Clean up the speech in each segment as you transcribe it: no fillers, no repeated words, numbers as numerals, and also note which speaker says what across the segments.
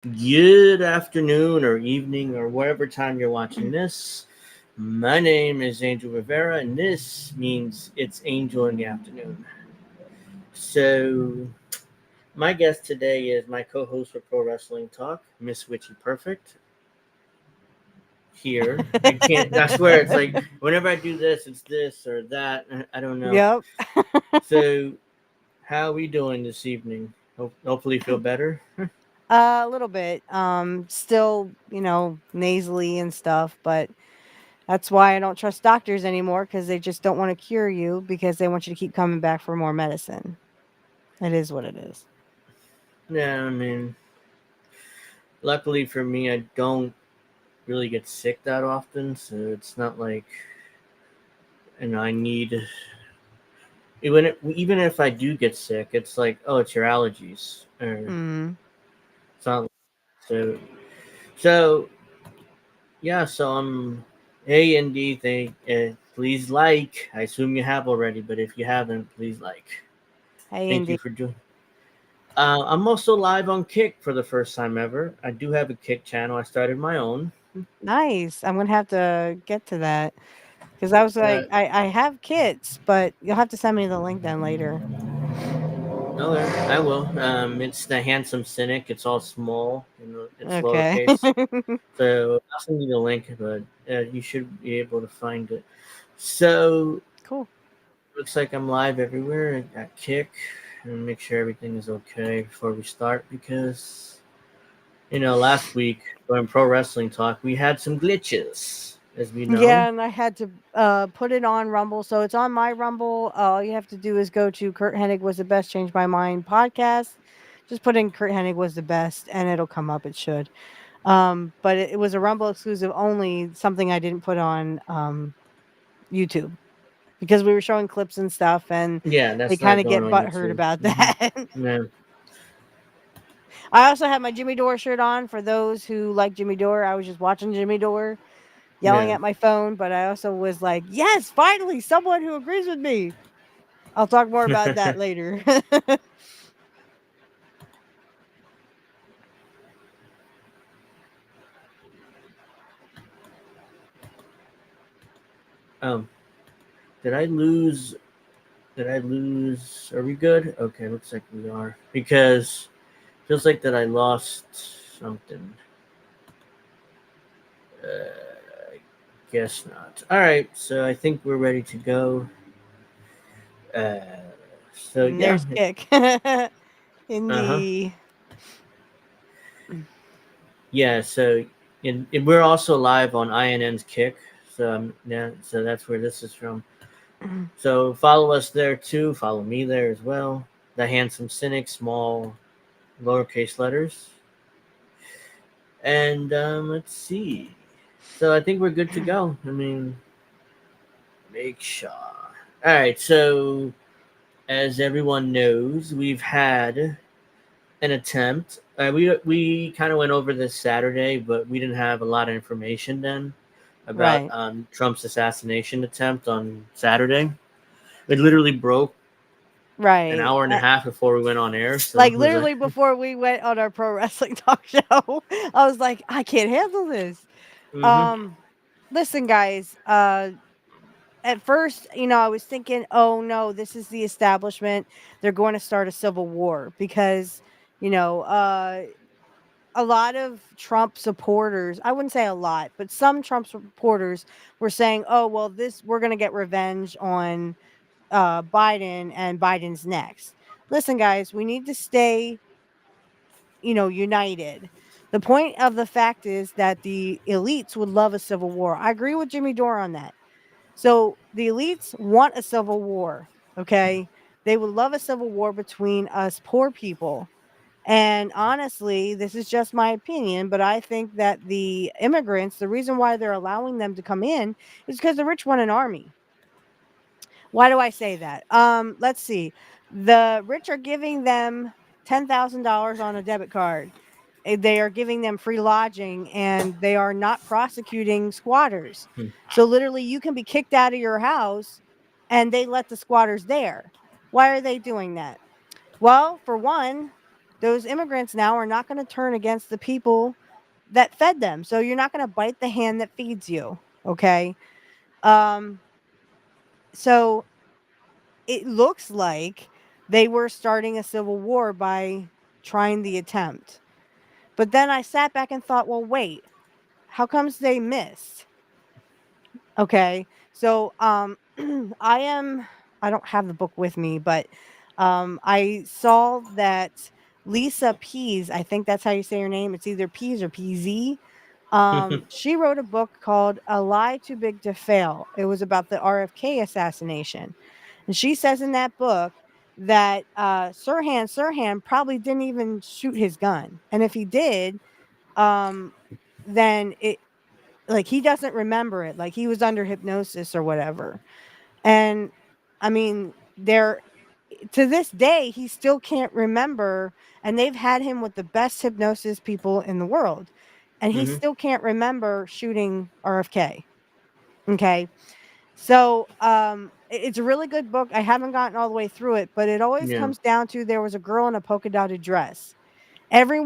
Speaker 1: Good afternoon or evening or whatever time you're watching this. My name is Angel Rivera, and this means it's Angel in the afternoon. So, my guest today is my co-host for Pro Wrestling Talk, Miss Witchy Perfect. Here, I can't. I swear, it's like whenever I do this, it's this or that. I don't know.
Speaker 2: Yep.
Speaker 1: So, how are we doing this evening? Hopefully, feel better.
Speaker 2: A little bit. Still, nasally and stuff, but that's why I don't trust doctors anymore because they just don't want to cure you because they want you to keep coming back for more medicine. It is what it is.
Speaker 1: Yeah, I mean, luckily for me, I don't really get sick that often, so it's not like I need even if I do get sick, it's like, oh, it's your allergies, or
Speaker 2: Mm.
Speaker 1: it's not. So yeah, so hey, Indy, please like. I assume you have already, but if you haven't, please like.
Speaker 2: Hey,
Speaker 1: Thank you
Speaker 2: Indy.
Speaker 1: for doing. I'm also live on Kick for the first time ever. I do have a Kick channel. I started my own.
Speaker 2: Nice. I'm gonna have to get to that because I was
Speaker 1: Uh,
Speaker 2: like, I have kits, but you'll have to send me the link then later.
Speaker 1: Okay, I will. It's the Handsome Cynic. It's all small, it's
Speaker 2: Okay.
Speaker 1: lowercase. So I'll send you the link, but you should be able to find it. So
Speaker 2: Cool.
Speaker 1: looks like I'm live everywhere at Kick, and make sure everything is okay before we start because last week during Pro Wrestling Talk we had some glitches, as we know.
Speaker 2: Yeah, and I had to put it on Rumble. So it's on my Rumble. All you have to do is go to Kurt Hennig was the best, change my mind podcast. Just put in Kurt Hennig was the best and it'll come up. It should. But it was a Rumble exclusive only, something I didn't put on YouTube because we were showing clips and stuff and
Speaker 1: Yeah,
Speaker 2: they
Speaker 1: that's
Speaker 2: kind
Speaker 1: not
Speaker 2: of
Speaker 1: going
Speaker 2: get
Speaker 1: on
Speaker 2: butthurt
Speaker 1: YouTube.
Speaker 2: about that.
Speaker 1: Yeah.
Speaker 2: I also have my Jimmy Dore shirt on for those who like Jimmy Dore. I was just watching Jimmy Dore yelling
Speaker 1: Yeah.
Speaker 2: at my phone, but I also was like, yes, finally, someone who agrees with me. I'll talk more about that later.
Speaker 1: um, did I lose? Did I lose? Are we good? Okay, looks like we are. Because feels like that I lost something. I guess not. All right, so I think we're ready to go. Uh, so
Speaker 2: And
Speaker 1: yeah,
Speaker 2: there's Kick in
Speaker 1: uh huh,
Speaker 2: the.
Speaker 1: yeah. So we're also live on INN's Kick. So yeah, so that's where this is from. So follow us there too. Follow me there as well. The Handsome Cynic, small lowercase letters. And let's see. So I think we're good to go. I mean, make sure. All right. So as everyone knows, we've had an attempt. We kind of went over this Saturday, but we didn't have a lot of information then about
Speaker 2: Right.
Speaker 1: Trump's assassination attempt on Saturday. It literally broke an
Speaker 2: Right.
Speaker 1: hour and a half before we went on air. So
Speaker 2: Like
Speaker 1: it was like,
Speaker 2: literally before we went on our pro wrestling talk show, I was like, I can't handle this.
Speaker 1: mm-hmm.
Speaker 2: Um, Listen, guys. At first, I was thinking, oh no, this is the establishment. They're going to start a civil war because, you know, uh, a lot of Trump supporters, I wouldn't say a lot, but some Trump supporters were saying, oh, well, we're going to get revenge on Biden and Biden's next. Listen, guys, we need to stay, united. The point of the fact is that the elites would love a civil war. I agree with Jimmy Dore on that. So the elites want a civil war. Okay. They would love a civil war between us poor people. And honestly, this is just my opinion, but I think that the immigrants, the reason why they're allowing them to come in is because the rich want an army. Why do I say that? Let's see. The rich are giving them $10,000 on a debit card. They are giving them free lodging and they are not prosecuting squatters. So literally you can be kicked out of your house and they let the squatters there. Why are they doing that? Well, for one, those immigrants now are not going to turn against the people that fed them. So you're not going to bite the hand that feeds you. Okay. Um, so it looks like they were starting a civil war by trying the attempt. But then I sat back and thought, well, wait, how comes they missed? Okay. So I don't have the book with me, but I saw that Lisa Pease, I think that's how you say her name. It's either Pease or PZ. She wrote a book called A Lie Too Big to Fail. It was about the RFK assassination. And she says in that book that Sirhan probably didn't even shoot his gun. And if he did, um, then like he doesn't remember it. Like he was under hypnosis or whatever. And I mean, there to this day, he still can't remember. And they've had him with the best hypnosis people in the world. And he
Speaker 1: Hmm.
Speaker 2: still can't remember shooting RFK. Okay. So, it's a really good book. I haven't gotten all the way through it, but it always
Speaker 1: Yeah.
Speaker 2: comes down to there was a girl in a polka dotted dress. Every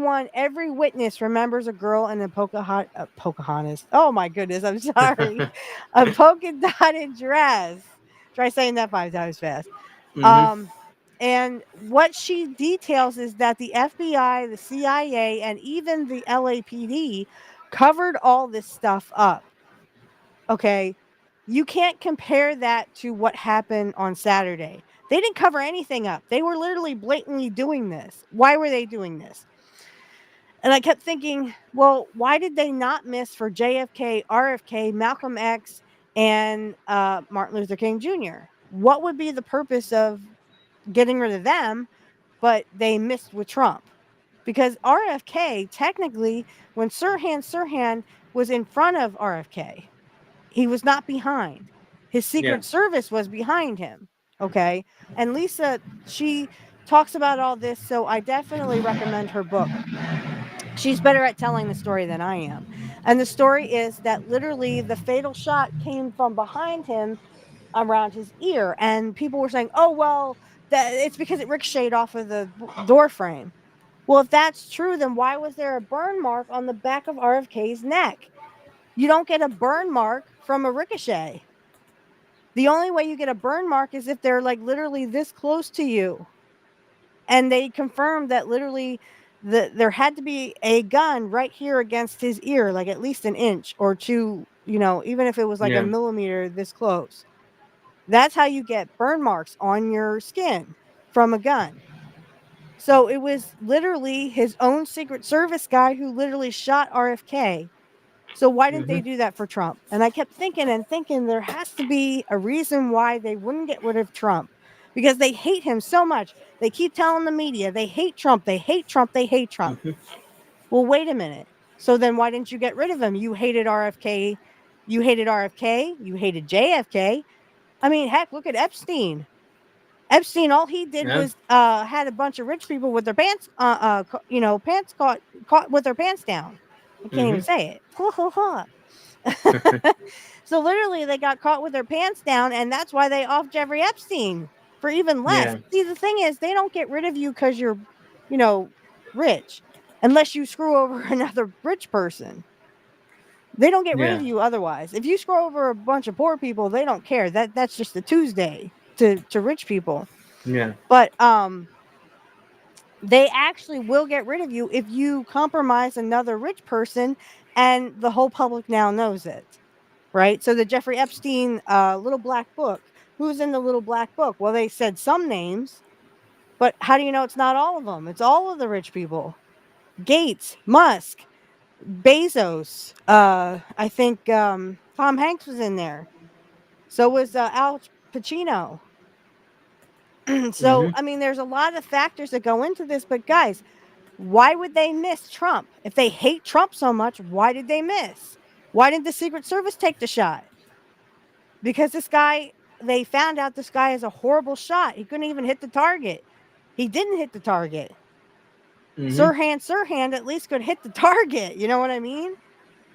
Speaker 2: witness remembers a girl in a Pocahontas. Oh my goodness, I'm sorry, a polka dotted dress. Try saying that 5 times fast.
Speaker 1: Hmm.
Speaker 2: Um, and what she details is that the FBI, the CIA, and even the LAPD covered all this stuff up. Okay. You can't compare that to what happened on Saturday. They didn't cover anything up. They were literally blatantly doing this. Why were they doing this? And I kept thinking, well, why did they not miss for JFK, RFK, Malcolm X, and Martin Luther King Jr.? What would be the purpose of getting rid of them, but they missed with Trump? Because RFK, technically, when Sirhan was in front of RFK, he was not behind. His
Speaker 1: Yeah.
Speaker 2: Secret Service was behind him. Okay. And Lisa, she talks about all this. So I definitely recommend her book. She's better at telling the story than I am. And the story is that literally the fatal shot came from behind him around his ear. And people were saying, oh, well, that it's because it ricocheted off of the door frame. Well, if that's true, then why was there a burn mark on the back of RFK's neck? You don't get a burn mark from a ricochet. The only way you get a burn mark is if they're like literally this close to you. And they confirmed that literally there had to be a gun right here against his ear, like at least an inch or two, even if it was like a
Speaker 1: Yeah.
Speaker 2: millimeter this close. That's how you get burn marks on your skin from a gun. So it was literally his own Secret Service guy who literally shot RFK. So why didn't
Speaker 1: Hmm.
Speaker 2: they do that for Trump? And I kept thinking and thinking there has to be a reason why they wouldn't get rid of Trump because they hate him so much. They keep telling the media they hate Trump, they hate Trump, they hate Trump.
Speaker 1: Hmm.
Speaker 2: Well, wait a minute. So then why didn't you get rid of him? You hated RFK. You hated RFK. You hated JFK. I mean, heck, look at Epstein. Epstein, all he did
Speaker 1: Yeah.
Speaker 2: was had a bunch of rich people with their pants, pants caught with their pants down. I can't even
Speaker 1: Hmm.
Speaker 2: say it. So literally, they got caught with their pants down, and that's why they off Jeffrey Epstein for even less.
Speaker 1: Yeah.
Speaker 2: See, the thing is, they don't get rid of you because you're, you know, rich, unless you screw over another rich person. They don't get rid
Speaker 1: Yeah.
Speaker 2: of you otherwise. If you screw over a bunch of poor people, they don't care. That's just a Tuesday to rich people.
Speaker 1: Yeah.
Speaker 2: But they actually will get rid of you if you compromise another rich person, and the whole public now knows it. Right? So the Jeffrey Epstein little black book. Who's in the little black book? Well, they said some names, but how do you know it's not all of them? It's all of the rich people. Gates, Musk, Bezos. I think Tom Hanks was in there. So was Al Pacino. So
Speaker 1: Hmm.
Speaker 2: I mean, there's a lot of factors that go into this. But guys, why would they miss Trump? If they hate Trump so much, why did they miss? Why didn't the Secret Service take the shot? Because they found out this guy is a horrible shot. He couldn't even hit the target. He didn't hit the target.
Speaker 1: Hmm.
Speaker 2: Sirhan at least could hit the target. You know what I mean?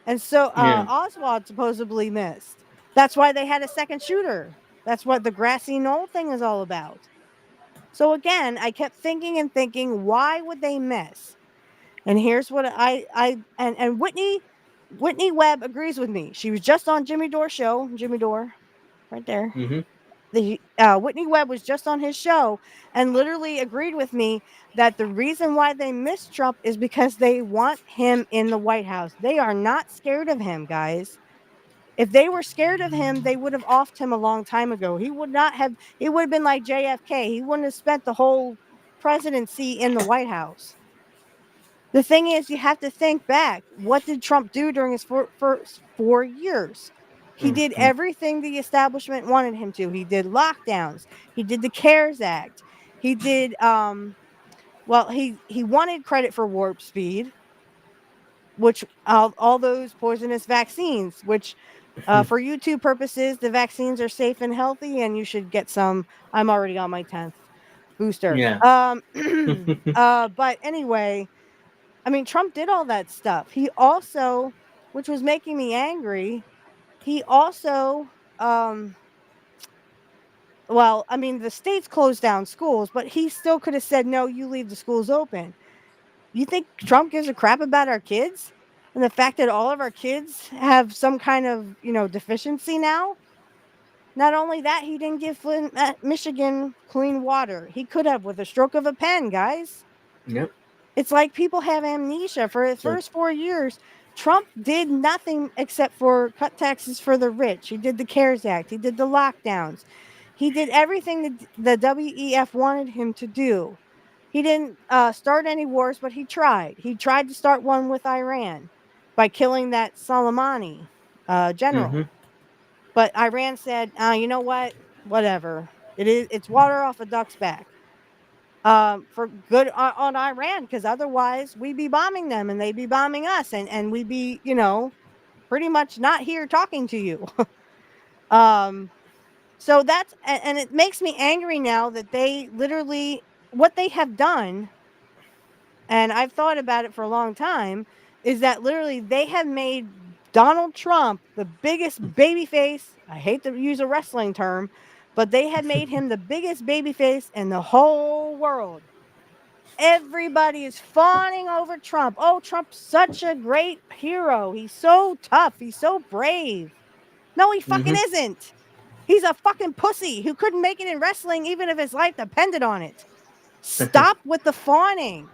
Speaker 2: And so
Speaker 1: Yeah.
Speaker 2: Oswald supposedly missed. That's why they had a second shooter. That's what the grassy knoll thing is all about. So again, I kept thinking and thinking, why would they miss? And here's what and Whitney Webb agrees with me. She was just on Jimmy Dore's show. Jimmy Dore, right there.
Speaker 1: Mm-hmm.
Speaker 2: The Whitney Webb was just on his show and literally agreed with me that the reason why they miss Trump is because they want him in the White House. They are not scared of him, guys. If they were scared of him, they would have offed him a long time ago. He would not have. He would have been like JFK. He wouldn't have spent the whole presidency in the White House. The thing is, you have to think back. What did Trump do during his first 4 years? He did
Speaker 1: Mm-hmm.
Speaker 2: everything the establishment wanted him to. He did lockdowns. He did the CARES Act. He did well, he wanted credit for warp speed, which all those poisonous vaccines, which for YouTube purposes, the vaccines are safe and healthy, and you should get some. I'm already on my 10th booster.
Speaker 1: Yeah.
Speaker 2: But anyway, I mean, Trump did all that stuff. He also, which was making me angry, he also, well, I mean, the states closed down schools, but he still could have said, no, you leave the schools open. You think Trump gives a crap about our kids? And the fact that all of our kids have some kind of, deficiency now? Not only that, he didn't give Michigan clean water. He could have with a stroke of a pen, guys.
Speaker 1: Yep.
Speaker 2: It's like people have amnesia. For the
Speaker 1: So.
Speaker 2: first 4 years, Trump did nothing except for cut taxes for the rich. He did the CARES Act. He did the lockdowns. He did everything that the WEF wanted him to do. He didn't start any wars, but he tried. He tried to start one with Iran by killing that Soleimani
Speaker 1: Mm-hmm.
Speaker 2: general. But Iran said, you know what? Whatever. It's water off a duck's back. For good on Iran, because otherwise we'd be bombing them and they'd be bombing us, and we'd be, pretty much not here talking to you. um, so and it makes me angry now that they literally what they have done, and I've thought about it for a long time, is that literally they have made Donald Trump the biggest baby face. I hate to use a wrestling term, but they have made him the biggest baby face in the whole world. Everybody is fawning over Trump. Oh, Trump's such a great hero. He's so tough. He's so brave. No, he fucking
Speaker 1: Mm-hmm.
Speaker 2: isn't. He's a fucking pussy who couldn't make it in wrestling even if his life depended on it. Stop with the fawning.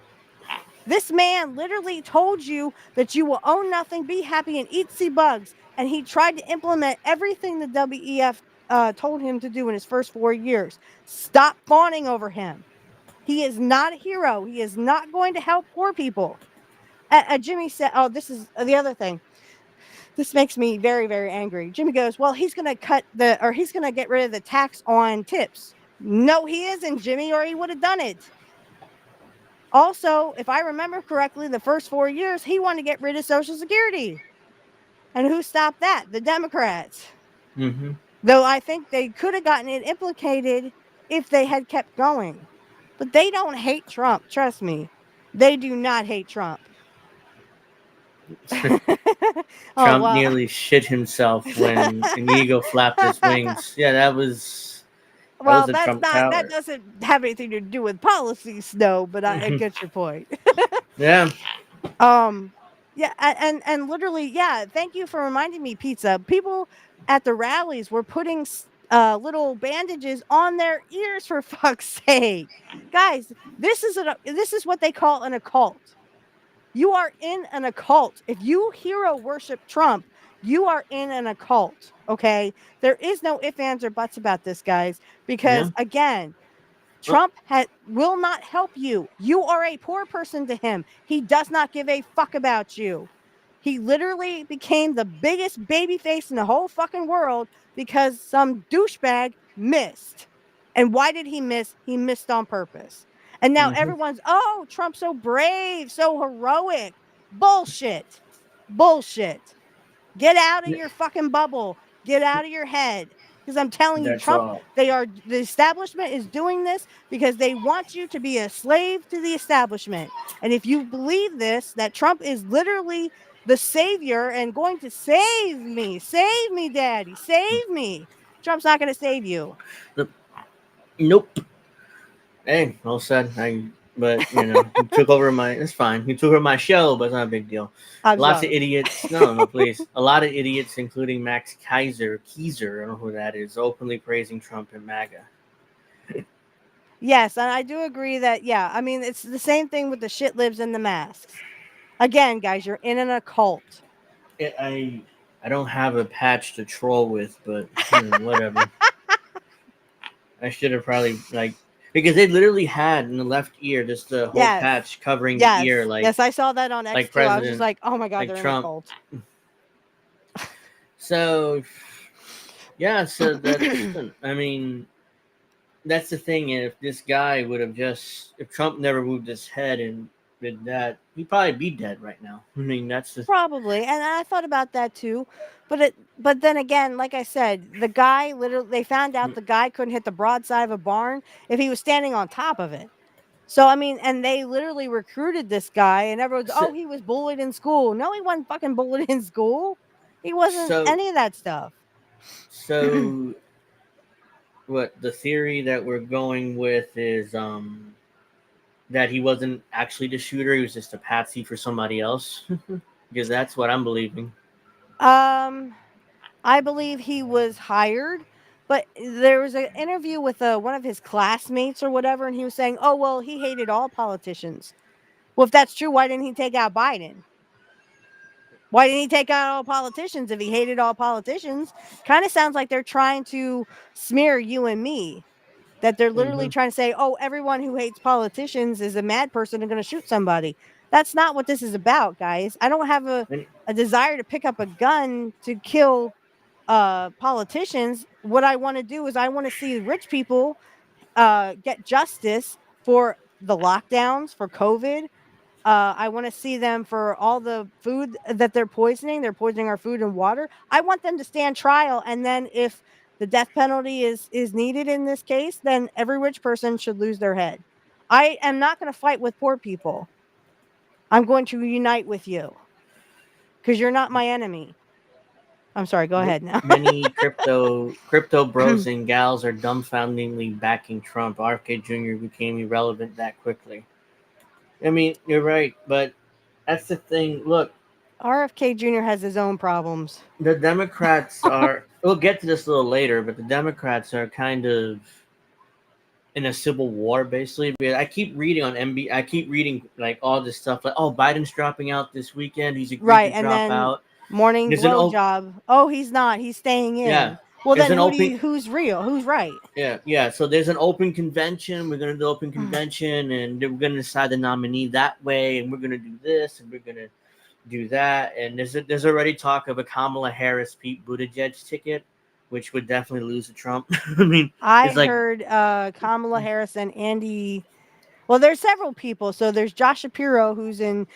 Speaker 2: This man literally told you that you will own nothing, be happy, and eat sea bugs. And he tried to implement everything the WEF told him to do in his first 4 years. Stop fawning over him. He is not a hero. He is not going to help poor people. Jimmy said, oh, this is the other thing. This makes me very, very angry. Jimmy goes, well, he's going to he's going to get rid of the tax on tips. No, he isn't, Jimmy, or he would have done it. Also, if I remember correctly, the first 4 years, he wanted to get rid of Social Security. And who stopped that? The Democrats.
Speaker 1: Mm-hmm.
Speaker 2: Though I think they could have gotten it implicated if they had kept going. But they don't hate Trump. Trust me. They do not hate Trump. Oh,
Speaker 1: Trump
Speaker 2: well.
Speaker 1: nearly shit himself when an eagle flapped his wings. Yeah, that was
Speaker 2: Well,
Speaker 1: a
Speaker 2: that's
Speaker 1: Trump
Speaker 2: not, that
Speaker 1: tower.
Speaker 2: doesn't have anything to do with policies, no, but I get your point.
Speaker 1: Yeah.
Speaker 2: Um, yeah, and literally, yeah. Thank you for reminding me, pizza. People at the rallies were putting little bandages on their ears for fuck's sake, guys. This is what they call an occult. You are in an occult. If you hero worship Trump, you are in an occult. Okay, there is no ifs, ands, or buts about this, guys.
Speaker 1: Yeah.
Speaker 2: Because again,
Speaker 1: Oh,
Speaker 2: Trump will not help you. You are a poor person to him. He does not give a fuck about you. He literally became the biggest baby face in the whole fucking world because some douchebag missed. And why did he miss? He missed on purpose. And now
Speaker 1: mm-hmm.
Speaker 2: everyone's, oh, Trump's so brave, so heroic. Bullshit. Bullshit. Get out of your fucking bubble. Get out of your head. Because I'm telling you,
Speaker 1: That's
Speaker 2: Trump,
Speaker 1: all.
Speaker 2: the establishment is doing this because they want you to be a slave to the establishment. And if you believe this, that Trump is literally the savior and going to save me, daddy, save me. Trump's not going to save you.
Speaker 1: Nope. Hey, all said. But he took over my. It's fine. He took over my show, but it's not a big deal.
Speaker 2: I'm
Speaker 1: Lots of
Speaker 2: sorry.
Speaker 1: idiots. No, no, please. A lot of idiots, including Max Kaiser, I don't know who that is, openly praising Trump and MAGA.
Speaker 2: Yes, and I do agree that, yeah, I mean, it's the same thing with the shit libs and the masks. Again, guys, you're in an occult.
Speaker 1: I don't have a patch to troll with, but whatever. I should have probably because they literally had in the left ear just the whole
Speaker 2: Yes.
Speaker 1: patch covering the
Speaker 2: Yes.
Speaker 1: ear,
Speaker 2: Yes, I saw that on X
Speaker 1: like
Speaker 2: too. I was just
Speaker 1: President,
Speaker 2: like, oh my God,
Speaker 1: like
Speaker 2: they're in a
Speaker 1: Trump.
Speaker 2: cult.
Speaker 1: So yeah, so I mean that's the thing. If this guy would have if Trump never moved his head and did that, he'd probably be dead right now. I mean that's the
Speaker 2: Probably. And I thought about that too. But then again, like I said, the guy literally they found out the guy couldn't hit the broadside of a barn if he was standing on top of it. So I mean, and they literally recruited this guy and everyone's,
Speaker 1: so
Speaker 2: oh, he was bullied in school. No, he wasn't fucking bullied in school. He wasn't
Speaker 1: so,
Speaker 2: any of that stuff.
Speaker 1: so what the theory that we're going with is that he wasn't actually the shooter, he was just a patsy for somebody else. Because that's what I'm believing.
Speaker 2: Um I believe he was hired, but there was an interview with one of his classmates or whatever, and he was saying, "Oh well, he hated all politicians." Well, if that's true, why didn't he take out Biden? Why didn't he take out all politicians if he hated all politicians? Kind of sounds like they're trying to smear you and me. That they're literally
Speaker 1: Mm-hmm.
Speaker 2: trying to say, "Oh, everyone who hates politicians is a mad person and going to shoot somebody." That's not what this is about, guys. I don't have
Speaker 1: And,
Speaker 2: a desire to pick up a gun to kill politicians. What I want to do is I want to see rich people get justice for the lockdowns, for COVID. I want to see them for all the food that they're poisoning. They're poisoning our food and water. I want them to stand trial, and then if the death penalty is needed in this case, then every rich person should lose their head. I am not going to fight with poor people. I'm going to unite with you because you're not my enemy. I'm sorry. Go ahead now.
Speaker 1: Many crypto bros and gals are dumbfoundingly backing Trump. RFK Jr. became irrelevant that quickly. I mean, you're right, but that's the thing. Look,
Speaker 2: RFK Jr. has his own problems.
Speaker 1: the Democrats are. We'll get to this a little later, but the Democrats are kind of in a civil war, basically. Because I keep reading on MB. I keep reading like all this stuff, like, oh, Biden's dropping out this weekend. He's agreed to
Speaker 2: Right, and
Speaker 1: drop
Speaker 2: then
Speaker 1: out.
Speaker 2: morning
Speaker 1: There's an
Speaker 2: blowjob. Oh, he's not. He's staying
Speaker 1: yeah.
Speaker 2: in. Well,
Speaker 1: There's
Speaker 2: then
Speaker 1: an open
Speaker 2: who's real? Who's right?
Speaker 1: Yeah. So there's an open convention. We're gonna do open convention, and we're gonna decide the nominee that way, and we're gonna do this, and we're gonna do that. And there's already talk of a Kamala Harris Pete Buttigieg ticket, which would definitely lose to Trump. I mean,
Speaker 2: I
Speaker 1: it's like
Speaker 2: heard Kamala Harris and Andy. Well, there's several people. So there's Josh Shapiro, who's in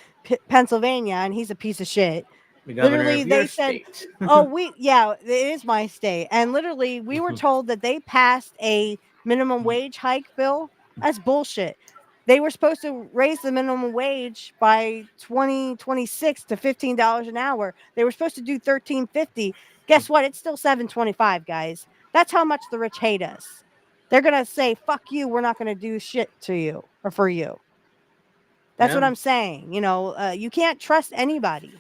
Speaker 2: Pennsylvania, and he's a piece of shit.
Speaker 1: the governor
Speaker 2: Literally,
Speaker 1: of your
Speaker 2: they said,
Speaker 1: state.
Speaker 2: "Oh, yeah, it is my state." And literally, we were told that they passed a minimum wage hike bill. That's bullshit. They were supposed to raise the minimum wage by 2026 to $15 an hour. They were supposed to do 13.50. Guess what? It's still 7.25, guys. That's how much the rich hate us. They're gonna say, "Fuck you. We're not gonna do shit to you or for you." That's what
Speaker 1: Yeah.
Speaker 2: I'm saying. You can't trust anybody.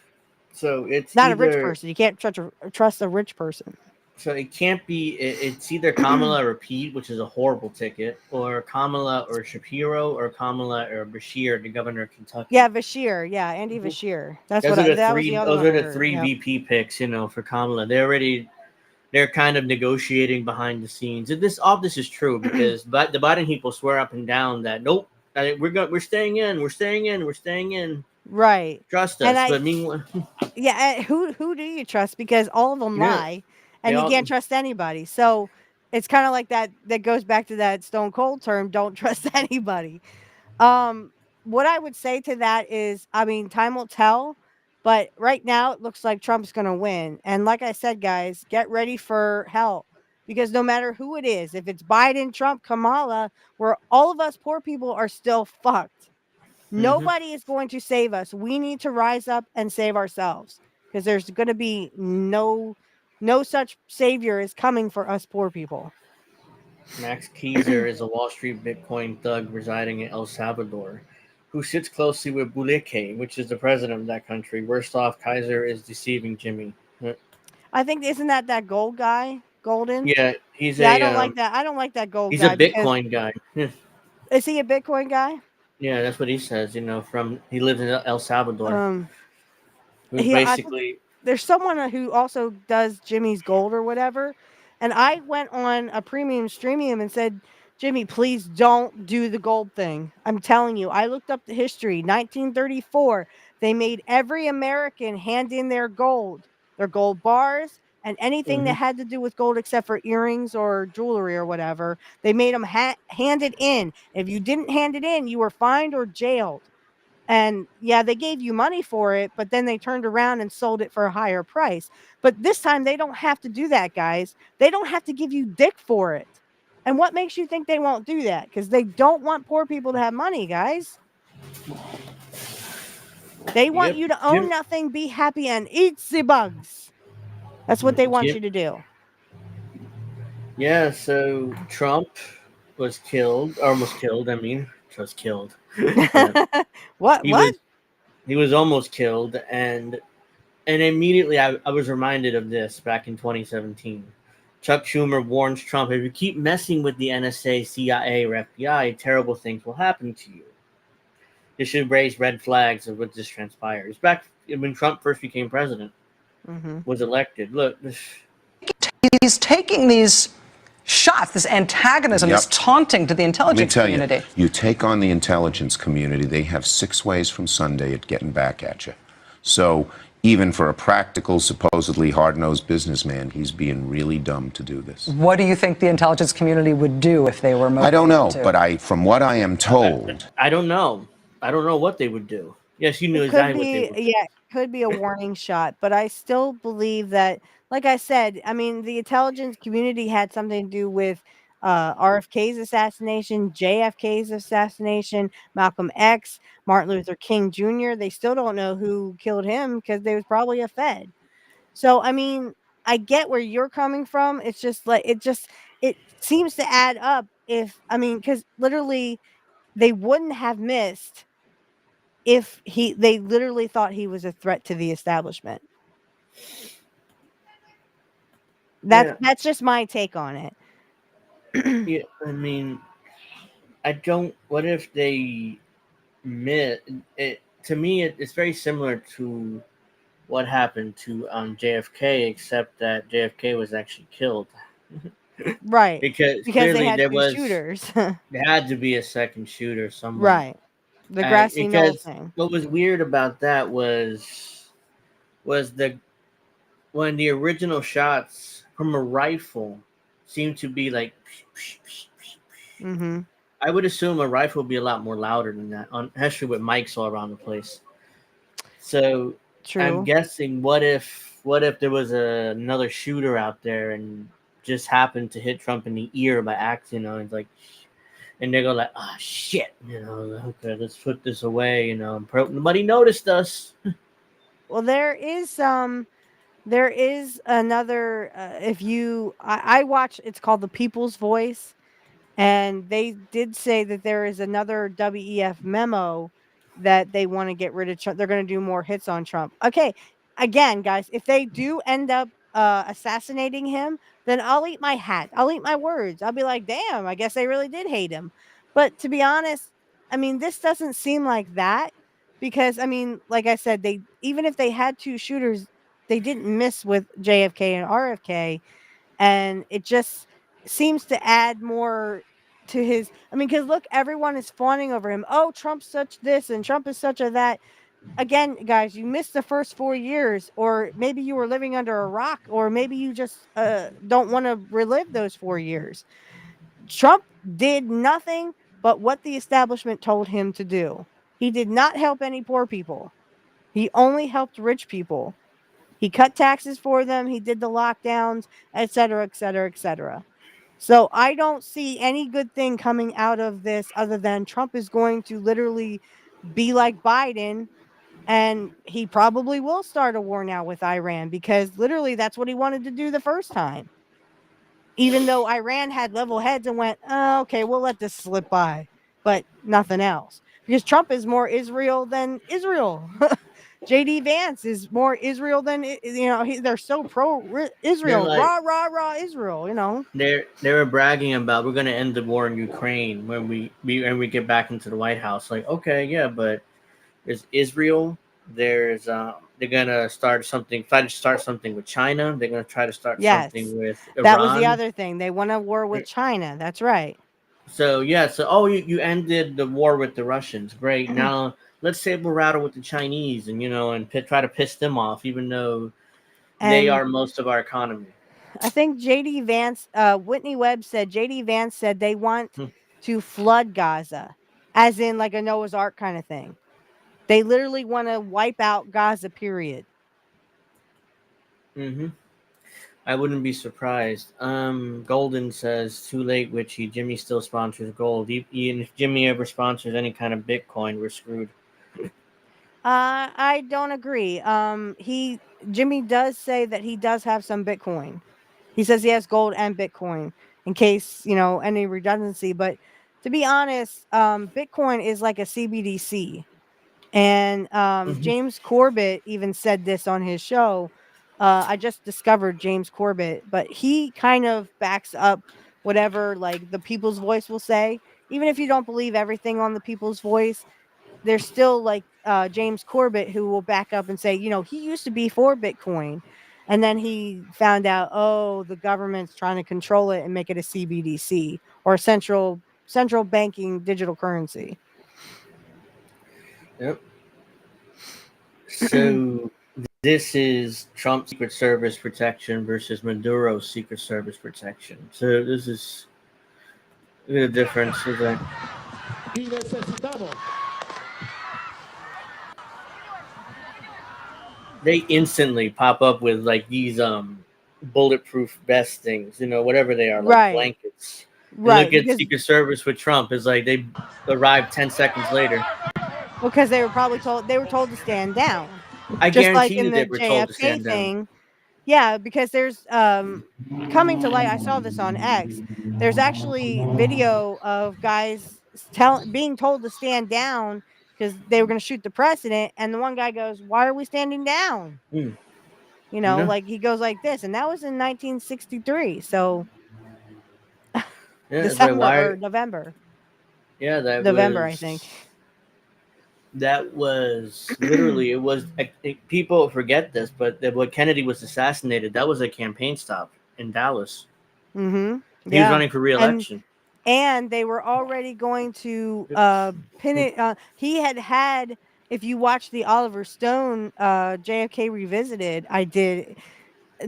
Speaker 1: So it's
Speaker 2: Not a rich
Speaker 1: either
Speaker 2: person. You can't trust a rich person.
Speaker 1: so it can't be. It's either Kamala or Pete, which is a horrible ticket, or Kamala or Shapiro, or Kamala or Bashir, the governor of Kentucky.
Speaker 2: Yeah, Bashir. Yeah, Andy Bashir. That's
Speaker 1: Those
Speaker 2: what
Speaker 1: are the
Speaker 2: that was the
Speaker 1: three.
Speaker 2: other
Speaker 1: Those
Speaker 2: one
Speaker 1: are
Speaker 2: I
Speaker 1: the
Speaker 2: heard.
Speaker 1: three
Speaker 2: Yeah.
Speaker 1: VP picks. For Kamala, they're kind of negotiating behind the scenes. And this is true because but the Biden people swear up and down that nope, we're staying in, we're staying in.
Speaker 2: Right.
Speaker 1: Trust
Speaker 2: And
Speaker 1: us. But meanwhile,
Speaker 2: who do you trust? Because all of them
Speaker 1: yeah,
Speaker 2: lie,
Speaker 1: they
Speaker 2: and you
Speaker 1: all.
Speaker 2: can't trust anybody. So it's kind of like that. That goes back to that Stone Cold term: "Don't trust anybody." Um, what I would say to that is, I mean, time will tell, but right now it looks like Trump's going to win. And like I said, guys, get ready for hell because no matter who it is, if it's Biden, Trump, Kamala, where all of us poor people are still fucked.
Speaker 1: Mm-hmm.
Speaker 2: Nobody is going to save us. We need to rise up and save ourselves because there's going to be no such savior is coming for us poor people.
Speaker 1: Max Keiser is a Wall Street Bitcoin thug residing in El Salvador, who sits closely with Boulique, which is the president of that country. Worst off, Kaiser is deceiving Jimmy.
Speaker 2: I think isn't that gold guy? Golden?
Speaker 1: Yeah, he's
Speaker 2: Yeah, I
Speaker 1: a
Speaker 2: don't like that. I don't like that gold
Speaker 1: he's a
Speaker 2: guy because
Speaker 1: Bitcoin guy.
Speaker 2: is he a Bitcoin guy?
Speaker 1: Yeah, that's what he says. From he lives in El Salvador.
Speaker 2: Um,
Speaker 1: Who's
Speaker 2: I think
Speaker 1: basically
Speaker 2: there's someone who also does Jimmy's Gold or whatever, and I went on a premium streamium and said, "Jimmy, please don't do the gold thing." I'm telling you, I looked up the history. 1934, they made every American hand in their gold bars, and anything that
Speaker 1: Mhm.
Speaker 2: had to do with gold except for earrings or jewelry or whatever. They made them hand it in. If you didn't hand it in, you were fined or jailed. And yeah, they gave you money for it, but then they turned around and sold it for a higher price. But this time they don't have to do that, guys. They don't have to give you dick for it. And what makes you think they won't do that? Because they don't want poor people to have money, guys. They want
Speaker 1: Yep,
Speaker 2: you to own
Speaker 1: Jim.
Speaker 2: nothing, be happy, and eat the bugs. That's what they want
Speaker 1: Jim.
Speaker 2: you to do.
Speaker 1: Yeah, so Trump was killed, or almost killed. I mean, was killed. Yeah,
Speaker 2: What?
Speaker 1: he
Speaker 2: What?
Speaker 1: was he was almost killed, and immediately I was reminded of this back in 2017. Chuck Schumer warns Trump, if you keep messing with the NSA, CIA, or FBI, terrible things will happen to you. This should raise red flags of what this transpires. Back when Trump first became president,
Speaker 2: Hmm.
Speaker 1: was elected. Look, this,
Speaker 3: He's taking these shots, this antagonism, this
Speaker 4: Yep.
Speaker 3: taunting to the
Speaker 4: Let me
Speaker 3: intelligence
Speaker 4: tell you,
Speaker 3: community.
Speaker 4: you take on the intelligence community, they have 6 ways from Sunday at getting back at you. So even for a practical, supposedly hard-nosed businessman, he's being really dumb to do this.
Speaker 3: What do you think the intelligence community would do if they were motivated
Speaker 4: I don't know,
Speaker 3: to?
Speaker 4: but from what I am told,
Speaker 1: I don't know. I don't know what they would do. Yes, you knew
Speaker 2: It could
Speaker 1: exactly what they
Speaker 2: be,
Speaker 1: would do.
Speaker 2: yeah, it could be a warning shot, but I still believe that, like I said, I mean, the intelligence community had something to do with RFK's assassination, JFK's assassination, Malcolm X, Martin Luther King Jr. They still don't know who killed him because they was probably a Fed. So, I mean, I get where you're coming from. It's just like it seems to add up. If I mean, because literally they wouldn't have missed if they literally thought he was a threat to the establishment. That's
Speaker 1: Yeah,
Speaker 2: that's just my take on it.
Speaker 1: yeah. I mean, I don't. What if they mit it? To me, it's very similar to what happened to JFK, except that JFK was actually killed
Speaker 2: Right,
Speaker 1: because
Speaker 2: because they
Speaker 1: clearly
Speaker 2: had 2 shooters.
Speaker 1: there had to be a second shooter somewhere.
Speaker 2: Right. The grassy knoll
Speaker 1: Because
Speaker 2: thing.
Speaker 1: what was weird about that was the when the original shots from a rifle seemed to be like.
Speaker 2: Mhm.
Speaker 1: I would assume a rifle would be a lot more louder than that, especially with mics all around the place. So I'm
Speaker 2: True.
Speaker 1: guessing, what if there was another shooter out there and just happened to hit Trump in the ear by accident, and like, and they go like, "Oh shit," okay, let's put this away, nobody noticed us.
Speaker 2: Well, there is another if you I watch, it's called The People's Voice. And they did say that there is another WEF memo that they want to get rid of Trump. They're going to do more hits on Trump. Okay, again, guys, if they do end up assassinating him, then I'll eat my hat. I'll eat my words. I'll be like, damn, I guess they really did hate him. But to be honest, I mean, this doesn't seem like that because I mean, like I said, they even if they had 2 shooters, they didn't miss with JFK and RFK, and it just seems to add more to his. I mean, because look, everyone is fawning over him. Oh, Trump's such this and Trump is such a that. Again, guys, you missed the first 4 years, or maybe you were living under a rock, or maybe you just don't want to relive those 4 years. Trump did nothing but what the establishment told him to do. He did not help any poor people. He only helped rich people. He cut taxes for them. He did the lockdowns, et cetera, et cetera, et cetera. So I don't see any good thing coming out of this other than Trump is going to literally be like Biden, and he probably will start a war now with Iran because literally that's what he wanted to do the first time. even though Iran had level heads and went, oh, okay, we'll let this slip by, but nothing else. Because Trump is more Israel than Israel. JD Vance is more Israel than, they're so pro
Speaker 1: They're
Speaker 2: Israel,
Speaker 1: like
Speaker 2: rah, rah, rah, Israel.
Speaker 1: they were bragging about we're gonna end the war in Ukraine when we get back into the White House. Like, okay, yeah, but there's Israel. There's they're gonna try to start something with China. They're gonna try to start
Speaker 2: Yes.
Speaker 1: something with
Speaker 2: That was the
Speaker 1: Iran.
Speaker 2: other thing. They want a war with China. That's right.
Speaker 1: So yeah, you ended the war with the Russians. Great. Now let's saber rattle with the Chinese and try to piss them off, even though they
Speaker 2: And
Speaker 1: are most of our economy.
Speaker 2: I think JD Vance, Whitney Webb said, JD Vance said they want
Speaker 1: Hmm.
Speaker 2: to flood Gaza, as in like a Noah's Ark kind of thing. They literally want to wipe out Gaza, period.
Speaker 1: Mm-hmm. I wouldn't be surprised. Golden says too late, Witchy. Jimmy still sponsors gold. Even if Jimmy ever sponsors any kind of Bitcoin, we're screwed.
Speaker 2: I don't agree. Jimmy does say that he does have some Bitcoin. He says he has gold and Bitcoin in case, any redundancy. But to be honest, Bitcoin is like a CBDC. And
Speaker 1: Hmm.
Speaker 2: James Corbett even said this on his show. I just discovered James Corbett, but he kind of backs up whatever like the People's Voice will say. Even if you don't believe everything on the People's Voice, there's still like James Corbett who will back up and say, he used to be for Bitcoin. And then he found out, oh, the government's trying to control it and make it a CBDC or a central banking digital currency.
Speaker 1: Yep. So this is Trump's Secret Service protection versus Maduro's Secret Service protection. So this is the difference. Is that they instantly pop up with like these bulletproof vest things, whatever they are, like
Speaker 2: Right.
Speaker 1: blankets. And look
Speaker 2: Right.
Speaker 1: at
Speaker 2: Because
Speaker 1: Secret Service with Trump. It's like they arrived 10 seconds later.
Speaker 2: they were probably told to stand down.
Speaker 1: I
Speaker 2: Just like
Speaker 1: guarantee
Speaker 2: in
Speaker 1: you
Speaker 2: the
Speaker 1: they were told to
Speaker 2: JFK
Speaker 1: stand down.
Speaker 2: thing. Yeah, because there's coming to light, I saw this on X. There's actually video of guys being told to stand down because they were going to shoot the president, and the one guy goes, "Why are we standing down?"
Speaker 1: Hmm. You know?
Speaker 2: Like he goes like this, and that was in 1963. So
Speaker 1: Yeah, it's like
Speaker 2: December
Speaker 1: why?
Speaker 2: or November,
Speaker 1: Yeah,
Speaker 2: November, I think.
Speaker 1: that was literally it was. People forget this, but when Kennedy was assassinated, that was a campaign stop in Dallas.
Speaker 2: Mm-hmm.
Speaker 1: He was
Speaker 2: Yeah,
Speaker 1: running for
Speaker 2: and
Speaker 1: re-election.
Speaker 2: they were already going to
Speaker 1: Yep.
Speaker 2: pin it. He had. If you watch the Oliver Stone JFK Revisited, I did.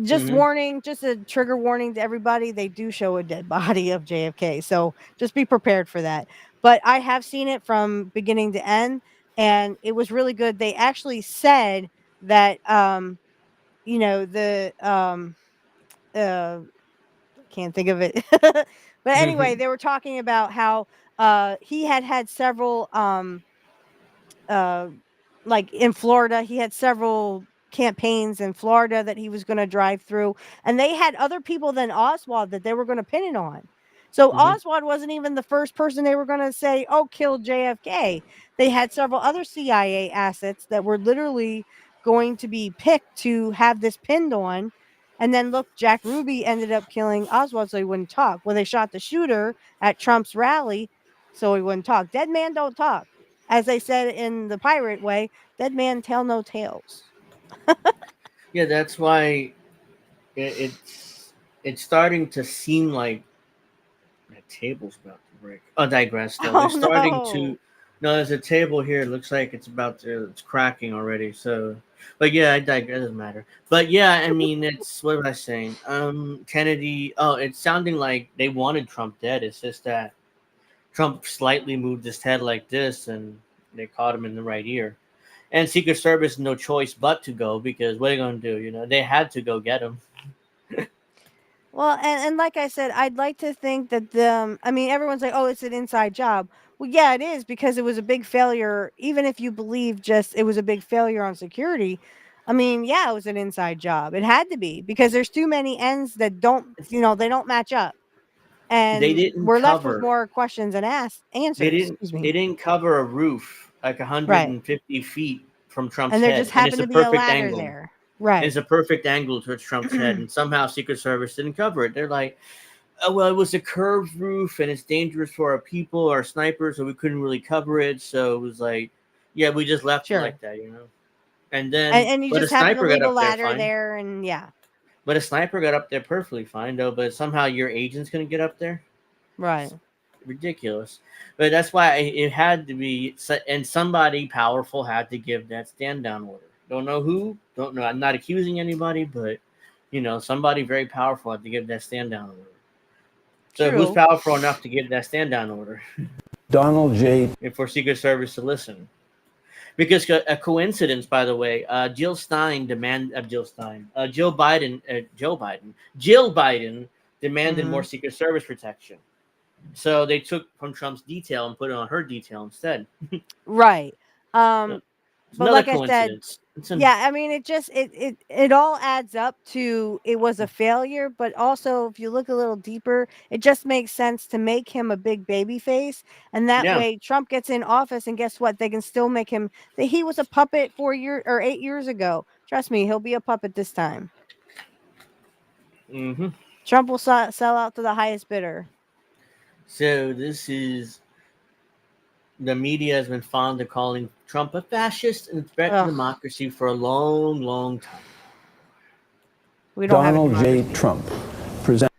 Speaker 2: Just
Speaker 1: Mm-hmm.
Speaker 2: warning, just a trigger warning to everybody. They do show a dead body of JFK, so just be prepared for that. But I have seen it from beginning to end, and it was really good. They actually said that the uh can't think of it. But anyway, they were talking about how he had several uh like in Florida, he had several campaigns in Florida that he was going to drive through, and they had other people than Oswald that they were going to pin it on. So
Speaker 1: Mm-hmm.
Speaker 2: Oswald wasn't even the first person they were going to say, "Oh, kill JFK." They had several other CIA assets that were literally going to be picked to have this pinned on. And then look, Jack Ruby ended up killing Oswald so he wouldn't talk. Well, they shot the shooter at Trump's rally so he wouldn't talk. Dead man don't talk. As they said in the pirate way, dead man tell no tales.
Speaker 1: Yeah, that's why it's starting to seem like that table's about to break. I digress. Though they're
Speaker 2: Oh
Speaker 1: starting
Speaker 2: no.
Speaker 1: to. No, there's a table here. It looks like it's cracking already. So, but yeah, I digress. It doesn't matter. But yeah, I mean, it's what was I saying? Kennedy. Oh, it's sounding like they wanted Trump dead. It's just that Trump slightly moved his head like this, and they caught him in the right ear. And Secret Service no choice but to go because what are they going to do? They had to go get him.
Speaker 2: Well, and like I said, I'd like to think that I mean, everyone's like, oh, it's an inside job. Well, yeah, it is because it was a big failure. Even if you believe just it was a big failure on security, I mean, yeah, it was an inside job. It had to be because there's too many ends that don't, they don't match up.
Speaker 1: They
Speaker 2: And
Speaker 1: didn't
Speaker 2: we're left with
Speaker 1: cover.
Speaker 2: more questions and
Speaker 1: They
Speaker 2: answers.
Speaker 1: didn't.
Speaker 2: Excuse
Speaker 1: They
Speaker 2: me.
Speaker 1: didn't cover a roof like
Speaker 2: Right.
Speaker 1: 150 feet from Trump's
Speaker 2: And there just
Speaker 1: head, and it's
Speaker 2: happened
Speaker 1: a
Speaker 2: to be a
Speaker 1: perfect
Speaker 2: ladder
Speaker 1: angle.
Speaker 2: there.
Speaker 1: And
Speaker 2: Right.
Speaker 1: it's a perfect angle towards Trump's head, and somehow Secret Service didn't cover it. They're like, "Oh well, it was a curved roof, and it's dangerous for our people, our snipers, so we couldn't really cover it." So it was like, yeah, we just left it
Speaker 2: Sure.
Speaker 1: like that, And then,
Speaker 2: And you
Speaker 1: but a
Speaker 2: just happen to
Speaker 1: sniper got
Speaker 2: leave a
Speaker 1: up there
Speaker 2: ladder
Speaker 1: fine.
Speaker 2: there, and yeah.
Speaker 1: But a sniper got up there perfectly fine, though. But somehow your agent's gonna get up there.
Speaker 2: Right.
Speaker 1: Ridiculous. But that's why it had to be, and somebody powerful had to give that stand down order. Don't know who, don't know. I'm not accusing anybody, but somebody very powerful had to give that stand down order. So who's
Speaker 2: True.
Speaker 1: powerful enough to give that stand down order?
Speaker 5: Donald J.
Speaker 1: And for Secret Service to listen. Because a coincidence, by the way, Jill Biden, Jill Biden demanded more Secret Service protection. So they took from Trump's detail and put it on her detail instead.
Speaker 2: Right.
Speaker 1: It's
Speaker 2: But
Speaker 1: another
Speaker 2: like I said,
Speaker 1: coincidence.
Speaker 2: yeah, I mean, it all adds up to it was a failure, but also if you look a little deeper, it just makes sense to make him a big baby face, and that
Speaker 1: Yeah.
Speaker 2: way Trump gets in office, and guess what? They can still make him that he was a puppet 4 years or 8 years ago. Trust me, he'll be a puppet this time.
Speaker 1: Mm-hmm.
Speaker 2: Trump will sell out to the highest bidder.
Speaker 1: So the media has been fond of calling Trump a fascist and a threat to democracy for a long, long time.
Speaker 2: We don't
Speaker 5: Donald
Speaker 2: have
Speaker 5: J. Trump presents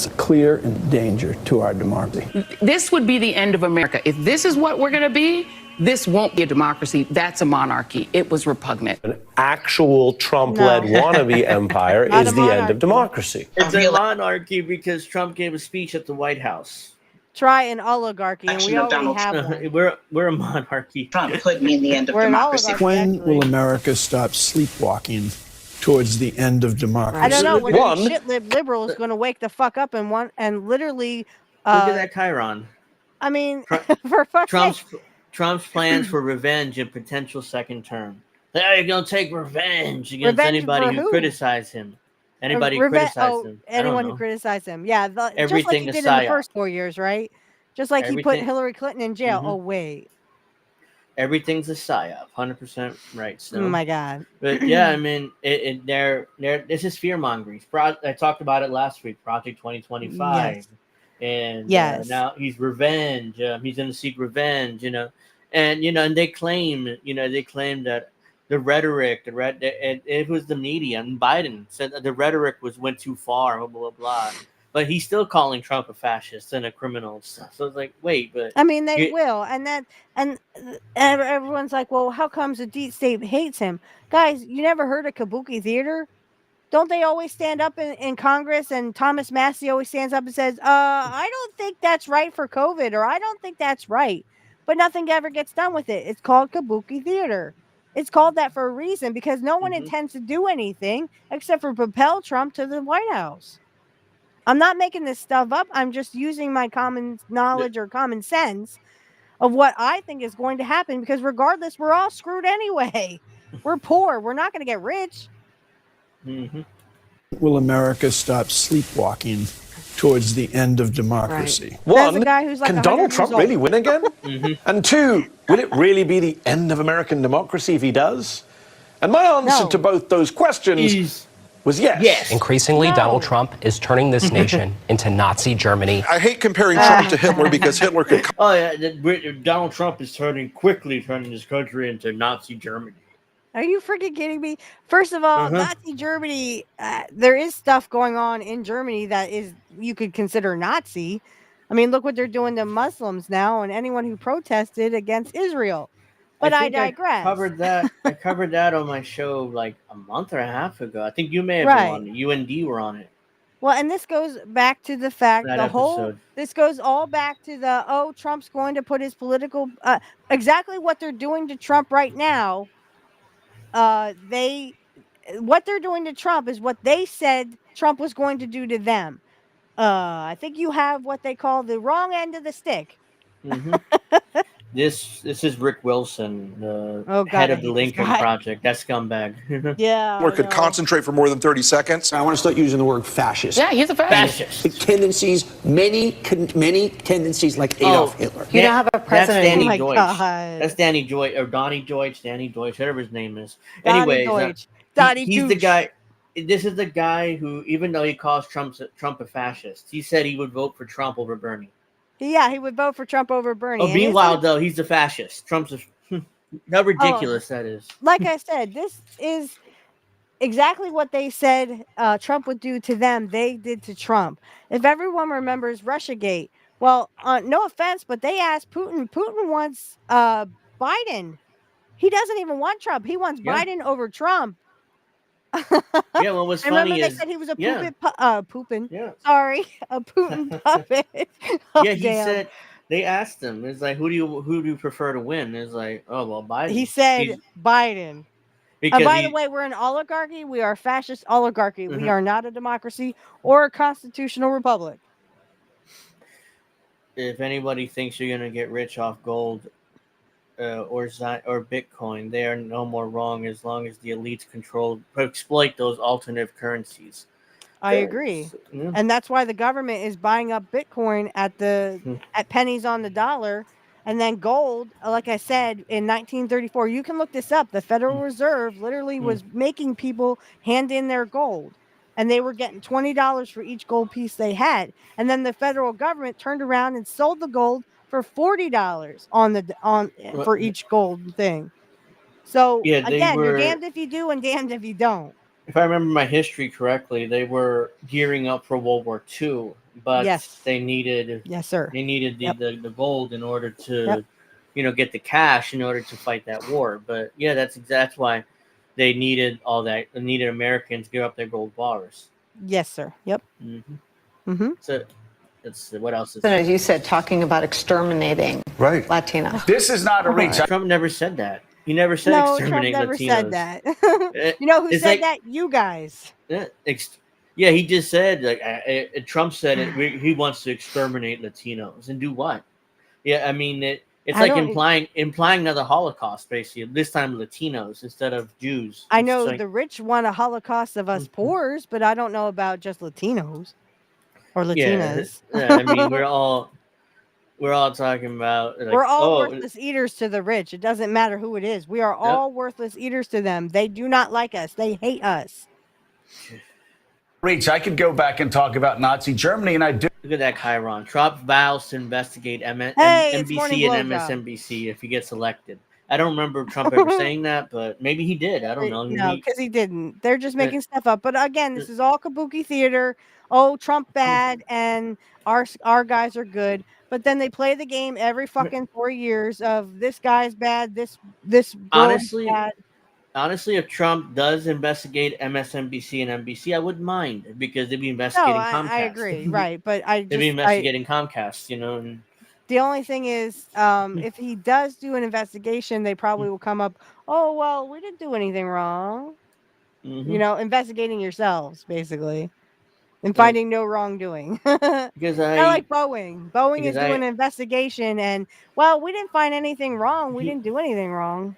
Speaker 5: a clear danger to our democracy.
Speaker 6: This would be the end of America. If this is what we're going to be, this won't be a democracy. That's a monarchy. It was repugnant.
Speaker 7: An actual Trump-led wannabe empire is the end of democracy.
Speaker 1: It's a monarchy because Trump gave a speech at the White House.
Speaker 2: Try an oligarchy, and we already have one.
Speaker 1: We're a monarchy.
Speaker 8: Trump could mean the end of democracy.
Speaker 5: When will America stop sleepwalking towards the end of democracy?
Speaker 2: I don't know. When shit liberal is going to wake the fuck up and literally.
Speaker 1: Look at that Chiron.
Speaker 2: I mean, for fuck's sake.
Speaker 1: Trump's plans for revenge and potential second term. They're going to take revenge against anybody who criticized him. Anybody criticized him.
Speaker 2: Anyone who criticized him. Yeah.
Speaker 1: Everything
Speaker 2: just like he did in the first 4 years, right? Just like he put Hillary Clinton in jail. Oh, wait.
Speaker 1: Everything's a psyop. 100% right. So.
Speaker 2: Oh, my God.
Speaker 1: But yeah, I mean, this is fear mongering. I talked about it last week, Project 2025.
Speaker 2: Yes.
Speaker 1: And now he's revenge. He's going to seek revenge, and they claim that the rhetoric, it was the media, and Biden said that the rhetoric went too far, blah, blah, blah. But he's still calling Trump a fascist and a criminal and stuff. So it's like, wait, but
Speaker 2: I mean, they will, and everyone's like, well, how comes the deep state hates him? Guys, you never heard of Kabuki Theater? Don't they always stand up in Congress, and Thomas Massie always stands up and says, I don't think that's right for COVID, or I don't think that's right. But nothing ever gets done with it. It's called Kabuki Theater. It's called that for a reason, because no one intends to do anything except for propel Trump to the White House. I'm not making this stuff up. I'm just using my common knowledge or common sense of what I think is going to happen, because regardless, we're all screwed anyway. We're poor. We're not going to get rich.
Speaker 1: Mm-hmm.
Speaker 5: Will America stop sleepwalking towards the end of democracy?
Speaker 2: Right. One, guy who's like
Speaker 7: can Donald Trump really win again? And two, will it really be the end of American democracy if he does? And my answer to both those questions was yes.
Speaker 9: Increasingly, Donald Trump is turning this nation into Nazi Germany.
Speaker 10: I hate comparing Trump to Hitler because Hitler could...
Speaker 1: Oh, yeah, Donald Trump is quickly turning this country into Nazi Germany.
Speaker 2: Are you freaking kidding me? First of all, Nazi Germany, there is stuff going on in Germany that you could consider Nazi. I mean, look what they're doing to Muslims now and anyone who protested against Israel. But I digress.
Speaker 1: I covered that on my show like a month or a half ago. I think you may have been on it. You and D were on it.
Speaker 2: Well, and this goes back to the fact this goes all back to Trump's going to put his political exactly what they're doing to Trump right now. What they're doing to Trump is what they said Trump was going to do to them. I think you have what they call the wrong end of the stick.
Speaker 1: Mm-hmm. This is Rick Wilson, the
Speaker 2: Oh God,
Speaker 1: head
Speaker 2: I
Speaker 1: of the
Speaker 2: hate this
Speaker 1: Lincoln
Speaker 2: guy.
Speaker 1: Project. That scumbag.
Speaker 2: Yeah.
Speaker 10: Hitler could concentrate for more than 30 seconds.
Speaker 11: I want to start using the word fascist.
Speaker 6: Yeah, he's a fascist.
Speaker 1: Fascist.
Speaker 11: Tendencies, many tendencies like Adolf Hitler.
Speaker 8: You don't have a president.
Speaker 1: That's Danny
Speaker 2: Oh my
Speaker 1: Deutsch.
Speaker 2: God.
Speaker 1: That's Danny Deutsch or Donnie Deutsch, Danny Deutsch, whatever his name is.
Speaker 2: Donnie
Speaker 1: Anyways,
Speaker 2: Deutsch. Donnie
Speaker 1: he's the
Speaker 2: Douche.
Speaker 1: guy. This is the guy who, even though he calls Trump a fascist, he said he would vote for Trump over Bernie.
Speaker 2: Yeah, he would vote for Trump over Bernie.
Speaker 1: Oh,
Speaker 2: And
Speaker 1: meanwhile, though, he's a fascist. Trump's a. How ridiculous that is.
Speaker 2: like I said, this is exactly what they said Trump would do to them. They did to Trump. If everyone remembers Russiagate, well, no offense, but they asked Putin. Putin wants Biden. He doesn't even want Trump. He wants
Speaker 1: Yeah.
Speaker 2: Biden over Trump.
Speaker 1: Yeah, what was
Speaker 2: I remember
Speaker 1: funny
Speaker 2: they
Speaker 1: is
Speaker 2: said he was a
Speaker 1: yeah,
Speaker 2: Putin.
Speaker 1: yeah,
Speaker 2: Sorry, a Putin puppet. Oh,
Speaker 1: yeah. He
Speaker 2: damn.
Speaker 1: said they asked him. It's like, who do you prefer to win? It's like, oh well, Biden.
Speaker 2: He said
Speaker 1: He's-
Speaker 2: Biden.
Speaker 1: because
Speaker 2: By the way, we're an oligarchy. We are a fascist oligarchy. We are not a democracy or a constitutional republic.
Speaker 1: if anybody thinks you're gonna get rich off gold or Bitcoin, they are no more wrong as long as the elites exploit those alternative currencies.
Speaker 2: I agree.
Speaker 1: Yeah.
Speaker 2: And that's why the government is buying up Bitcoin at pennies on the dollar. And then gold, like I said, in 1934, you can look this up. The Federal Reserve literally was making people hand in their gold. And they were getting $20 for each gold piece they had. And then the federal government turned around and sold the gold for $40 for each gold thing. So
Speaker 1: Yeah, they
Speaker 2: again, you're
Speaker 1: were-
Speaker 2: damned if you do and damned if you don't.
Speaker 1: If I remember my history correctly, they were gearing up for World War II, but
Speaker 2: Yes.
Speaker 1: they needed
Speaker 2: Yes, sir.
Speaker 1: they needed the gold in order to
Speaker 2: Yep.
Speaker 1: get the cash in order to fight that war. But yeah, that's why they needed all that. They needed Americans to give up their gold bars.
Speaker 2: Yes, sir. Yep.
Speaker 1: So that's what else is
Speaker 8: As you said, talking about exterminating Latinos.
Speaker 11: This is not a reach.
Speaker 1: Trump never said that. He never said
Speaker 2: No, Trump
Speaker 1: exterminate
Speaker 2: never
Speaker 1: Latinos.
Speaker 2: said that. You know who
Speaker 1: It's
Speaker 2: said
Speaker 1: like-
Speaker 2: that? You guys.
Speaker 1: Yeah, he just said Trump said it. He wants to exterminate Latinos and do what? Yeah, I mean it's
Speaker 2: I
Speaker 1: like
Speaker 2: don't-
Speaker 1: implying another Holocaust, basically. This time Latinos instead of Jews.
Speaker 2: I
Speaker 1: It's
Speaker 2: know
Speaker 1: like-
Speaker 2: the rich want a Holocaust of us poors, but I don't know about just Latinos or Latinas.
Speaker 1: Yeah, I mean we're all talking about. Like,
Speaker 2: We're all
Speaker 1: oh,
Speaker 2: worthless eaters to the rich. It doesn't matter who it is. We are all worthless eaters to them. They do not like us. They hate us.
Speaker 11: Reach. I could go back and talk about Nazi Germany, and I do.
Speaker 1: Look at that, Chiron. Trump vows to investigate
Speaker 2: It's Morning
Speaker 1: NBC and
Speaker 2: Blowjob.
Speaker 1: MSNBC if he gets elected. I don't remember Trump ever saying that, but maybe he did. I don't know.
Speaker 2: No, because he didn't. They're just making stuff up. But again, this is all kabuki theater. Oh, Trump bad, and our guys are good. But then they play the game every fucking 4 years of this guy's bad, this girl is bad.
Speaker 1: Honestly, if Trump does investigate MSNBC and NBC, I wouldn't mind because they'd be investigating Comcast.
Speaker 2: I agree, right? But
Speaker 1: They'd be investigating Comcast, And
Speaker 2: the only thing is, if he does do an investigation, they probably will come up. Oh well, we didn't do anything wrong. Investigating yourselves basically, and finding no wrongdoing.
Speaker 1: because
Speaker 2: Kind of like Boeing. Boeing is doing an investigation, and well, we didn't find anything wrong. We didn't do anything wrong.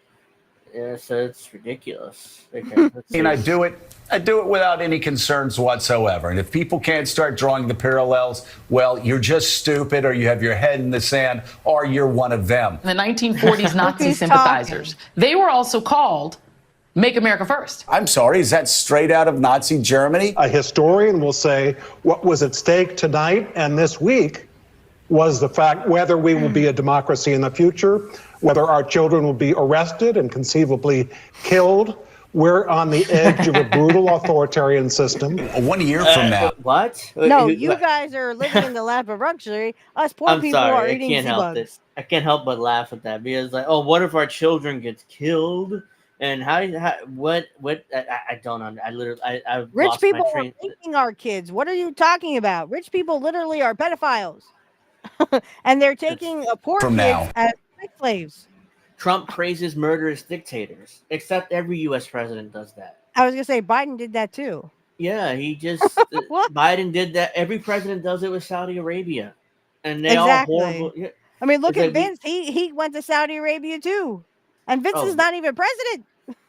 Speaker 1: Yeah, so it's ridiculous. Okay,
Speaker 11: And I do it without any concerns whatsoever. And if people can't start drawing the parallels, well, you're just stupid, or you have your head in the sand, or you're one of them.
Speaker 6: The 1940s Nazi sympathizers. They were also called Make America First.
Speaker 11: I'm sorry, is that straight out of Nazi Germany?
Speaker 12: A historian will say what was at stake tonight and this week was the fact whether we will be a democracy in the future, whether our children will be arrested and conceivably killed. We're on the edge of a brutal authoritarian system.
Speaker 11: 1 year from now.
Speaker 1: What?
Speaker 2: No, you guys are living in the lap of luxury. Us poor
Speaker 1: I'm
Speaker 2: people
Speaker 1: sorry,
Speaker 2: are
Speaker 1: I
Speaker 2: eating
Speaker 1: can't help
Speaker 2: bugs.
Speaker 1: this. I can't help but laugh at that because, what if our children gets killed? And what? I don't know. I literally, I've
Speaker 2: Rich
Speaker 1: lost
Speaker 2: people
Speaker 1: my
Speaker 2: are
Speaker 1: train.
Speaker 2: raping our kids. What are you talking about? Rich people literally are pedophiles, and they're taking poor
Speaker 11: From
Speaker 2: kids
Speaker 11: now.
Speaker 2: as sex slaves.
Speaker 1: Trump praises murderous dictators, except every U.S. president does that.
Speaker 2: I was gonna say Biden did that too.
Speaker 1: Yeah, he just
Speaker 2: What?
Speaker 1: Biden did that. Every president does it with Saudi Arabia, and they
Speaker 2: Exactly.
Speaker 1: all horrible. Yeah.
Speaker 2: I mean, look
Speaker 1: It's
Speaker 2: at
Speaker 1: like we-
Speaker 2: Vince. He went to Saudi Arabia too, and Vince
Speaker 1: Oh,
Speaker 2: is not even president.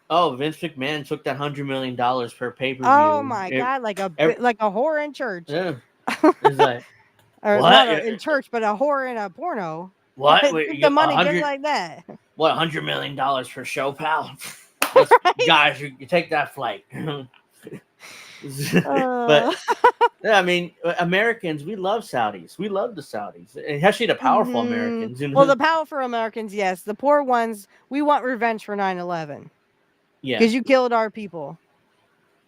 Speaker 1: Oh, Vince McMahon took that $100 million per pay per view.
Speaker 2: Oh my god, like a whore in church.
Speaker 1: Yeah, it's like
Speaker 2: or
Speaker 1: what?
Speaker 2: not in church, but a whore in a porno.
Speaker 1: What? Wait,
Speaker 2: Took
Speaker 1: you
Speaker 2: the
Speaker 1: got
Speaker 2: money just
Speaker 1: 100
Speaker 2: like that.
Speaker 1: What? $100 million for show, pal? Guys, you take that flight. But yeah, I mean, Americans, we love Saudis. We love the Saudis, especially the powerful Americans.
Speaker 2: Well, the powerful Americans, yes. The poor ones, we want revenge for 9/11.
Speaker 1: Yeah,
Speaker 2: because you killed our people.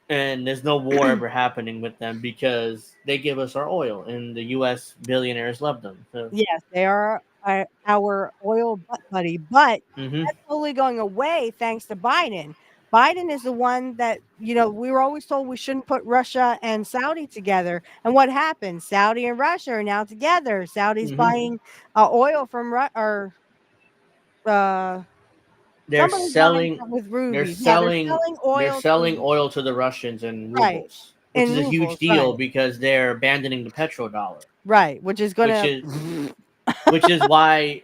Speaker 1: And there's no war ever happening with them because they give us our oil, and the U.S. billionaires love them. So.
Speaker 2: Yes, they are our oil butt buddy, but that's slowly going away thanks to Biden. Biden is the one that, we were always told we shouldn't put Russia and Saudi together. And what happened? Saudi and Russia are now together. Saudi's buying oil from
Speaker 1: they're selling
Speaker 2: with rubies.
Speaker 1: They're
Speaker 2: Oil.
Speaker 1: selling oil to the Russians in rubles, which is a huge deal because they're abandoning the petrodollar.
Speaker 2: Right, which is going
Speaker 1: to which is why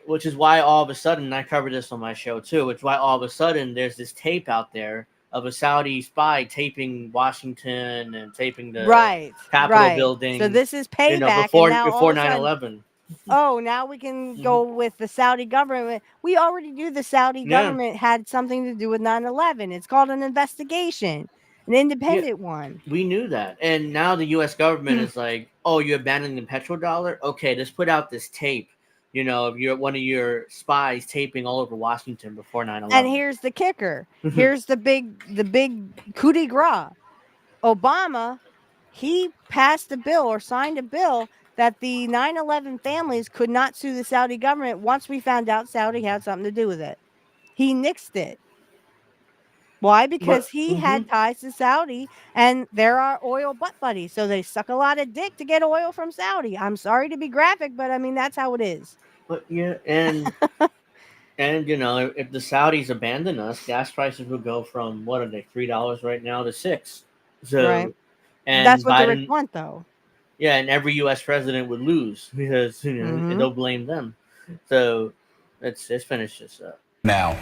Speaker 1: all of a sudden, I covered this on my show too. It's why all of a sudden there's this tape out there of a Saudi spy taping Washington and taping the Capitol building.
Speaker 2: So this is payback.
Speaker 1: Before 9/11.
Speaker 2: Oh, now we can go with the Saudi government. We already knew the Saudi government had something to do with 9/11. It's called an investigation, an independent one.
Speaker 1: We knew that. And now the U.S. government is like, oh, you're abandoning the petrodollar? Okay, let's put out this tape, of one of your spies taping all over Washington before 9/11.
Speaker 2: And here's the kicker. Here's the big coup de grace. Obama, he passed a bill or signed a bill that the 9/11 families could not sue the Saudi government once we found out Saudi had something to do with it. He nixed it. Why? Because he had ties to Saudi, and they're our oil butt buddies. So they suck a lot of dick to get oil from Saudi. I'm sorry to be graphic, but I mean, that's how it is.
Speaker 1: But yeah, and if the Saudis abandon us, gas prices will go from, what are they, $3 right now to $6. So, and
Speaker 2: that's what
Speaker 1: Biden,
Speaker 2: the rich want, though.
Speaker 1: Yeah, and every U.S. president would lose because they'll blame them. So let's finish this up.
Speaker 11: Now,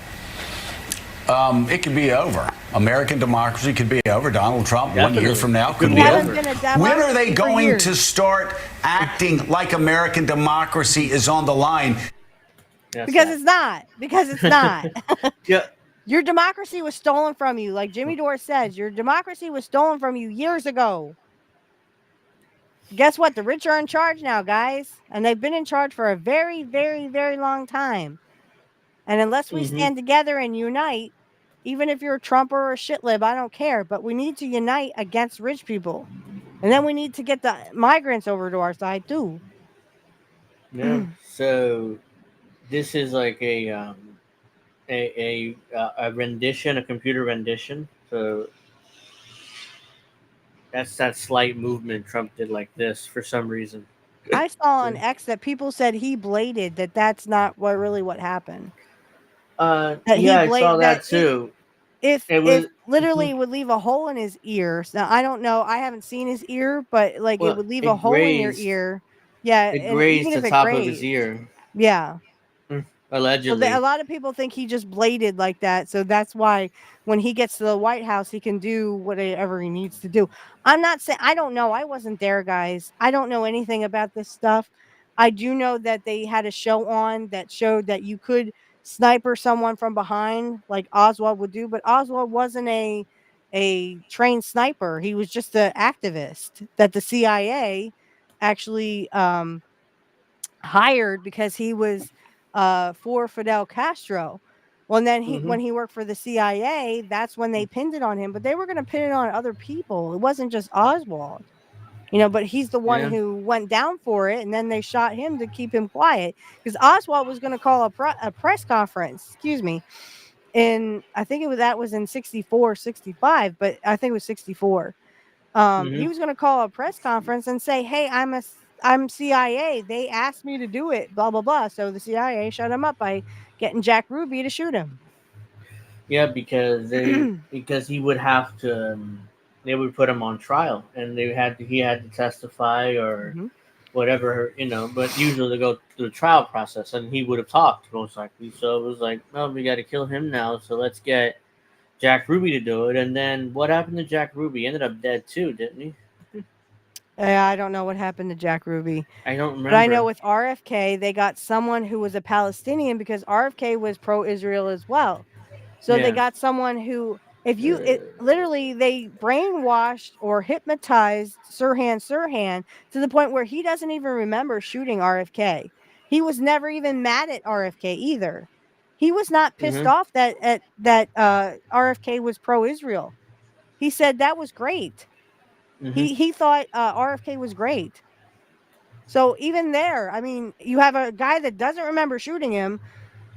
Speaker 11: it could be over. American democracy could be over. Donald Trump, 1 year from now, could be over. When are they going to start acting like American democracy is on the line?
Speaker 2: Because it's not. Because it's not.
Speaker 1: Yeah.
Speaker 2: Your democracy was stolen from you. Like Jimmy Dore says, your democracy was stolen from you years ago. Guess what? The rich are in charge now, guys. And they've been in charge for a very, very, very long time. And unless we stand together and unite, even if you're a Trumper or a shitlib, I don't care. But we need to unite against rich people. And then we need to get the migrants over to our side, too.
Speaker 1: Yeah. So this is like a rendition, a computer rendition. So that's that slight movement Trump did like this for some reason.
Speaker 2: I saw on X that people said he bladed that that's not what happened.
Speaker 1: I saw that too.
Speaker 2: If literally would leave a hole in his ear. Now I don't know. I haven't seen his ear, but it would leave a hole in your ear. Yeah,
Speaker 1: it grazed the top of his ear.
Speaker 2: Yeah.
Speaker 1: Allegedly.
Speaker 2: So a lot of people think he just bladed like that. So that's why when he gets to the White House, he can do whatever he needs to do. I'm not saying, I don't know. I wasn't there, guys. I don't know anything about this stuff. I do know that they had a show on that showed that you could sniper someone from behind like Oswald would do. But Oswald wasn't a trained sniper. He was just an activist that the CIA actually hired because he was for Fidel Castro. Well, and then when he worked for the CIA, that's when they pinned it on him. But they were going to pin it on other people. It wasn't just Oswald, but he's the one who went down for it. And then they shot him to keep him quiet because Oswald was going to call a press conference, and I think that was in 64, 65, but I think it was 64. He was going to call a press conference and say, hey, I'm CIA. They asked me to do it, blah, blah, blah. So the CIA shut him up by getting Jack Ruby to shoot him.
Speaker 1: Yeah, because he would have to, they would put him on trial and he had to testify or whatever, but usually they go through the trial process, and he would have talked most likely. So it was like, oh, we got to kill him now, so let's get Jack Ruby to do it. And then what happened to Jack Ruby? He ended up dead too, didn't he?
Speaker 2: I don't know what happened to Jack Ruby.
Speaker 1: I don't remember.
Speaker 2: But I know with RFK, they got someone who was a Palestinian because RFK was pro-Israel as well. So they got someone who, literally, they brainwashed or hypnotized Sirhan to the point where he doesn't even remember shooting RFK. He was never even mad at RFK either. He was not pissed off that RFK was pro-Israel. He said that was great. He thought RFK was great. So even there, I mean, you have a guy that doesn't remember shooting him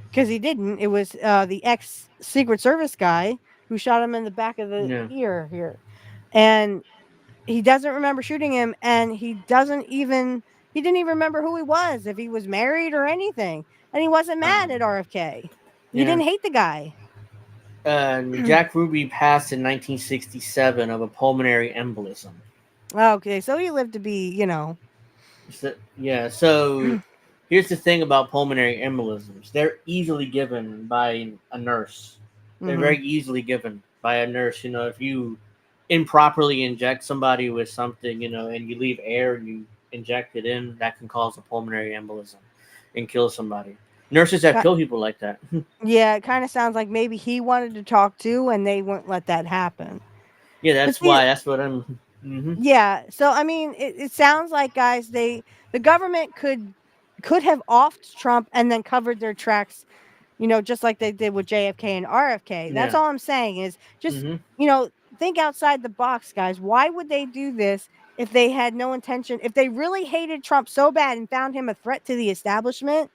Speaker 2: because he didn't. It was the ex-Secret Service guy who shot him in the back of the ear here. And he doesn't remember shooting him, and he didn't even remember who he was, if he was married or anything. And he wasn't mad at RFK. He didn't hate the guy.
Speaker 1: Jack Ruby passed in 1967 of a pulmonary embolism.
Speaker 2: Okay, so he lived to be,
Speaker 1: So here's the thing about pulmonary embolisms. They're easily given by a nurse. They're very easily given by a nurse. If you improperly inject somebody with something, and you leave air and you inject it in, that can cause a pulmonary embolism and kill somebody. Nurses have killed people like that.
Speaker 2: Yeah, it kind of sounds like maybe he wanted to talk to, and they wouldn't let that happen.
Speaker 1: Yeah, that's why. That's what I'm.
Speaker 2: Yeah, so I mean, it sounds like, guys, the government could have offed Trump and then covered their tracks, just like they did with JFK and RFK. That's all I'm saying is just think outside the box, guys. Why would they do this if they had no intention? If they really hated Trump so bad and found him a threat to the establishment,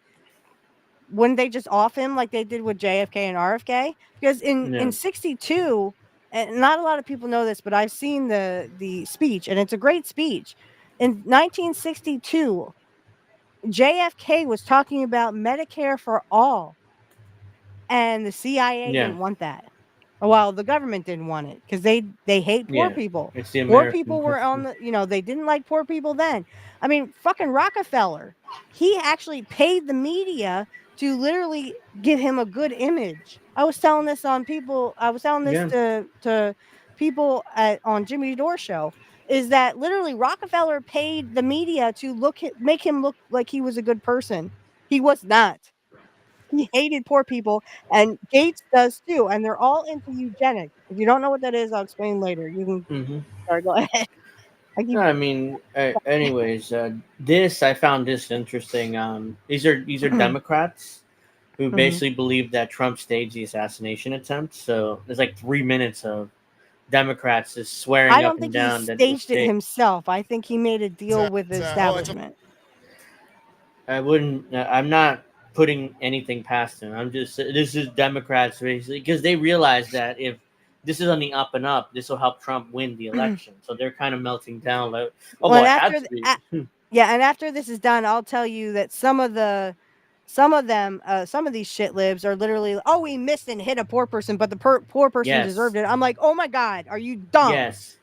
Speaker 2: wouldn't they just off him like they did with JFK and RFK? Because in 62, and not a lot of people know this, but I've seen the speech, and it's a great speech. In 1962, JFK was talking about Medicare for all, and the CIA didn't want that. Well, the government didn't want it because they hate poor people.
Speaker 1: It's the
Speaker 2: Poor people were on the, they didn't like poor people then. I mean, fucking Rockefeller, he actually paid the media to literally give him a good image. I was telling this to people on Jimmy Dore show, is that literally Rockefeller paid the media to make him look like he was a good person. He was not. He hated poor people, and Gates does too, and they're all into eugenics. If you don't know what that is, I'll explain later. You can sorry, go ahead.
Speaker 1: Anyways, I found this interesting. These are Democrats who basically believe that Trump staged the assassination attempt. So there's like 3 minutes of Democrats just swearing up and down.
Speaker 2: I don't think he staged it himself. I think he made a deal with the establishment.
Speaker 1: I'm not putting anything past him. This is Democrats basically, because they realize that if this is on the up and up, this will help Trump win the election. So they're kind of melting down. Like,
Speaker 2: and after this is done, I'll tell you that some of these shit libs are literally, we missed and hit a poor person, but the poor person deserved it. I'm like, oh my God, are you dumb?
Speaker 1: Yes.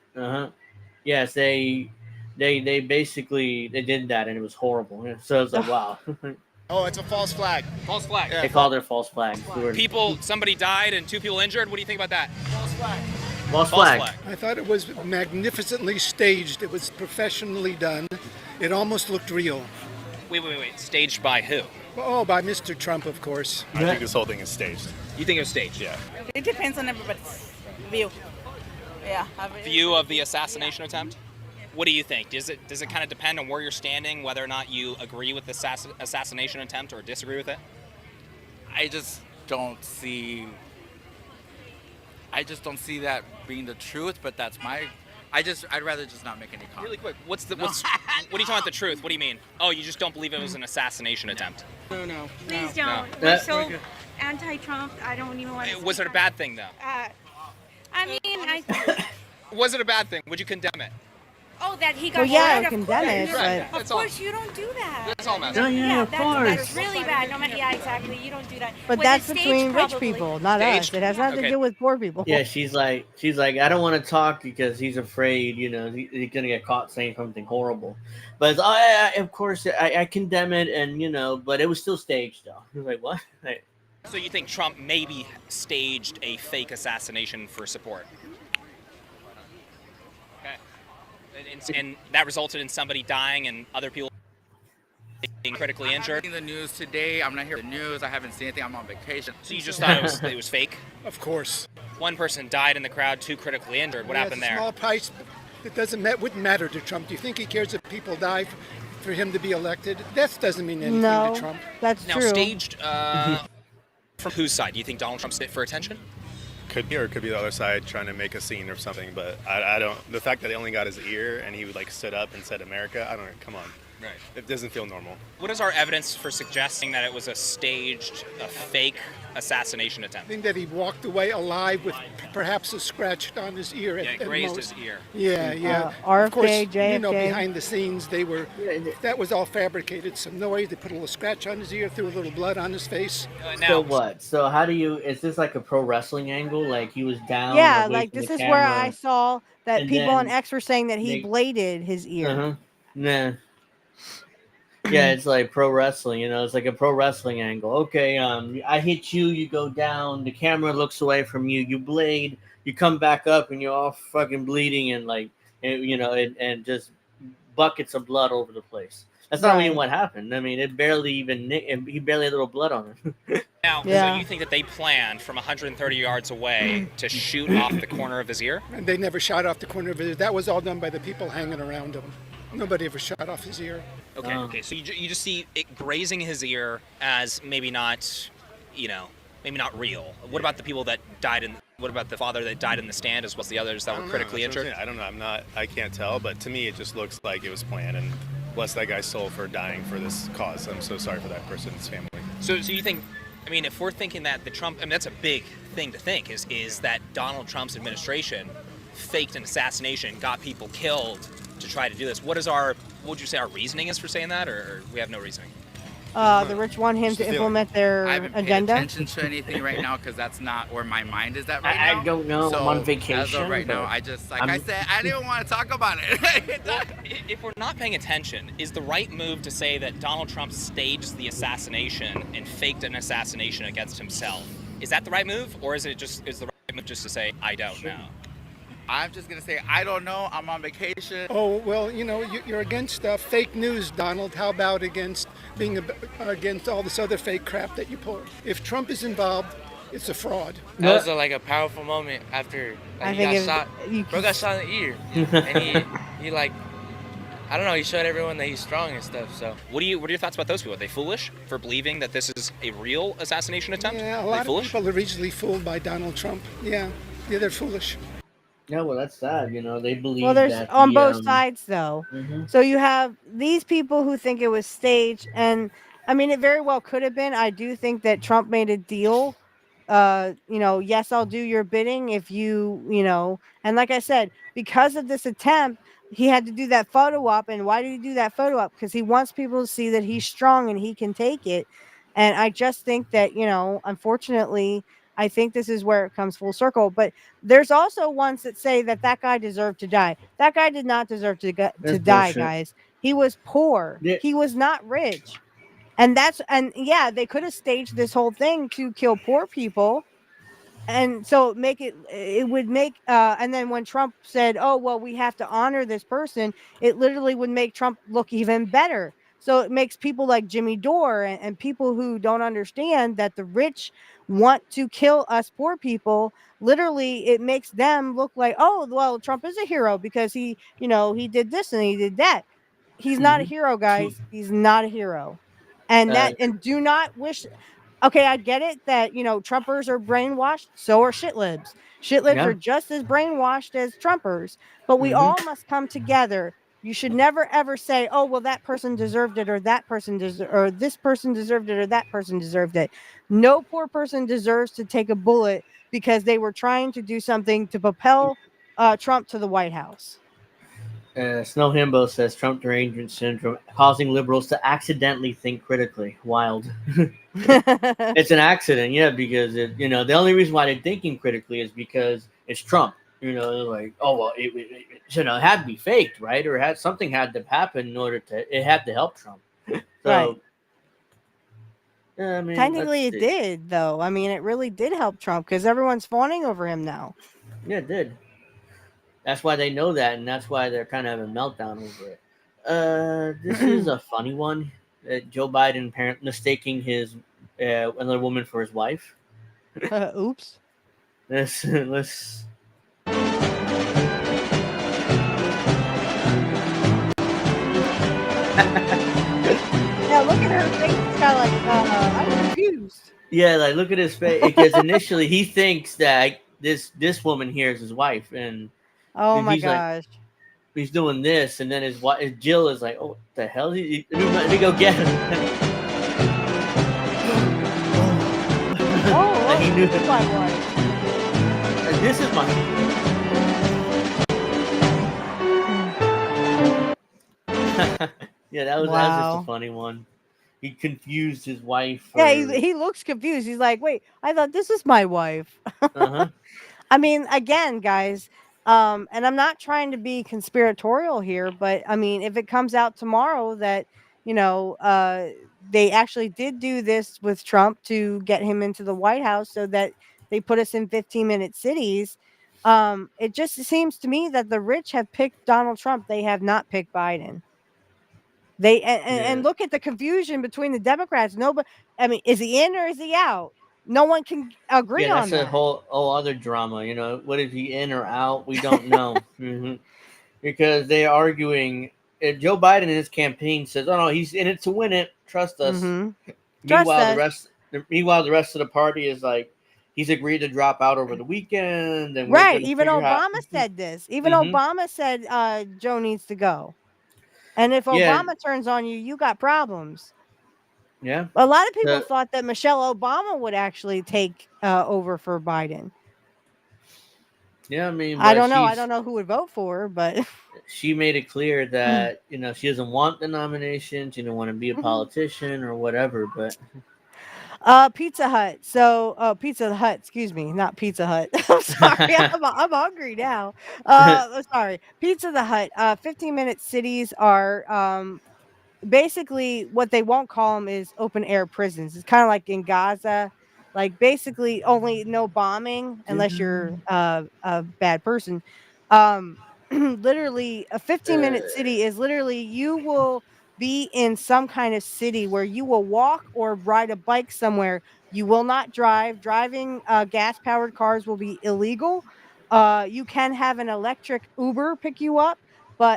Speaker 1: Yes, they basically did that, and it was horrible. So it's like, wow.
Speaker 13: Oh, it's a false flag. False flag.
Speaker 1: They called it false flag.
Speaker 13: Somebody died and 2 people injured. What do you think about that? False flag.
Speaker 1: False flag.
Speaker 14: I thought it was magnificently staged. It was professionally done. It almost looked real.
Speaker 13: Wait. Staged by who?
Speaker 14: Oh, by Mr. Trump, of course.
Speaker 15: I think this whole thing is staged.
Speaker 13: You think it was staged?
Speaker 15: Yeah.
Speaker 16: It depends on everybody's view. Yeah.
Speaker 13: View of the assassination attempt? What do you think? Does it kind of depend on where you're standing, whether or not you agree with the assassination attempt or disagree with it?
Speaker 17: I just don't see that being the truth, but that's I'd rather just not make any comment.
Speaker 13: Really quick, what are you talking about the truth? What do you mean? Oh, you just don't believe it was an assassination attempt?
Speaker 16: No. Please don't. We're so anti-Trump. I don't even want to.
Speaker 13: Was it a bad thing, though?
Speaker 16: I mean,
Speaker 13: Was it a bad thing? Would you condemn it?
Speaker 16: Oh, that he got
Speaker 2: Well, yeah,
Speaker 16: shot? Of
Speaker 2: condemn
Speaker 16: course.
Speaker 2: it,
Speaker 13: Right.
Speaker 2: but
Speaker 16: Of course, you don't do that.
Speaker 13: That's all I'm
Speaker 1: Oh, yeah, of
Speaker 16: That's
Speaker 1: course.
Speaker 16: really bad. No matter, yeah, exactly. You don't do that.
Speaker 2: but
Speaker 16: Was
Speaker 2: that's
Speaker 16: it staged?
Speaker 2: between rich
Speaker 16: Probably.
Speaker 2: people, not us.
Speaker 13: Staged?
Speaker 2: It has nothing to
Speaker 13: Okay.
Speaker 2: do with poor people.
Speaker 1: Yeah, she's like, I don't want to talk because he's afraid, he's gonna get caught saying something horrible. But it's, of course, I condemn it, and but it was still staged, though. He was like, what? Like,
Speaker 13: So you think Trump maybe staged a fake assassination for support? Okay. And that resulted in somebody dying and other people being critically injured?
Speaker 17: In the news today, I'm not here for the news. I haven't seen anything. I'm on vacation.
Speaker 13: So you just thought it was fake?
Speaker 14: Of course.
Speaker 13: One person died in the crowd, 2 critically injured. What happened
Speaker 14: It's a
Speaker 13: there?
Speaker 14: small price. It wouldn't matter to Trump. Do you think he cares if people die for him to be elected? That doesn't mean anything
Speaker 2: No,
Speaker 14: to Trump.
Speaker 2: that's
Speaker 13: Now,
Speaker 2: true.
Speaker 13: staged from whose side? Do you think Donald Trump's did it for attention?
Speaker 15: Could be, or it could be the other side trying to make a scene or something. But I don't. The fact that he only got his ear and he stood up and said America. I don't know. Come on.
Speaker 13: Right.
Speaker 15: It doesn't feel normal.
Speaker 13: What is our evidence for suggesting that it was a fake assassination
Speaker 14: I
Speaker 13: attempt?
Speaker 14: think that he walked away alive with perhaps a scratch on his ear.
Speaker 13: Yeah, it
Speaker 14: at
Speaker 13: grazed
Speaker 14: most.
Speaker 13: his ear.
Speaker 14: Yeah, yeah.
Speaker 2: RFK,
Speaker 14: Of course,
Speaker 2: JFK.
Speaker 14: behind the scenes, that was all fabricated. Some noise. They put a little scratch on his ear, threw a little blood on his face.
Speaker 1: so what? So how do you? Is this like a pro wrestling angle? Like he was down?
Speaker 2: Yeah,
Speaker 1: away
Speaker 2: like
Speaker 1: from
Speaker 2: this
Speaker 1: the
Speaker 2: is where I
Speaker 1: camera,
Speaker 2: saw that
Speaker 1: and
Speaker 2: people on
Speaker 1: then
Speaker 2: X were saying that he
Speaker 1: they-
Speaker 2: bladed his ear.
Speaker 1: Uh-huh. Nah. Yeah, it's like pro wrestling, it's like a pro wrestling angle. Okay, I hit you, you go down, the camera looks away from you, you blade, you come back up, and you're all fucking bleeding and just buckets of blood over the place. That's not even what happened. I mean, he barely had a little blood on him.
Speaker 13: Now,
Speaker 2: Yeah.
Speaker 13: so you think that they planned from 130 yards away to shoot off the corner of his ear?
Speaker 14: And they never shot off the corner of his ear. That was all done by the people hanging around him. Nobody ever shot off his ear.
Speaker 13: Okay. So you just see it grazing his ear as maybe not real. What about the people that died what about the father that died in the stand as well as the others that were critically
Speaker 15: That's what I'm
Speaker 13: injured?
Speaker 15: saying. I don't know. I can't tell, but to me, it just looks like it was planned. And bless that guy's soul for dying for this cause. I'm so sorry for that person's family.
Speaker 13: So you think, if we're thinking that that's a big thing to think, is that Donald Trump's administration faked an assassination, got people killed to try to do this. What would you say our reasoning is for saying that, or we have no reasoning?
Speaker 2: The rich want him to implement their
Speaker 17: I haven't paid
Speaker 2: agenda.
Speaker 17: attention to anything right now because that's not where my mind is at right now.
Speaker 1: I don't know.
Speaker 17: So,
Speaker 1: I'm on vacation.
Speaker 17: As of right now,
Speaker 1: but
Speaker 17: I just, I said, I didn't want to talk about it.
Speaker 13: Well, if we're not paying attention, is the right move to say that Donald Trump staged the assassination and faked an assassination against himself? Is that the right move, or is the right move just to say, I don't know?
Speaker 17: I'm just going to say, I don't know. I'm on vacation.
Speaker 14: Oh, well, you're against fake news, Donald. How about against against all this other fake crap that you pull? If Trump is involved, it's a fraud.
Speaker 18: That was a powerful moment after
Speaker 2: I
Speaker 18: he
Speaker 2: think
Speaker 18: got shot. Bro got shot in the ear, and he I don't know. He showed everyone that he's strong and stuff. So
Speaker 13: What are your thoughts about those people? Are they foolish for believing that this is a real assassination attempt?
Speaker 14: Yeah, a
Speaker 13: Are they
Speaker 14: lot of
Speaker 13: foolish?
Speaker 14: people are easily fooled by Donald Trump. Yeah, they're foolish.
Speaker 1: Yeah, well, that's sad. They believe.
Speaker 2: Well, there's
Speaker 1: that
Speaker 2: on
Speaker 1: the,
Speaker 2: both sides though. So you have these people who think it was staged, and it very well could have been. I do think that Trump made a deal. Yes, I'll do your bidding if and like I said, because of this attempt, he had to do that photo op. And why did he do that photo op? Because he wants people to see that he's strong and he can take it. And I just think that, unfortunately, I think this is where it comes full circle. But there's also ones that say that guy deserved to die. That guy did not deserve to die,
Speaker 1: bullshit.
Speaker 2: guys. He was poor.
Speaker 1: Yeah.
Speaker 2: He was not rich. And they could have staged this whole thing to kill poor people. And so it would make, and then when Trump said, oh, well, we have to honor this person, it literally would make Trump look even better. So it makes people like Jimmy Dore and people who don't understand that the rich want to kill us poor people. Literally, it makes them look like, oh, well, Trump is a hero because he did this and he did that. He's not a hero, guys. He's not a hero. And and do not wish. Okay, I get it that Trumpers are brainwashed. So are shitlibs. Shitlibs are just as brainwashed as Trumpers. But we all must come together. You should never ever say, "Oh, well, that person deserved it, or that person or this person deserved it, or that person deserved it." No poor person deserves to take a bullet because they were trying to do something to propel Trump to the White House.
Speaker 1: Snow Himbo says Trump derangement syndrome causing liberals to accidentally think critically. Wild. It's an accident, yeah, because the only reason why they're thinking critically is because it's Trump. They're like, oh well, it had to be faked, right? Or something had to happen in order it had to help Trump. So,
Speaker 2: Right.
Speaker 1: yeah, I mean,
Speaker 2: Technically, it did, though. I mean, it really did help Trump because everyone's fawning over him now.
Speaker 1: Yeah, it did. That's why they know that, and that's why they're kind of having a meltdown over it. This is a funny one. Joe Biden apparently mistaking his another woman for his wife.
Speaker 2: Oops.
Speaker 1: Let's.
Speaker 2: Yeah, look at her face. It's kind of like, I'm confused.
Speaker 1: Yeah, like look at his face because initially he thinks that this woman here is his wife, and
Speaker 2: oh my
Speaker 1: he's
Speaker 2: gosh,
Speaker 1: like, he's doing this, and then his wife Jill is like, oh, what the hell? Let me go get him. He knew
Speaker 2: this is my wife.
Speaker 1: This is my. Yeah, that was just a funny one. He confused his wife.
Speaker 2: Yeah, he looks confused. He's like, wait, I thought this was my wife. I mean, again, guys, and I'm not trying to be conspiratorial here, but I mean, if it comes out tomorrow that, they actually did do this with Trump to get him into the White House so that they put us in 15-minute cities, it just seems to me that the rich have picked Donald Trump. They have not picked Biden. And look at the confusion between the Democrats. Nobody, I mean, is he in or is he out? No one can agree on that.
Speaker 1: That's a whole other drama. What is he in or out? We don't know. Because they're arguing. Joe Biden in his campaign says, "Oh no, he's in it to win it. Trust us." Meanwhile, the rest of the party is like, he's agreed to drop out over the weekend. And
Speaker 2: right. Even Obama said this. Even
Speaker 1: Mm-hmm.
Speaker 2: Obama said Joe needs to go. And if Obama turns on you, you got problems.
Speaker 1: Yeah.
Speaker 2: A lot of people thought that Michelle Obama would actually take over for Biden.
Speaker 1: Yeah, I mean,
Speaker 2: I don't know. I don't know who would vote for her, but
Speaker 1: she made it clear that she doesn't want the nomination. She didn't want to be a politician or whatever. But
Speaker 2: Pizza Hut. So, Pizza Hut. Excuse me, not Pizza Hut. I'm sorry. I'm hungry now. Sorry. Pizza the Hut. 15-minute cities are basically what they won't call them is open air prisons. It's kind of like in Gaza, like basically only no bombing unless you're a bad person. Literally a 15-minute city is literally you will be in some kind of city where you will walk or ride a bike somewhere. You will not drive. Driving gas powered cars will be illegal. You can have an electric Uber pick you up,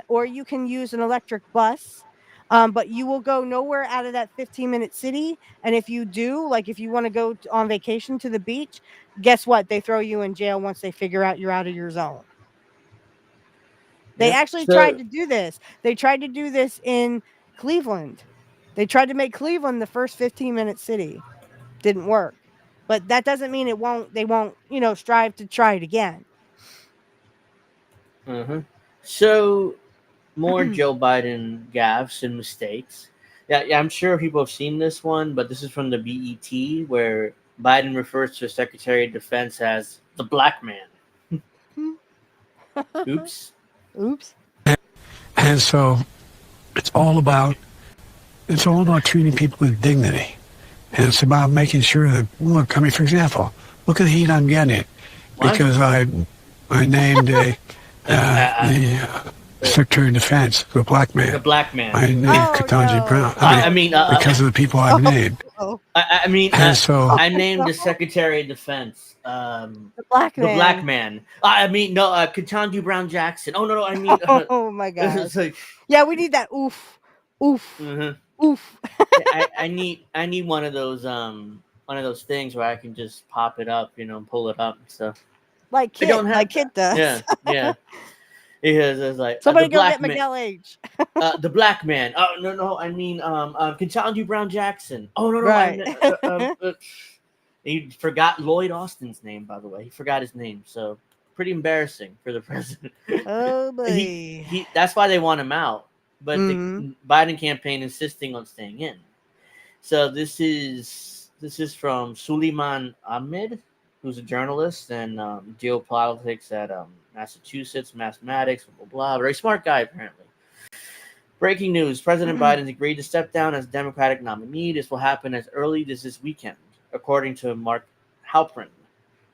Speaker 2: or you can use an electric bus. But you will go nowhere out of that 15-minute city. And if you do, like if you want to go on vacation to the beach, guess what? They throw you in jail once they figure out you're out of your zone. They actually tried to do this. They tried to do this in Cleveland. They tried to make Cleveland the first 15-minute city. Didn't work. But that doesn't mean they won't, strive to try it again.
Speaker 1: So, more Joe Biden gaffes and mistakes. Yeah, I'm sure people have seen this one, but this is from the BET, where Biden refers to Secretary of Defense as the black man. Oops.
Speaker 2: Oops.
Speaker 19: And so it's all about treating people with dignity. And it's about making sure that, look, I mean, for example, look at the heat I'm getting because I named the Secretary of Defense, the black man.
Speaker 1: The black man.
Speaker 19: I named Ketanji Brown. Because of the people I've named.
Speaker 1: I named the Secretary of Defense. The
Speaker 2: black man.
Speaker 1: The black man. Ketanji Brown Jackson. Oh no, I mean.
Speaker 2: Oh my God. Yeah, we need that. Oof, oof, oof.
Speaker 1: I need one of those things where I can just pop it up, and pull it up and stuff.
Speaker 2: Like Kit does.
Speaker 1: Yeah. Because it's like
Speaker 2: somebody go get Miguel H.
Speaker 1: The black man. Oh no, I mean Ketanji Brown Jackson. Oh no,
Speaker 2: right.
Speaker 1: He forgot Lloyd Austin's name, by the way. He forgot his name. So pretty embarrassing for the president.
Speaker 2: Oh boy.
Speaker 1: He that's why they want him out. But the Biden campaign insisting on staying in. So this is from Suleiman Ahmed, who's a journalist and geopolitics at Massachusetts, mathematics, blah, blah, blah. Very smart guy, apparently. Breaking news. President Biden's agreed to step down as Democratic nominee. This will happen as early as this weekend, according to Mark Halperin.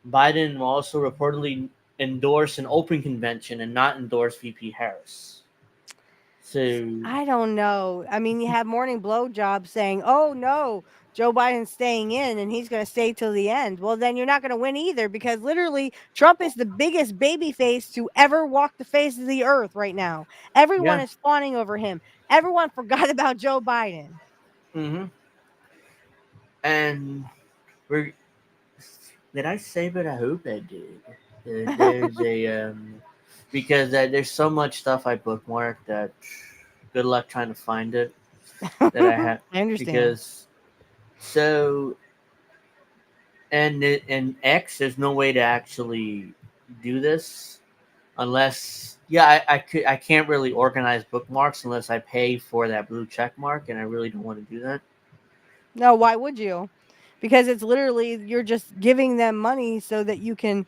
Speaker 1: Biden will also reportedly endorse an open convention and not endorse VP Harris. So
Speaker 2: I don't know. I mean, you have Morning Blowjob saying, "Oh no, Joe Biden's staying in and he's going to stay till the end." Well, then you're not going to win either because literally Trump is the biggest baby face to ever walk the face of the earth right now. Everyone is fawning over him. Everyone forgot about Joe Biden.
Speaker 1: And did I say, but I hope I did. There's a because there's so much stuff I bookmarked that good luck trying to find it that I have.
Speaker 2: I understand.
Speaker 1: Because and X, there's no way to actually do this unless I can't really organize bookmarks unless I pay for that blue check mark, and I really don't want to do that.
Speaker 2: No, why would you? Because it's literally you're just giving them money so that you can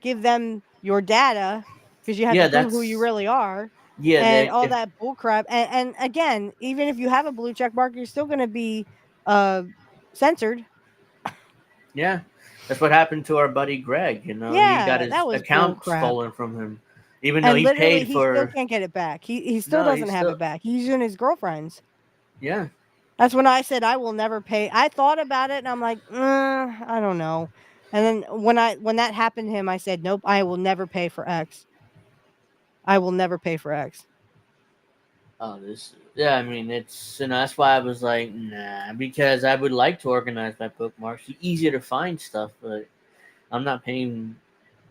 Speaker 2: give them your data because you have to prove who you really are.
Speaker 1: Yeah,
Speaker 2: and all that bullcrap. And again, even if you have a blue check mark, you're still going to be censored.
Speaker 1: Yeah, that's what happened to our buddy Greg. He got his
Speaker 2: that was
Speaker 1: account
Speaker 2: bullcrap.
Speaker 1: stolen from him, even though
Speaker 2: And
Speaker 1: he
Speaker 2: literally,
Speaker 1: paid
Speaker 2: he
Speaker 1: for.
Speaker 2: still can't get it back. He still doesn't have it back. He's using his girlfriend's.
Speaker 1: Yeah.
Speaker 2: That's when I said I will never pay. I thought about it and I'm like, I don't know. And then when that happened to him, I said, nope, I will never pay for X. I will never pay for X.
Speaker 1: Oh, I mean, it's that's why I was like, nah, because I would like to organize my bookmarks. It's easier to find stuff, but I'm not paying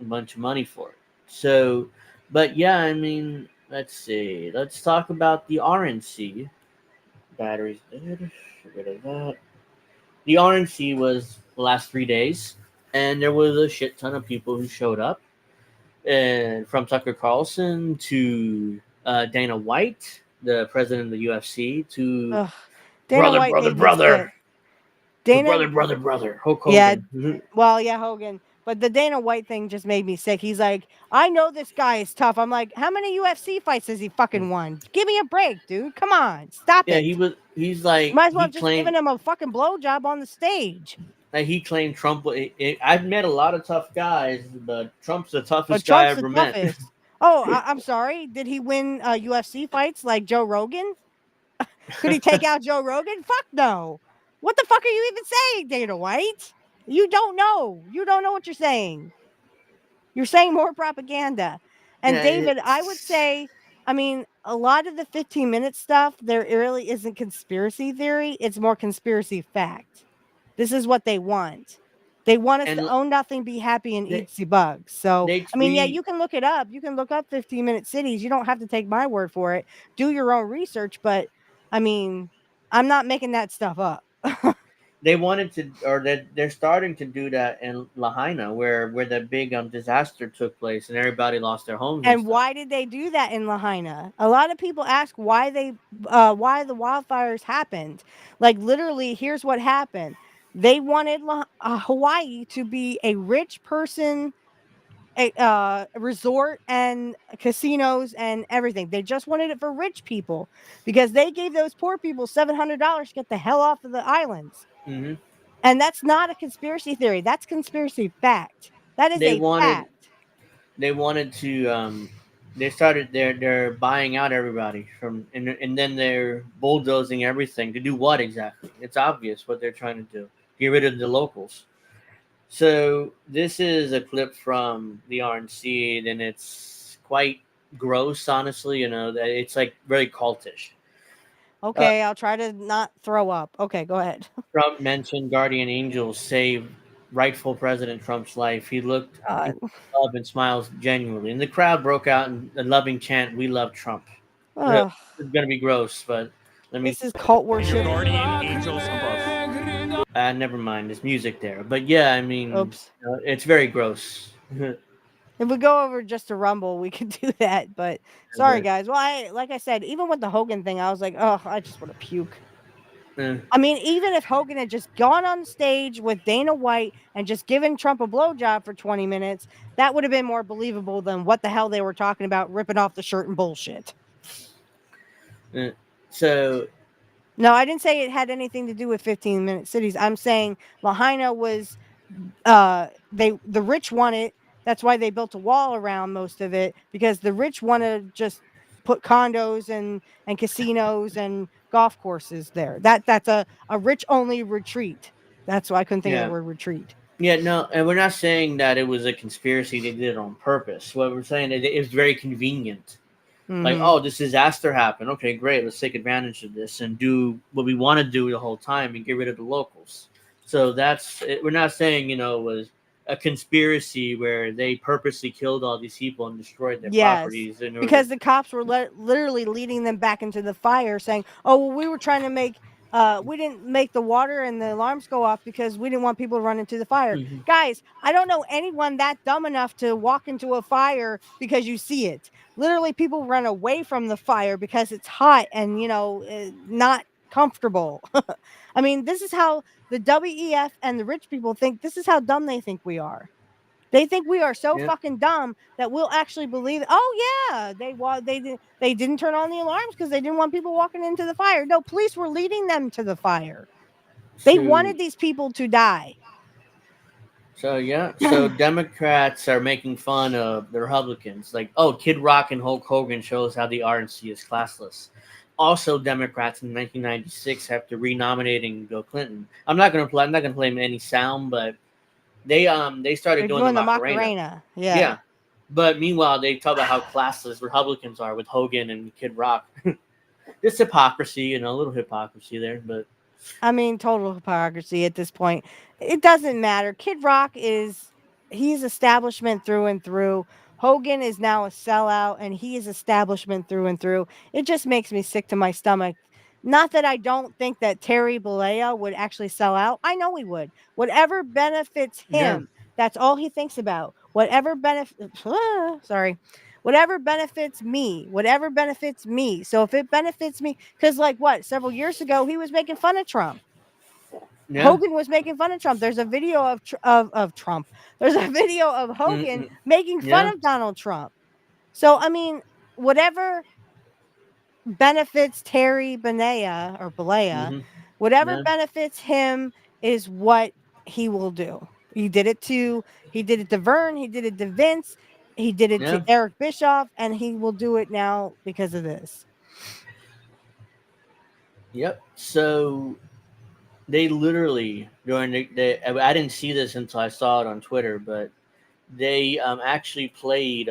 Speaker 1: a bunch of money for it. So, but yeah, I mean, let's see. Let's talk about the RNC. Batteries dead. Get rid of that. The RNC was the last 3 days, and there was a shit ton of people who showed up, and from Tucker Carlson to Dana White, the president of the UFC, to
Speaker 2: Dana White
Speaker 1: brother,
Speaker 2: Dana,
Speaker 1: brother, Hulk Hogan.
Speaker 2: Yeah, well, yeah, Hogan. But the Dana White thing just made me sick. He's like, I know this guy is tough. I'm like, how many UFC fights has he fucking won? Give me a break, dude. Come on, stop it.
Speaker 1: He's like,
Speaker 2: might as well have just given him a fucking blowjob on the stage.
Speaker 1: Like he claimed Trump. I've met a lot of tough guys, but Trump's the toughest guy I ever met.
Speaker 2: Oh, I'm sorry. Did he win UFC fights like Joe Rogan? Could he take out Joe Rogan? Fuck no. What the fuck are you even saying, Dana White? You don't know. You don't know what you're saying. You're saying more propaganda. And David, I would say, I mean, a lot of the 15-minute stuff, there really isn't conspiracy theory. It's more conspiracy fact. This is what they want. They want us to own nothing, be happy, and eat the bugs. So, I mean, yeah, you can look it up. You can look up 15-minute cities. You don't have to take my word for it. Do your own research. But, I mean, I'm not making that stuff up.
Speaker 1: They wanted to, or they're starting to do that in Lahaina, where the big disaster took place and everybody lost their homes.
Speaker 2: And why did they do that in Lahaina? A lot of people ask why the wildfires happened. Like literally, here's what happened. They wanted Hawaii to be a rich person, resort and casinos and everything. They just wanted it for rich people because they gave those poor people $700 to get the hell off of the islands.
Speaker 1: Mm-hmm.
Speaker 2: And that's not a conspiracy theory. That's conspiracy fact. That is fact.
Speaker 1: They wanted to. They started. They're buying out everybody from, and then they're bulldozing everything to do what exactly? It's obvious what they're trying to do. Get rid of the locals. So this is a clip from the RNC, and it's quite gross, honestly. That it's like very cultish.
Speaker 2: Okay, I'll try to not throw up. Okay, go ahead.
Speaker 1: Trump mentioned guardian angels saved rightful President Trump's life. He looked up and smiles genuinely, and the crowd broke out in a loving chant, "We love Trump." It's going to be gross, but
Speaker 2: This is cult worship.
Speaker 1: Guardian angels above. Never mind. There's music there, but yeah, I mean, it's very gross.
Speaker 2: If we go over just a Rumble, we could do that. But sorry, guys. Well, like I said, even with the Hogan thing, I was like, oh, I just want to puke. I mean, even if Hogan had just gone on stage with Dana White and just given Trump a blowjob for 20 minutes, that would have been more believable than what the hell they were talking about, ripping off the shirt and bullshit.
Speaker 1: So,
Speaker 2: no, I didn't say it had anything to do with 15-minute cities. I'm saying Lahaina was, the rich want it. That's why they built a wall around most of it, because the rich want to just put condos and casinos and golf courses there. That's a rich only retreat. That's why I couldn't think of the word retreat.
Speaker 1: Yeah, no, and we're not saying that it was a conspiracy. They did it on purpose. What we're saying is it was very convenient. Like,
Speaker 2: Mhm.
Speaker 1: oh, this disaster happened. Okay, great. Let's take advantage of this and do what we want to do the whole time and get rid of the locals. So that's it. We're not saying it was a conspiracy where they purposely killed all these people and destroyed their properties in order.
Speaker 2: Because the cops were literally leading them back into the fire, saying, "Oh, well, we were trying to make, we didn't make the water and the alarms go off because we didn't want people to run into the fire." Guys, I don't know anyone that dumb enough to walk into a fire because you see it. Literally, people run away from the fire because it's hot and not comfortable. I mean, this is how the WEF and the rich people think. This is how dumb they think we are. They think we are so fucking dumb that we'll actually believe. Oh yeah, they didn't turn on the alarms because they didn't want people walking into the fire. No, police were leading them to the fire. They wanted these people to die.
Speaker 1: So Democrats are making fun of the Republicans, like, oh, Kid Rock and Hulk Hogan shows how the RNC is classless. Also, Democrats in 1996, after renominating Bill Clinton, I'm not gonna play any sound, but they started doing the Macarena.
Speaker 2: Yeah.
Speaker 1: But meanwhile, they talk about how classless Republicans are with Hogan and Kid Rock. It's hypocrisy, a little hypocrisy there, but
Speaker 2: I mean, total hypocrisy at this point. It doesn't matter. Kid Rock he's establishment through and through. Hogan is now a sellout and he is establishment through and through. It just makes me sick to my stomach. Not that I don't think that Terry Bollea would actually sell out. I know he would. Whatever benefits him, that's all he thinks about. Whatever benefits, whatever benefits me, whatever benefits me. So if it benefits me, because several years ago, he was making fun of Trump. Hogan was making fun of Trump. There's a video of Trump. There's a video of Hogan making fun of Donald Trump. So, I mean, whatever benefits Terry Bollea, whatever benefits him is what he will do. He did it to Vern, he did it to Vince, he did it to Eric Bischoff, and he will do it now because of this.
Speaker 1: Yep. So they literally during I didn't see this until I saw it on Twitter, but they actually played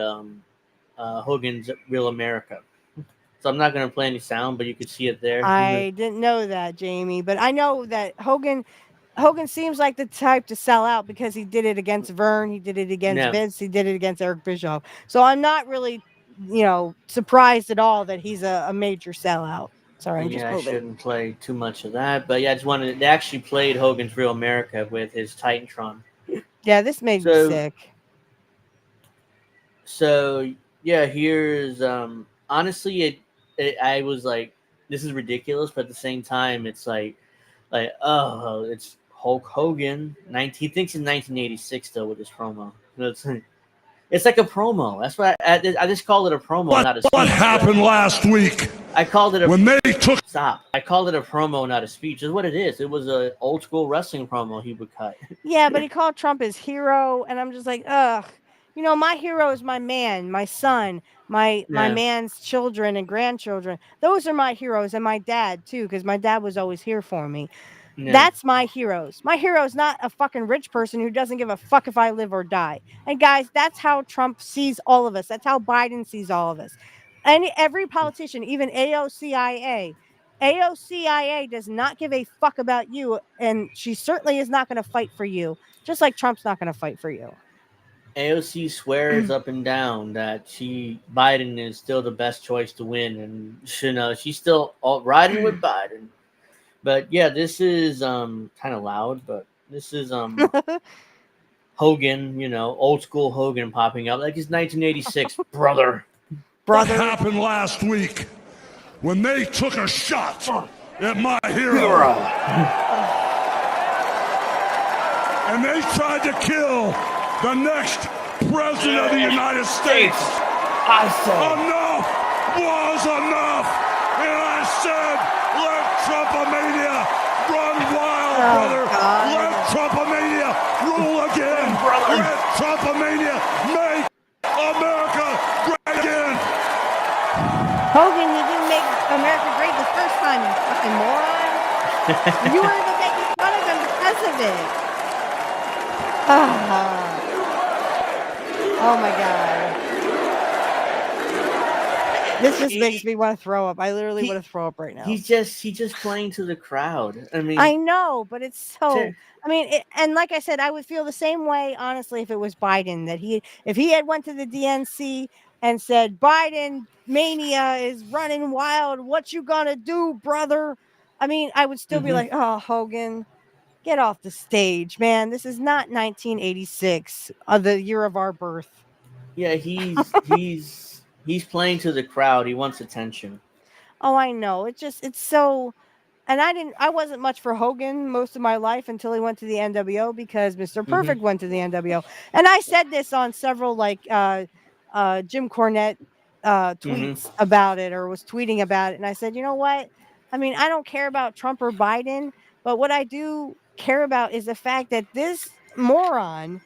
Speaker 1: Hogan's Real America. So I'm not going to play any sound, but you could see it there.
Speaker 2: I didn't know that, Jamie, but I know that Hogan seems like the type to sell out because he did it against Vern, he did it against Vince, he did it against Eric Bischoff. So I'm not really, surprised at all that he's a major sellout. Sorry, I'm just moving.
Speaker 1: I shouldn't play too much of that, but I just wanted. They actually played Hogan's Real America with his Titantron.
Speaker 2: Yeah, this made me sick.
Speaker 1: So here's honestly, I was like, this is ridiculous, but at the same time, it's like oh, it's Hulk Hogan. He thinks in 1986 though with his promo. It's like a promo. That's why I just called it a promo, not a speech.
Speaker 20: What happened last week?
Speaker 1: I called it
Speaker 20: when they took.
Speaker 1: Stop. I called it a promo, not a speech. Is what it is. It was an old school wrestling promo he would cut.
Speaker 2: Yeah, but he called Trump his hero, and I'm just like, ugh. My hero is my man, my son, my man's children and grandchildren. Those are my heroes, and my dad too, because my dad was always here for me. That's my heroes. My hero is not a fucking rich person who doesn't give a fuck if I live or die. And guys, that's how Trump sees all of us. That's how Biden sees all of us. And every politician, even AOCIA does not give a fuck about you, and she certainly is not going to fight for you, just like Trump's not going to fight for you.
Speaker 1: AOC swears up and down that Biden is still the best choice to win, and she's still riding with Biden. But yeah, this is kind of loud, but this is Hogan, old school Hogan popping up like it's 1986, brother.
Speaker 20: What happened last week when they took a shot at my hero? And they tried to kill the next president of the United States.
Speaker 1: I said
Speaker 20: enough was enough. And I said, let Trumpomania run wild, brother. Let Trumpomania rule again. Let Trumpomania make America great again.
Speaker 2: Hogan, you didn't make America great the first time, you fucking moron. You were even making fun of him because of it. Oh my god. This just makes me want to throw up. I literally want to throw up right now.
Speaker 1: He's just playing to the crowd. I mean,
Speaker 2: I know, but it's so. I mean, and like I said, I would feel the same way, honestly, if it was Biden. If he had went to the DNC and said, "Biden mania is running wild. What you gonna do, brother?" I mean, I would still be like, "Oh, Hogan, get off the stage, man. This is not 1986, the year of our birth."
Speaker 1: Yeah, he's playing to the crowd. He wants attention.
Speaker 2: Oh, I know. It's so. And I wasn't much for Hogan most of my life until he went to the NWO because Mr. Perfect went to the NWO. And I said this on several Jim Cornette tweets about it, or was tweeting about it. And I said, you know what? I mean, I don't care about Trump or Biden, but what I do care about is the fact that this moron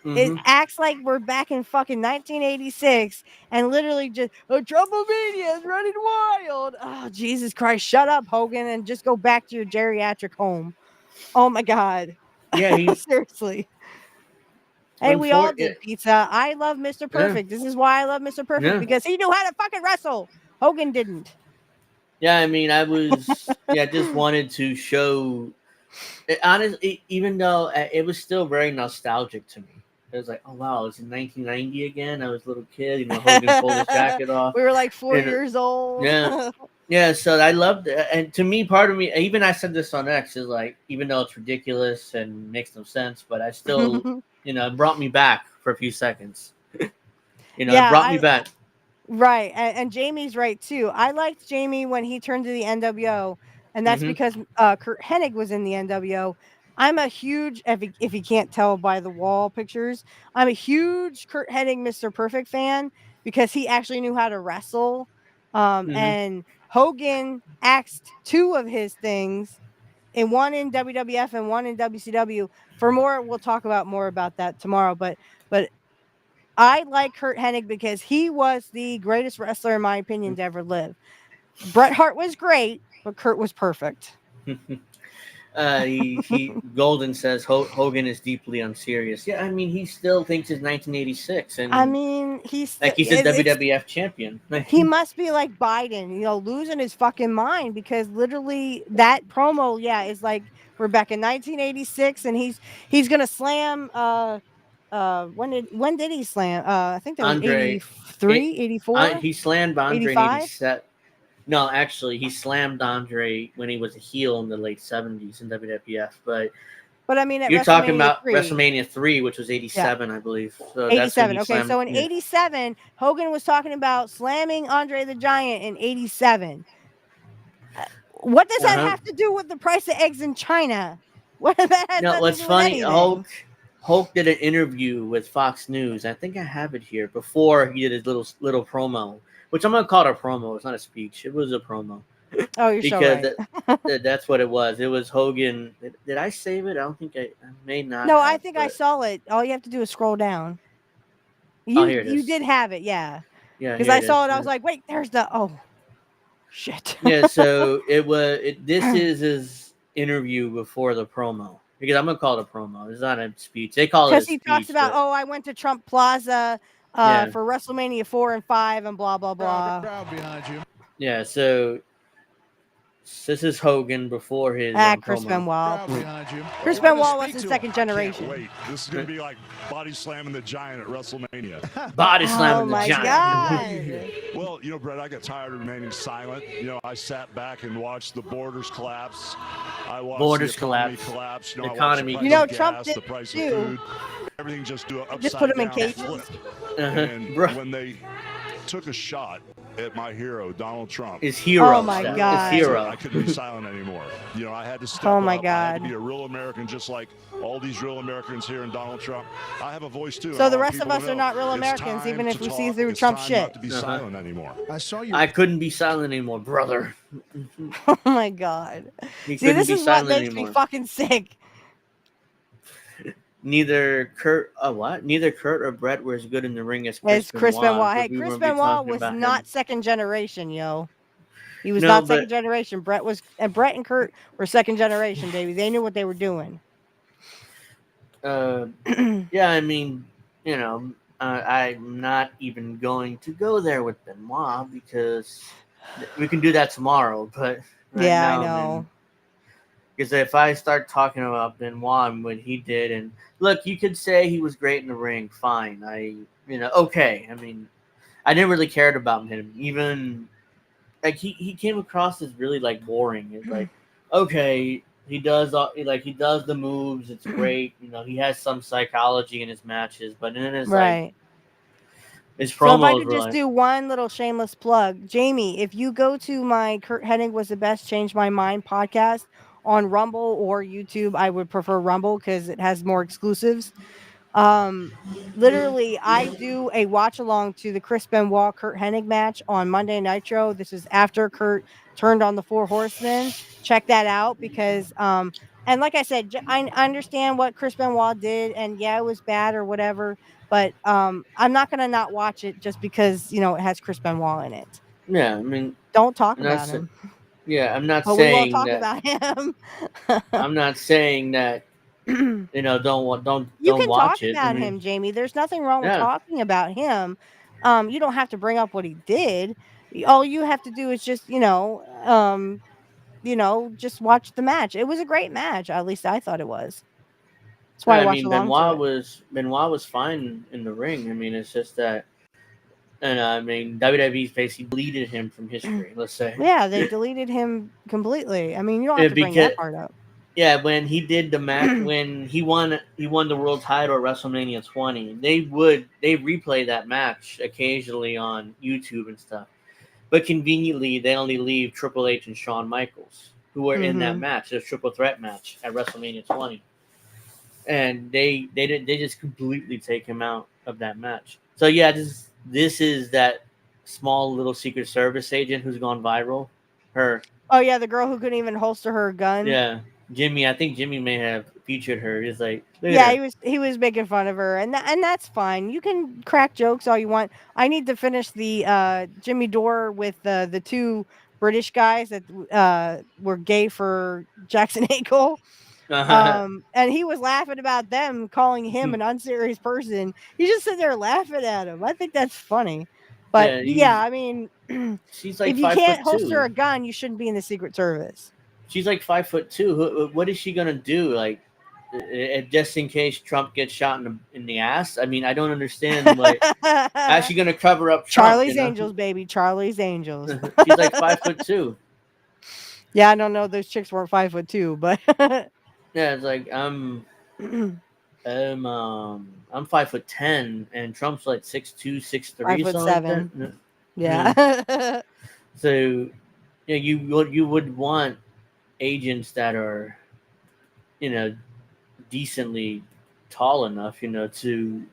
Speaker 2: it acts like we're back in fucking 1986 and literally just Trumpomania is running wild. Oh, Jesus Christ. Shut up, Hogan, and just go back to your geriatric home. Oh my God.
Speaker 1: Yeah,
Speaker 2: seriously. Hey, we all did pizza. I love Mr. Perfect. This is why I love Mr. Perfect, because he knew how to fucking wrestle. Hogan didn't.
Speaker 1: Yeah, I mean, I just wanted to show. Honestly, even though it was still very nostalgic to me. It was like, oh wow, it's in 1990 again. I was a little kid, Hogan pulled his jacket off.
Speaker 2: We were like 4 years old.
Speaker 1: Yeah. So I loved it, and to me, part of me, even I said this on X, is like, even though it's ridiculous and makes no sense, but I still, it brought me back for a few seconds. It brought me back.
Speaker 2: Right, and Jamie's right too. I liked Jamie when he turned to the NWO, and that's because Kurt Hennig was in the NWO. I'm a huge, if you can't tell by the wall pictures, I'm a huge Kurt Hennig Mr. Perfect fan because he actually knew how to wrestle. And Hogan axed 2 of his things, and one in WWF and one in WCW. For more, we'll talk about more about that tomorrow. But I like Kurt Hennig because he was the greatest wrestler, in my opinion, to ever live. Bret Hart was great, but Kurt was perfect.
Speaker 1: Golden says Hogan is deeply unserious. Yeah, I mean, he still thinks it's 1986, and
Speaker 2: I mean, he's
Speaker 1: a WWF champion.
Speaker 2: He must be like Biden, losing his fucking mind, because literally that promo, is like we're back in 1986, and he's gonna slam. When did he slam? I think that was
Speaker 1: Andre,
Speaker 2: 83, 84.
Speaker 1: He slammed Andre
Speaker 2: 85?
Speaker 1: in 87. No, actually, he slammed Andre when he was a heel in the late 70s in WWF. But
Speaker 2: I mean,
Speaker 1: you're talking about WrestleMania 3, which was 87, I believe. So
Speaker 2: 87. Okay, so in 87, Hogan was talking about slamming Andre the Giant in 87. What does that have to do with the price of eggs in China? What that has nothing
Speaker 1: what's
Speaker 2: to do
Speaker 1: funny,
Speaker 2: with anything.
Speaker 1: Hulk did an interview with Fox News. I think I have it here before he did his little promo, which I'm gonna call it a promo. It's not a speech. It was a promo.
Speaker 2: Oh, you're so right.
Speaker 1: That's what it was. It was Hogan. Did I save it? I don't think I may not.
Speaker 2: No, I think I saw it. All you have to do is scroll down.
Speaker 1: Here it is.
Speaker 2: You did have it, yeah.
Speaker 1: Yeah,
Speaker 2: because I saw it. I was like, wait, there's the shit.
Speaker 1: Yeah, so this is his interview before the promo. Because I'm gonna call it a promo. It's not a speech. They call it a speech.
Speaker 2: Because he talks about, I went to Trump Plaza for WrestleMania 4 and 5 and blah blah blah.
Speaker 20: Crowd behind you.
Speaker 1: Yeah, so This is Hogan before his
Speaker 2: Chris
Speaker 1: promo.
Speaker 2: Benoit. Chris Benoit wasn't second generation.
Speaker 20: Wait, this is going to be like body slamming the giant at WrestleMania.
Speaker 1: Body slamming the giant.
Speaker 2: God.
Speaker 20: Well, Brett, I got tired of remaining silent. I sat back and watched the borders collapse. I watched the economy collapse.
Speaker 1: The economy.
Speaker 2: Trump did
Speaker 20: the price
Speaker 2: too.
Speaker 20: of food. Everything just do upside
Speaker 2: Just put him in
Speaker 20: down
Speaker 2: cages.
Speaker 20: flip. And when they took a shot at my hero, Donald Trump.
Speaker 1: His hero.
Speaker 2: Oh my God.
Speaker 1: His hero.
Speaker 20: I couldn't be silent anymore. I had to step
Speaker 2: Oh my
Speaker 20: up. I had to
Speaker 2: God.
Speaker 20: be a real American, just like all these real Americans here in Donald Trump. I have a voice too.
Speaker 2: So the rest of us are not real Americans, even if we see through Trump shit.
Speaker 20: Not to be silent anymore.
Speaker 1: I couldn't be silent anymore, brother.
Speaker 2: Oh my God. See, this is what makes me fucking sick.
Speaker 1: Neither Kurt or Brett were as good in the ring as
Speaker 2: Chris Benoit. Hey,
Speaker 1: we
Speaker 2: Chris
Speaker 1: won't be
Speaker 2: Benoit
Speaker 1: talking
Speaker 2: was
Speaker 1: about
Speaker 2: not
Speaker 1: him.
Speaker 2: second generation, yo. He was
Speaker 1: No,
Speaker 2: not
Speaker 1: but-
Speaker 2: second generation. Brett and Kurt were second generation, baby. They knew what they were doing.
Speaker 1: Yeah, I mean, I'm not even going to go there with Benoit because we can do that tomorrow. But
Speaker 2: I know.
Speaker 1: Because if I start talking about Benoit and what he did, and look, you could say he was great in the ring, fine. Okay. I mean, I never really cared about him. Even like he came across as really like boring. It's like, okay, he does the moves. It's great. He has some psychology in his matches, but then it's like his promos.
Speaker 2: So if I could just do one little shameless plug, Jamie, if you go to my Kurt Hennig was the best Change My Mind podcast on Rumble or YouTube, I would prefer Rumble because it has more exclusives. Literally, I do a watch along to the Chris Benoit Kurt Hennig match on Monday Nitro. This is after Kurt turned on the Four Horsemen. Check that out because and like I said, I understand what Chris Benoit did, and yeah, it was bad or whatever. But I'm not gonna not watch it just because it has Chris Benoit in it.
Speaker 1: Yeah, I mean,
Speaker 2: don't talk about him.
Speaker 1: Yeah, I'm not
Speaker 2: but
Speaker 1: saying
Speaker 2: we will talk
Speaker 1: that.
Speaker 2: About him.
Speaker 1: I'm not saying that. Don't
Speaker 2: You can
Speaker 1: watch
Speaker 2: talk
Speaker 1: it.
Speaker 2: about him, Jamie. There's nothing wrong with talking about him. You don't have to bring up what he did. All you have to do is just just watch the match. It was a great match. At least I thought it was. That's why I watched along to it.
Speaker 1: Benoit was fine in the ring. I mean, it's just that, and I mean, WWE's basically deleted him from history. Let's say.
Speaker 2: Yeah, they deleted him completely. I mean, you don't have to bring that part up.
Speaker 1: Yeah, when he did the match, when he won the world title at WrestleMania 20, they replay that match occasionally on YouTube and stuff. But conveniently, they only leave Triple H and Shawn Michaels, who were in that match, the triple threat match at WrestleMania 20. And they just completely take him out of that match. So yeah, this is that small little Secret Service agent who's gone viral. Her.
Speaker 2: Oh yeah, the girl who couldn't even holster her gun.
Speaker 1: Yeah, Jimmy. I think Jimmy may have featured her. He's like,
Speaker 2: yeah, he was making fun of her, and that's fine. You can crack jokes all you want. I need to finish the Jimmy Dore with the two British guys that were gay for Jackson Agle. And he was laughing about them, calling him an unserious person. He just sitting there laughing at him. I think that's funny. But yeah, I mean,
Speaker 1: she's like
Speaker 2: if you can't holster a gun, you shouldn't be in the Secret Service.
Speaker 1: She's like 5'2". What is she gonna do? Like, just in case Trump gets shot in the ass? I mean, I don't understand. Like, how's she gonna cover up Trump?
Speaker 2: Charlie's Angels, baby. Charlie's Angels.
Speaker 1: She's like 5'2".
Speaker 2: Yeah, I don't know. Those chicks weren't 5'2", but.
Speaker 1: Yeah, it's like I'm 5'10", and Trump's like 6'2", 6'3",
Speaker 2: 5'7".
Speaker 1: Like that.
Speaker 2: Yeah.
Speaker 1: So, yeah, you would want agents that are, decently tall enough, to.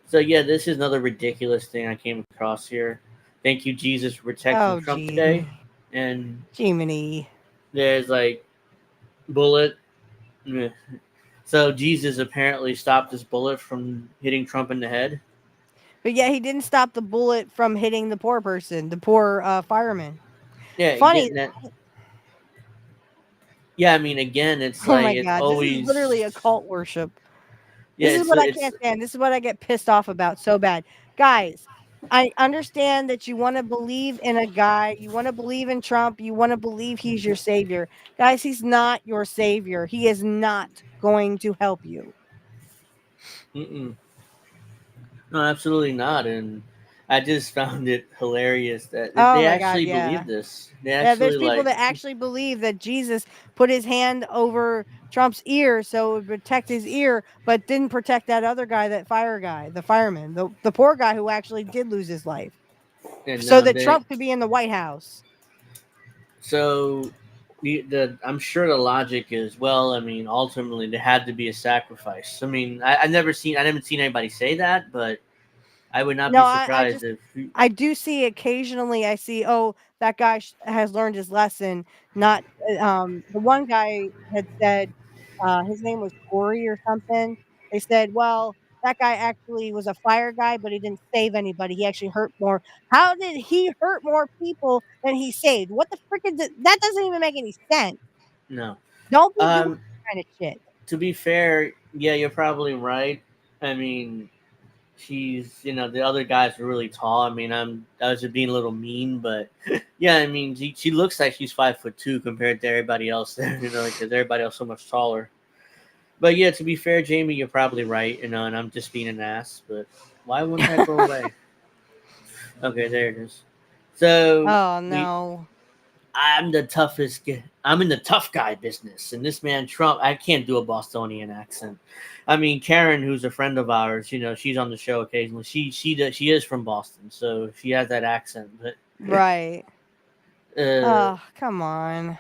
Speaker 1: So yeah, this is another ridiculous thing I came across here. Thank you, Jesus, for protecting Trump today. And
Speaker 2: Jiminy.
Speaker 1: There's like bullet. So Jesus apparently stopped this bullet from hitting Trump in the head.
Speaker 2: But yeah, he didn't stop the bullet from hitting the poor person, the poor fireman.
Speaker 1: Yeah,
Speaker 2: funny.
Speaker 1: Yeah, I mean, again, it's
Speaker 2: oh
Speaker 1: like
Speaker 2: my
Speaker 1: it's
Speaker 2: God,
Speaker 1: always
Speaker 2: this is literally a cult worship.
Speaker 1: Yeah,
Speaker 2: this is what I can't stand. This is what I get pissed off about so bad, guys. I understand that you want to believe in a guy, you want to believe in Trump, you want to believe he's your savior. Guys, he's not your savior. He is not going to help you.
Speaker 1: Mm-mm. No, absolutely not. And I just found it hilarious that
Speaker 2: Oh
Speaker 1: they
Speaker 2: my God,
Speaker 1: actually
Speaker 2: yeah.
Speaker 1: believe this. They
Speaker 2: Yeah, there's
Speaker 1: actually
Speaker 2: people
Speaker 1: like,
Speaker 2: that actually believe that Jesus put his hand over Trump's ear so it would protect his ear, but didn't protect that other guy, that fire guy, the fireman, the poor guy who actually did lose his life,
Speaker 1: and
Speaker 2: so that
Speaker 1: they.
Speaker 2: Trump could be in the White House.
Speaker 1: So, I'm sure the logic is, well, I mean, ultimately there had to be a sacrifice. I mean, I haven't seen anybody say that, but I would not
Speaker 2: No,
Speaker 1: be
Speaker 2: I
Speaker 1: surprised
Speaker 2: just
Speaker 1: if.
Speaker 2: I do see occasionally. I see, oh, that guy has learned his lesson. Not the one guy had said his name was Corey or something. They said, well, that guy actually was a fire guy, but he didn't save anybody. He actually hurt more. How did he hurt more people than he saved? What the frick is that? Doesn't even make any sense.
Speaker 1: No.
Speaker 2: Don't be doing
Speaker 1: Um,
Speaker 2: that kind of shit.
Speaker 1: to be fair, yeah, you're probably right. I mean, the other guys are really tall. I mean, I was just being a little mean, but yeah, I mean, she looks like she's 5'2" compared to everybody else there, because everybody else so much taller. But yeah, to be fair, Jamie, you're probably right, and I'm just being an ass. But why wouldn't that go away? Okay, there it is. So
Speaker 2: Oh no.
Speaker 1: I'm the toughest. I'm in the tough guy business, and this man Trump, I can't do a Bostonian accent. I mean, Karen, who's a friend of ours, she's on the show occasionally. She is from Boston, so she has that accent. But
Speaker 2: Right.
Speaker 1: uh,
Speaker 2: Oh, come on.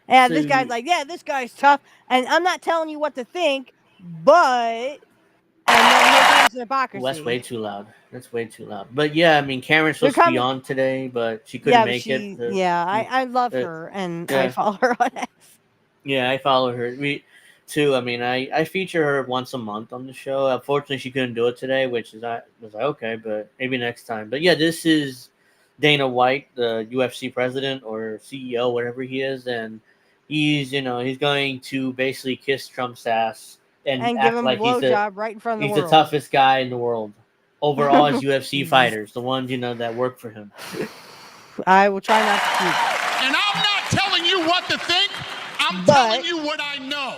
Speaker 2: Yeah, this guy's
Speaker 1: so
Speaker 2: like, yeah, this guy's tough, and I'm not telling you what to think, but and then here comes
Speaker 1: that's way
Speaker 2: hypocrisy.
Speaker 1: too loud. That's way too loud. But yeah, I mean, Karen's
Speaker 2: They're
Speaker 1: supposed to be
Speaker 2: coming.
Speaker 1: on today, but she couldn't
Speaker 2: Yeah, but
Speaker 1: make it.
Speaker 2: I love
Speaker 1: Uh,
Speaker 2: her, and I
Speaker 1: yeah,
Speaker 2: follow her on X.
Speaker 1: yeah, I follow her. We too. I mean, I feature her once a month on the show. Unfortunately, she couldn't do it today, which is I was like, okay, but maybe next time. But yeah, this is Dana White, the UFC president or CEO, whatever he is, and he's going to basically kiss Trump's ass and
Speaker 2: And give
Speaker 1: act
Speaker 2: him a
Speaker 1: like
Speaker 2: blowjob right in front of the
Speaker 1: he's the
Speaker 2: world.
Speaker 1: toughest guy in the world over all his UFC
Speaker 2: Jesus.
Speaker 1: fighters, the ones that work for him.
Speaker 2: I will try not to puke.
Speaker 21: And I'm not telling you what to think. I'm telling you what I know.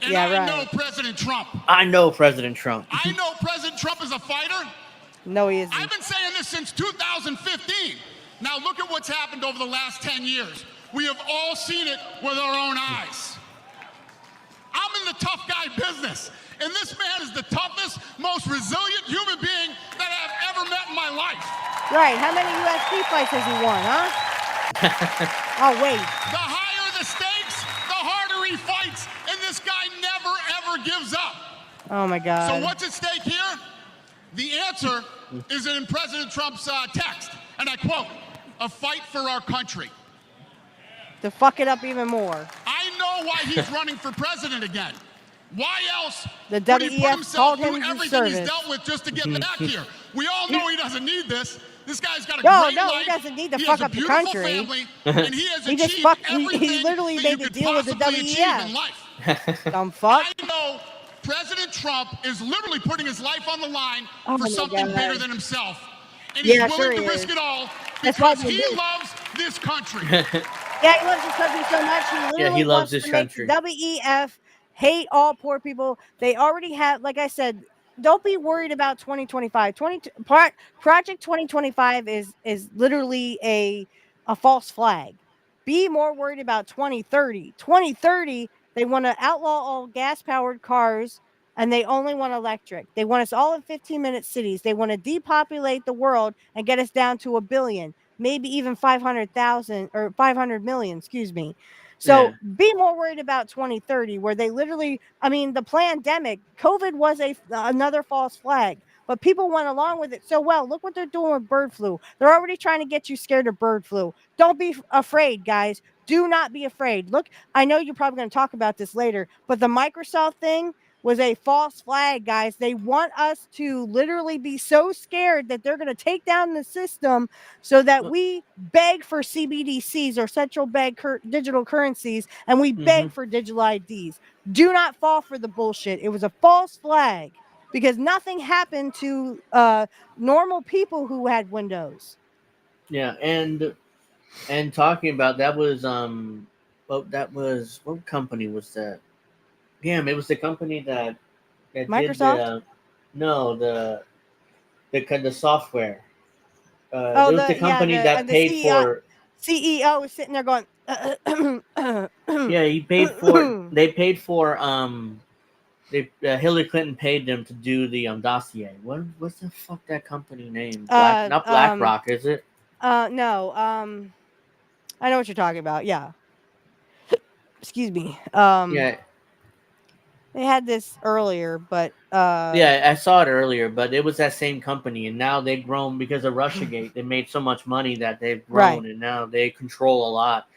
Speaker 21: And
Speaker 2: yeah,
Speaker 21: I
Speaker 2: right.
Speaker 21: know President Trump.
Speaker 1: I know President Trump.
Speaker 21: I know President Trump is a fighter.
Speaker 2: No, he isn't.
Speaker 21: I've been saying this since 2015. Now look at what's happened over the last 10 years. We have all seen it with our own eyes. I'm in the tough guy business, and this man is the toughest, most resilient human being that I've ever met in my life.
Speaker 2: Right, how many UFC fights has he won, huh? Oh, wait.
Speaker 21: The higher the stakes, the harder he fights, and this guy never, ever gives up.
Speaker 2: Oh, my God.
Speaker 21: So what's at stake here? The answer is in President Trump's text, and I quote, "A fight for our country."
Speaker 2: To fuck it up even more.
Speaker 21: I know why he's running for president again. Why else
Speaker 2: the
Speaker 21: would he put
Speaker 2: WEF
Speaker 21: himself
Speaker 2: called him
Speaker 21: through everything he's dealt with just to get back here? We all know he doesn't need this. This guy's got a great life.
Speaker 2: He doesn't need to
Speaker 21: he
Speaker 2: fuck
Speaker 21: has
Speaker 2: up
Speaker 21: a
Speaker 2: the
Speaker 21: beautiful
Speaker 2: country.
Speaker 21: family, and he has
Speaker 2: he just
Speaker 21: achieved
Speaker 2: fucked.
Speaker 21: everything
Speaker 2: He literally
Speaker 21: that
Speaker 2: made
Speaker 21: you
Speaker 2: the
Speaker 21: could
Speaker 2: deal with the
Speaker 21: possibly achieve in
Speaker 2: WEF.
Speaker 21: life.
Speaker 2: Dumb fuck.
Speaker 21: I know President Trump is literally putting his life on the line
Speaker 2: Oh
Speaker 21: for
Speaker 2: my
Speaker 21: something
Speaker 2: God.
Speaker 21: bigger than himself. And he's willing to risk it all because he loves this country.
Speaker 2: Yeah, he loves this country so much. He literally
Speaker 1: he loves
Speaker 2: wants
Speaker 1: this
Speaker 2: to
Speaker 1: country.
Speaker 2: make WEF hate all poor people. They already have, like I said, don't be worried about 2025. Project 2025 is literally a false flag. Be more worried about 2030. 2030, they want to outlaw all gas-powered cars, and they only want electric. They want us all in 15-minute cities. They want to depopulate the world and get us down to 1 billion, maybe even 500,000 or 500 million, excuse me. So be more worried about 2030, where they literally, I mean, the pandemic, COVID was another false flag, but people went along with it so well. Look what they're doing with bird flu. They're already trying to get you scared of bird flu. Don't be afraid, guys. Do not be afraid. Look, I know you're probably going to talk about this later, but the Microsoft thing was a false flag, guys. They want us to literally be so scared that they're going to take down the system so that we beg for CBDCs or central bank digital currencies, and we beg for digital IDs. Do not fall for the bullshit. It was a false flag. because nothing happened to normal people who had Windows.
Speaker 1: Yeah, and talking about that was what company was that? Damn, it was the company that did
Speaker 2: Microsoft.
Speaker 1: no the software.
Speaker 2: Oh,
Speaker 1: It was the company that
Speaker 2: the
Speaker 1: paid for.
Speaker 2: CEO was sitting there going.
Speaker 1: Yeah, he paid for. They paid for. Hillary Clinton paid them to do the dossier. What's the fuck that company name? Not BlackRock, is it?
Speaker 2: No. I know what you're talking about. Yeah. Excuse me.
Speaker 1: Yeah.
Speaker 2: They had this earlier, but
Speaker 1: Yeah, I saw it earlier, but it was that same company, and now they've grown because of RussiaGate. They made so much money that they've grown,
Speaker 2: Right.
Speaker 1: and now they control a lot.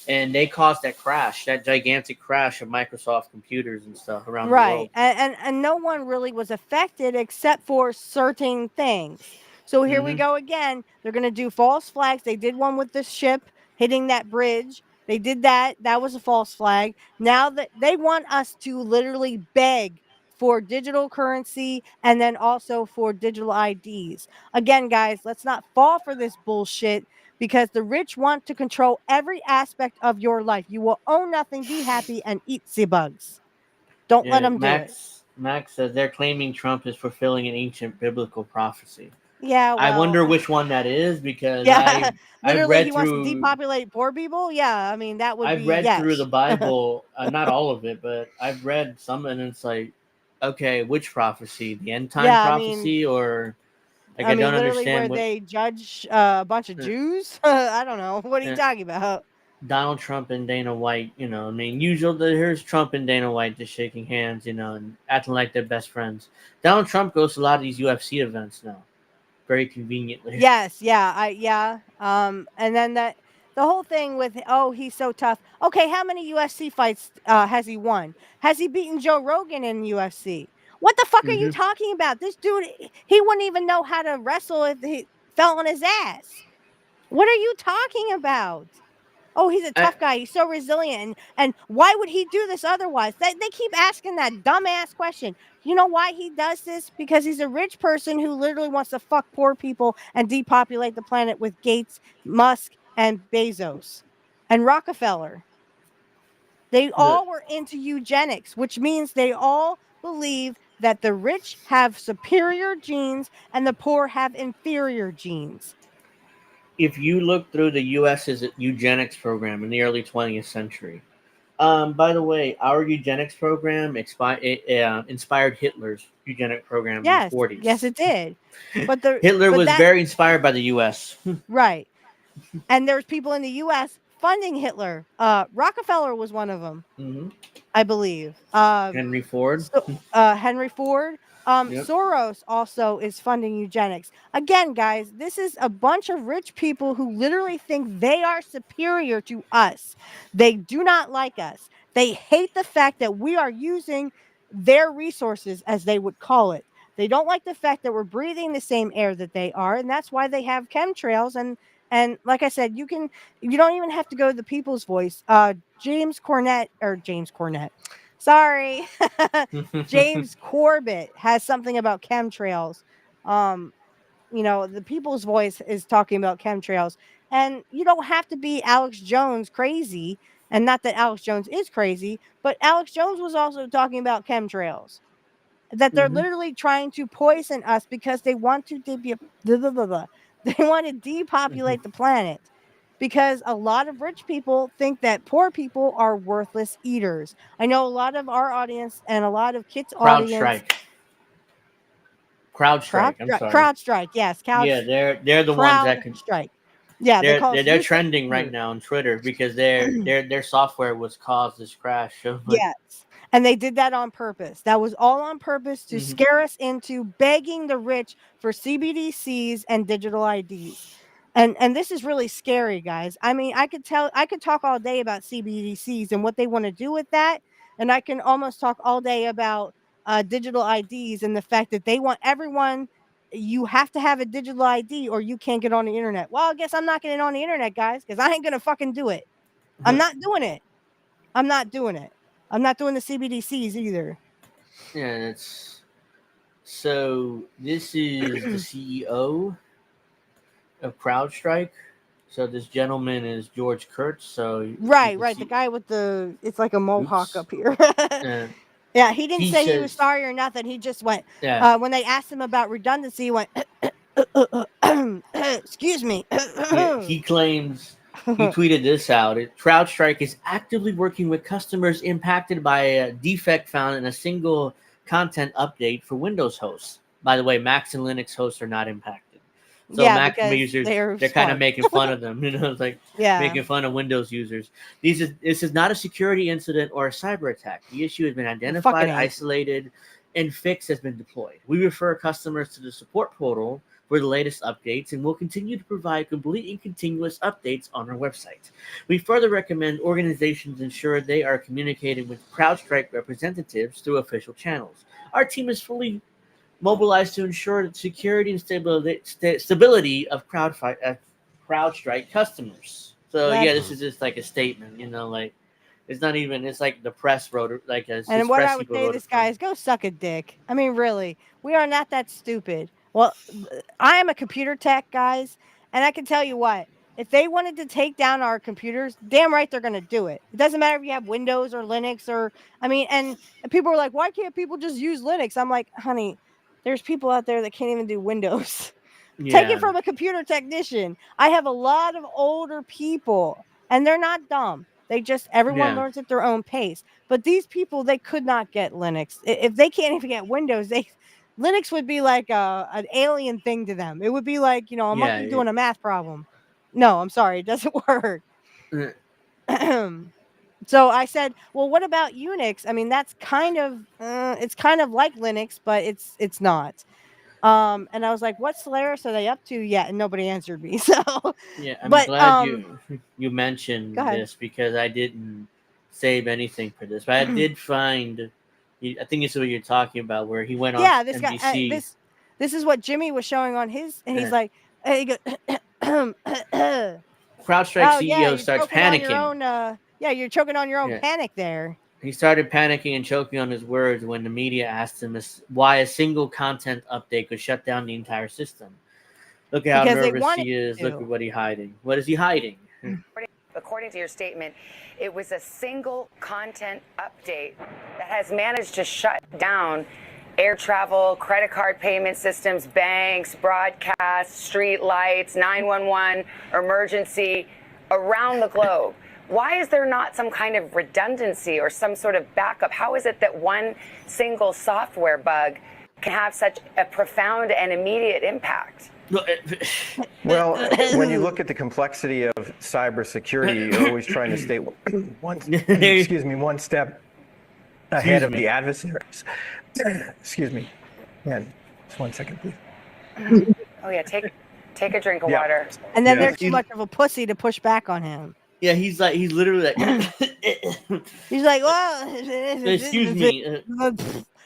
Speaker 1: And they caused that crash, that gigantic crash of Microsoft computers and stuff around the
Speaker 2: Right.
Speaker 1: world.
Speaker 2: And no one really was affected except for certain things. So here we
Speaker 1: Mhm.
Speaker 2: go again. They're going to do false flags. They did one with the ship hitting that bridge. They did that. That was a false flag. Now that they want us to literally beg for digital currency and then also for digital IDs. Again, guys, let's not fall for this bullshit because the rich want to control every aspect of your life. You will own nothing, be happy, and eat the bugs. Don't let
Speaker 1: Yeah,
Speaker 2: them do it.
Speaker 1: Max says they're claiming Trump is fulfilling an ancient biblical prophecy.
Speaker 2: Yeah,
Speaker 1: I
Speaker 2: well,
Speaker 1: wonder which one that is because
Speaker 2: yeah,
Speaker 1: I've
Speaker 2: literally, he
Speaker 1: read
Speaker 2: wants to
Speaker 1: through
Speaker 2: depopulate poor people. Yeah, I mean that would
Speaker 1: I've
Speaker 2: be
Speaker 1: read through the
Speaker 2: yes.
Speaker 1: Bible, not all of it, but I've read some, and it's like, okay, which prophecy? The end time
Speaker 2: Yeah,
Speaker 1: prophecy, or like I don't
Speaker 2: literally, where
Speaker 1: understand what
Speaker 2: they judge a bunch of Jews. I don't know. What are you talking about?
Speaker 1: Donald Trump and Dana White. I mean, usually here's Trump and Dana White just shaking hands, and acting like they're best friends. Donald Trump goes to a lot of these UFC events now, very conveniently.
Speaker 2: Yes, yeah. And then the whole thing with he's so tough. Okay, how many UFC fights has he won? Has he beaten Joe Rogan in UFC? What the fuck are you
Speaker 1: Mhm.
Speaker 2: talking about? This dude, he wouldn't even know how to wrestle if he fell on his ass. What are you talking about? Oh, he's a tough guy. He's so resilient. And why would he do this otherwise? They keep asking that dumbass question. You know why he does this? Because he's a rich person who literally wants to fuck poor people and depopulate the planet with Gates, Musk, and Bezos and Rockefeller. They all were into eugenics, which means they all believe that the rich have superior genes and the poor have inferior genes.
Speaker 1: If you look through the U.S.'s eugenics program in the early 20th century, by the way, our eugenics program inspired Hitler's eugenic program in the
Speaker 2: Yes,
Speaker 1: 40s.
Speaker 2: yes, it did.
Speaker 1: Hitler
Speaker 2: But
Speaker 1: was
Speaker 2: that
Speaker 1: very inspired by the U.S.
Speaker 2: right. And there's people in the US funding Hitler. Rockefeller was one of them,
Speaker 1: Mhm.
Speaker 2: I believe.
Speaker 1: Henry Ford.
Speaker 2: Henry Ford.
Speaker 1: Yep.
Speaker 2: Soros also is funding eugenics. Again, guys, this is a bunch of rich people who literally think they are superior to us. They do not like us. They hate the fact that we are using their resources, as they would call it. They don't like the fact that we're breathing the same air that they are, and that's why they have chemtrails. And like I said, you don't even have to go to the People's Voice. James Cornette. Sorry. James Corbett has something about chemtrails. Um, the People's Voice is talking about chemtrails. And you don't have to be Alex Jones crazy. And not that Alex Jones is crazy, but Alex Jones was also talking about chemtrails. That they're
Speaker 1: Mhm.
Speaker 2: literally trying to poison us because they want to they want to depopulate the planet. Because a lot of rich people think that poor people are worthless eaters. I know a lot of our audience and a lot of Kit's audience.
Speaker 1: CrowdStrike. CrowdStrike. I'm sorry.
Speaker 2: CrowdStrike, yes,
Speaker 1: Yeah, they're the ones that can.
Speaker 2: CrowdStrike. Yeah, they call us
Speaker 1: They're
Speaker 2: useless
Speaker 1: trending right
Speaker 2: eaters.
Speaker 1: now on Twitter because their software was caused this crash. So like,
Speaker 2: Yes. And they did that on purpose. That was all on purpose to
Speaker 1: Mhm.
Speaker 2: scare us into begging the rich for CBDCs and digital IDs. And this is really scary, guys. I mean, I could talk all day about CBDCs and what they want to do with that, and I can almost talk all day about digital IDs and the fact that they want everyone. You have to have a digital ID or you can't get on the internet. Well, I guess I'm not getting on the internet, guys, because I ain't gonna fucking do it. I'm not doing it. I'm not doing it. I'm not doing the CBDCs either.
Speaker 1: Yeah, it's So this is the CEO of CrowdStrike. So this gentleman is George Kurtz. So you
Speaker 2: Right,
Speaker 1: can
Speaker 2: right. The
Speaker 1: see.
Speaker 2: guy with it's like a mohawk
Speaker 1: Oops.
Speaker 2: up here.
Speaker 1: Uh,
Speaker 2: Yeah, he didn't
Speaker 1: he
Speaker 2: say he was
Speaker 1: says,
Speaker 2: sorry or nothing. He just went,
Speaker 1: yeah,
Speaker 2: when they asked him about redundancy, he went, excuse me.
Speaker 1: yeah. He claims he tweeted this out. CrowdStrike is actively working with customers impacted by a defect found in a single content update for Windows hosts. By the way, Macs and Linux hosts are not impacted. So
Speaker 2: Yeah,
Speaker 1: Mac
Speaker 2: because
Speaker 1: users,
Speaker 2: they're
Speaker 1: they're kind of
Speaker 2: smart.
Speaker 1: making fun of them. It's like
Speaker 2: Yeah.
Speaker 1: making fun of Windows users. This is not a security incident or a cyber attack. The issue has been
Speaker 2: It fucking
Speaker 1: identified,
Speaker 2: ain't.
Speaker 1: isolated, and fix has been deployed. We refer customers to the support portal for the latest updates, and will continue to provide complete and continuous updates on our website. We further recommend organizations ensure they are communicating with CrowdStrike representatives through official channels. Our team is fully mobilized to ensure the security and stability of CrowdStrike customers. So yeah, this
Speaker 2: That's
Speaker 1: is just like a statement, like it's not even. It's like the press wrote it, like his
Speaker 2: And what
Speaker 1: press
Speaker 2: I would
Speaker 1: people
Speaker 2: say to
Speaker 1: wrote it
Speaker 2: this
Speaker 1: for
Speaker 2: guy
Speaker 1: him.
Speaker 2: is go suck a dick. I mean, really, we are not that stupid. Well, I am a computer tech, guys, and I can tell you what. If they wanted to take down our computers, damn right they're going to do it. It doesn't matter if you have Windows or Linux or, I mean, and people are like, why can't people just use Linux? I'm like, honey, there's people out there that can't even do Windows. Take it
Speaker 1: Yeah,
Speaker 2: from a computer technician. I have a lot of older people, and they're not dumb. They just, everyone
Speaker 1: yeah,
Speaker 2: learns at their own pace. But these people, they could not get Linux. If they can't even get Windows, Linux would be like an alien thing to them. It would be like, a
Speaker 1: yeah.
Speaker 2: monkey doing a math problem. No, I'm sorry, it doesn't work.
Speaker 1: Uh,
Speaker 2: So I said, well, what about Unix? I mean, that's kind of, it's kind of like Linux, but it's not. And I was like, "What Solaris are they up to yet?" And nobody answered me. So,
Speaker 1: yeah, I'm
Speaker 2: but
Speaker 1: glad you
Speaker 2: go
Speaker 1: mentioned
Speaker 2: ahead.
Speaker 1: this because I didn't save anything for this, but I did find. I think this is what you're talking about, where he went on
Speaker 2: Yeah, this guy.
Speaker 1: NBC.
Speaker 2: This is what Jimmy was showing on his, and he's
Speaker 1: Uh,
Speaker 2: like, he goes,
Speaker 1: CrowdStrike
Speaker 2: "Oh yeah,
Speaker 1: CEO
Speaker 2: you're
Speaker 1: starts
Speaker 2: choking on your
Speaker 1: panicking.
Speaker 2: own. Yeah, you're choking on your own
Speaker 1: Yeah.
Speaker 2: panic there
Speaker 1: He started panicking and choking on his words when the media asked him why a single content update could shut down the entire system. Look at how
Speaker 2: because they
Speaker 1: nervous
Speaker 2: wanted
Speaker 1: he is. Look
Speaker 2: to."
Speaker 1: at what he's hiding. What is he hiding?
Speaker 3: According to your statement, it was a single content update that has managed to shut down air travel, credit card payment systems, banks, broadcasts, street lights, 911, emergency around the globe. Why is there not some kind of redundancy or some sort of backup? How is it that one single software bug can have such a profound and immediate impact?
Speaker 22: Well, when you look at the complexity of cybersecurity, you're always trying to stay one step ahead of the adversaries. Excuse me. Man, just 1 second, please.
Speaker 3: Oh yeah, take a drink of water.
Speaker 2: And then they're too much of a pussy to push back on him.
Speaker 1: Yeah, he's literally like.
Speaker 2: He's like, well,
Speaker 1: Excuse me.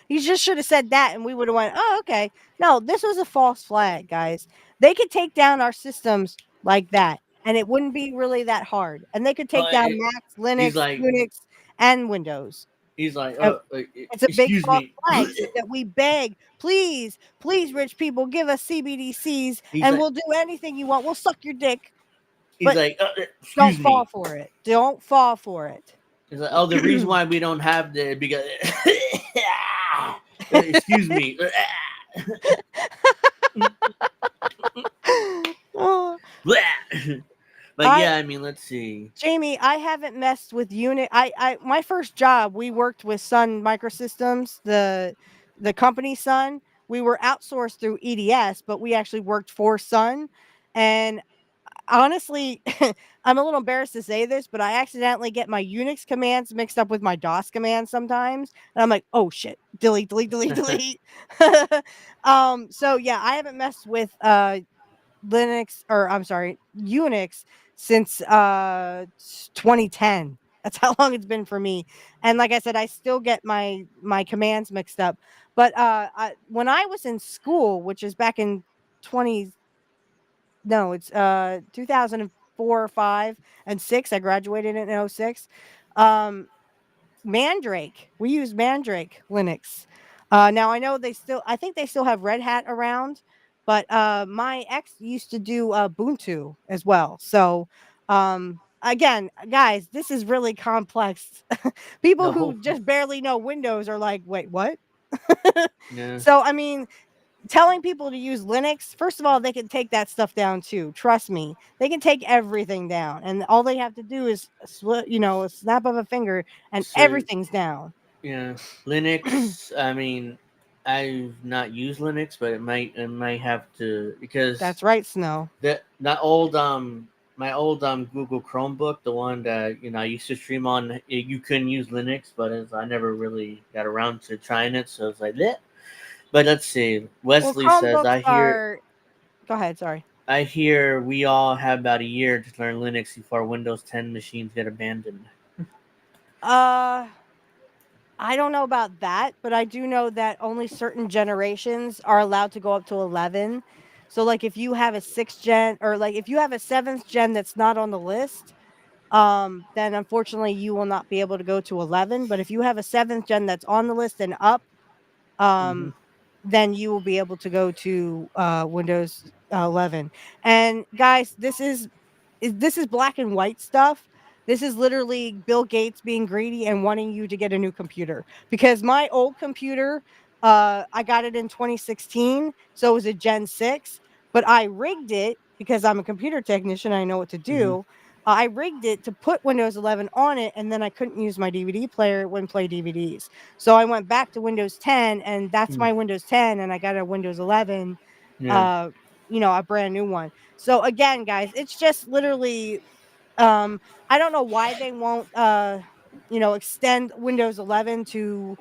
Speaker 2: He just should have said that, and we would have went, oh, okay. No, this was a false flag, guys. They could take down our systems like that, and it wouldn't be really that hard. And they could take down Macs,
Speaker 1: He's
Speaker 2: Linux,
Speaker 1: like,
Speaker 2: Unix, and Windows.
Speaker 1: He's like,
Speaker 2: It's a big
Speaker 1: excuse
Speaker 2: false
Speaker 1: me.
Speaker 2: flag so that we beg, please, please, rich people, give us CBDCs,
Speaker 1: He's
Speaker 2: and
Speaker 1: like-
Speaker 2: we'll do anything you want. We'll suck your dick.
Speaker 1: He's
Speaker 2: But
Speaker 1: like,
Speaker 2: don't
Speaker 1: excuse
Speaker 2: fall
Speaker 1: me.
Speaker 2: for it. Don't fall for it.
Speaker 1: He's like, oh, the reason why we don't have the because excuse me.
Speaker 2: Oh.
Speaker 1: But yeah, I mean, let's see.
Speaker 2: Jamie, I haven't messed with Unit. I my first job, we worked with Sun Microsystems, the company Sun. We were outsourced through EDS, but we actually worked for Sun. And honestly, I'm a little embarrassed to say this, but I accidentally get my Unix commands mixed up with my DOS commands sometimes. And I'm like, oh shit, delete, delete, delete, delete. So yeah, I haven't messed with Linux, or I'm sorry, Unix since 2010. That's how long it's been for me. And like I said, I still get my commands mixed up. But when I was in school, which is back in 2004 or 5 and 6, I graduated in 06. Mandrake. We used Mandrake Linux. Now I know I think they still have Red Hat around, but my ex used to do Ubuntu as well. So again, guys, this is really complex. People
Speaker 1: The whole
Speaker 2: who just barely know Windows are like, wait, what?
Speaker 1: yeah.
Speaker 2: So I mean, telling people to use Linux, first of all, they can take that stuff down too. Trust me, they can take everything down, and all they have to do is, a snap of a finger, and
Speaker 1: So
Speaker 2: everything's down.
Speaker 1: yeah, Linux. I mean, I've not used Linux, but it might have to because
Speaker 2: That's right, Snow.
Speaker 1: that old my old Google Chromebook, the one that I used to stream on, you couldn't use Linux, but I never really got around to trying it, so it's like that. But let's see.
Speaker 2: Well,
Speaker 1: Wesley says,
Speaker 2: Chromebooks are. Go ahead. Sorry.
Speaker 1: I hear we all have about a year to learn Linux before Windows 10 machines get abandoned.
Speaker 2: Uh, I don't know about that, but I do know that only certain generations are allowed to go up to 11. So, like, if you have a 6th gen, or like if you have a 7th gen that's not on the list, then unfortunately you will not be able to go to 11. But if you have a 7th gen that's on the list and up,
Speaker 1: Mm-hmm.
Speaker 2: um, then you will be able to go to Windows 11. And guys, this is black and white stuff. This is literally Bill Gates being greedy and wanting you to get a new computer. Because my old computer, I got it in 2016, so it was a Gen 6, but I rigged it because I'm a computer technician, I know what to
Speaker 1: Mm-hmm.
Speaker 2: do. I rigged it to put Windows 11 on it, and then I couldn't use my DVD player, it wouldn't play DVDs. So I went back to Windows 10, and that's
Speaker 1: Mm.
Speaker 2: my Windows 10, and I got a Windows 11,
Speaker 1: Yeah.
Speaker 2: uh, a brand new one. So again, guys, it's just literally I don't know why they won't extend Windows 11 to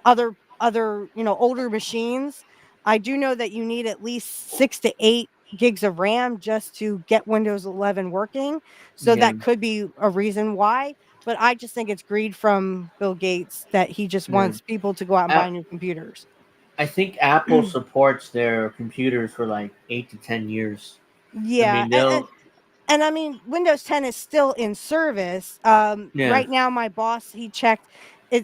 Speaker 2: older machines. I do know that you need at least 6 to 8 gigs of RAM just to get Windows 11 working. So
Speaker 1: Yeah.
Speaker 2: that could be a reason why, but I just think it's greed from Bill Gates that he just
Speaker 1: Yeah.
Speaker 2: wants people to go out and buy new computers.
Speaker 1: I think Apple supports their computers for like 8 to 10 years. I
Speaker 2: Yeah,
Speaker 1: mean,
Speaker 2: and
Speaker 1: they'll
Speaker 2: And I mean, Windows 10 is still in service.
Speaker 1: yeah,
Speaker 2: Right now, my boss, he checked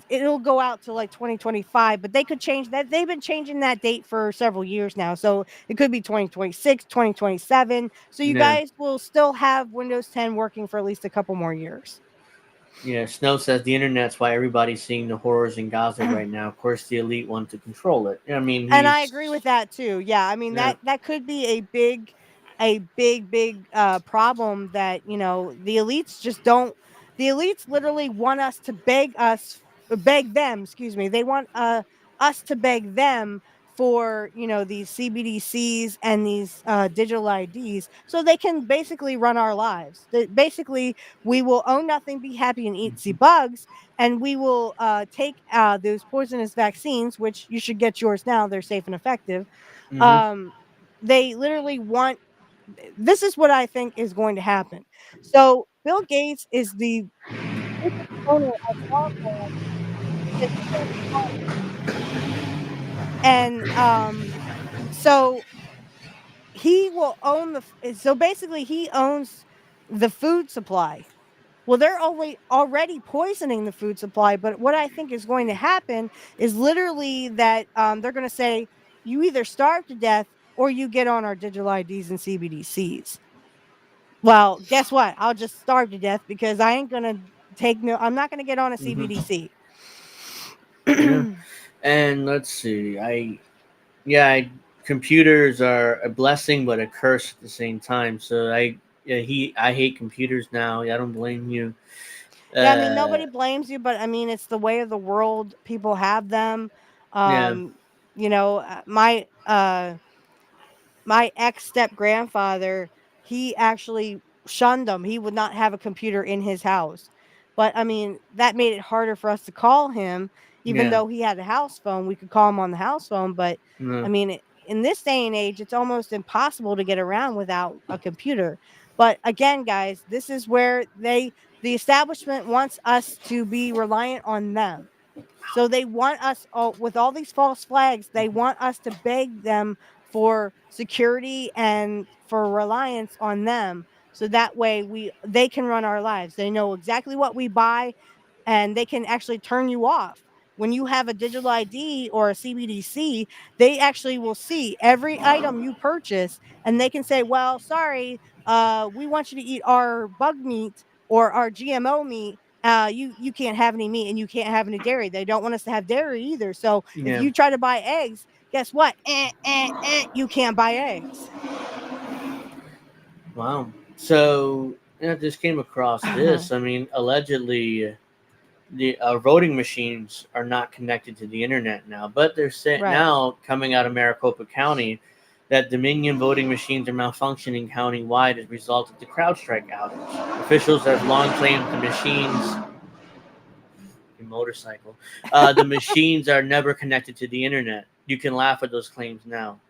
Speaker 2: it'll go out to like 2025, but they could change that. They've been changing that date for several years now. So it could be 2026, 2027. So you
Speaker 1: yeah,
Speaker 2: guys will still have Windows 10 working for at least a couple more years.
Speaker 1: yeah. Snow says the internet's why everybody's seeing the horrors in Gaza right now. Of course, the elite want to control it. I mean,
Speaker 2: And I agree
Speaker 1: he's
Speaker 2: with that too. Yeah, I mean
Speaker 1: yeah,
Speaker 2: that could be a big problem that, the elites just don't the elites literally want us to beg them, excuse me. They want us to beg them for, these CBDCs and these digital IDs so they can basically run our lives. Basically, we will own nothing, be happy, and eat the bugs, and we will take those poisonous vaccines, which you should get yours now. They're safe and effective.
Speaker 1: mm-hmm.
Speaker 2: Um, they literally want. This is what I think is going to happen. So Bill Gates is the biggest owner of farmland in the planet, and so he will own so basically he owns the food supply. Well, they're already poisoning the food supply, but what I think is going to happen is literally that they're going to say, you either starve to death or you get on our digital IDs and CBDCs. Well, guess what? I'll just starve to death because I ain't going to I'm not going to get on a
Speaker 1: Mm-hmm.
Speaker 2: CBDC.
Speaker 1: Yeah. And let's see, computers are a blessing but a curse at the same time. So I hate computers now. I don't blame you.
Speaker 2: Yeah, I mean,
Speaker 1: Uh,
Speaker 2: nobody blames you, but I mean, it's the way of the world. People have them.
Speaker 1: yeah,
Speaker 2: Um, my ex step grandfather, he actually shunned them. He would not have a computer in his house. But I mean, that made it harder for us to call him, even
Speaker 1: yeah,
Speaker 2: though he had a house phone. We could call him on the house phone. But I
Speaker 1: no,
Speaker 2: mean, in this day and age, it's almost impossible to get around without a computer. But again, guys, this is where the establishment wants us to be reliant on them. So they want us with all these false flags, they want us to beg them for security and for reliance on them. So that way they can run our lives. They know exactly what we buy and they can actually turn you off. when you have a digital ID or a CBDC, they actually will see every item you purchase, and they can say, well, sorry, we want you to eat our bug meat or our GMO meat. You can't have any meat and you can't have any dairy. They don't want us to have dairy either. So if
Speaker 1: Yeah.
Speaker 2: you try to buy eggs, guess what? You can't buy eggs.
Speaker 1: Wow. So I just came across this. I mean, allegedly, the voting machines are not connected to the internet now, but they're now coming out of Maricopa County that Dominion voting machines are malfunctioning county-wide as a result of the CrowdStrike outage. Officials have long claimed the machines. Your motorcycle. The machines are never connected to the internet. You can laugh at those claims now.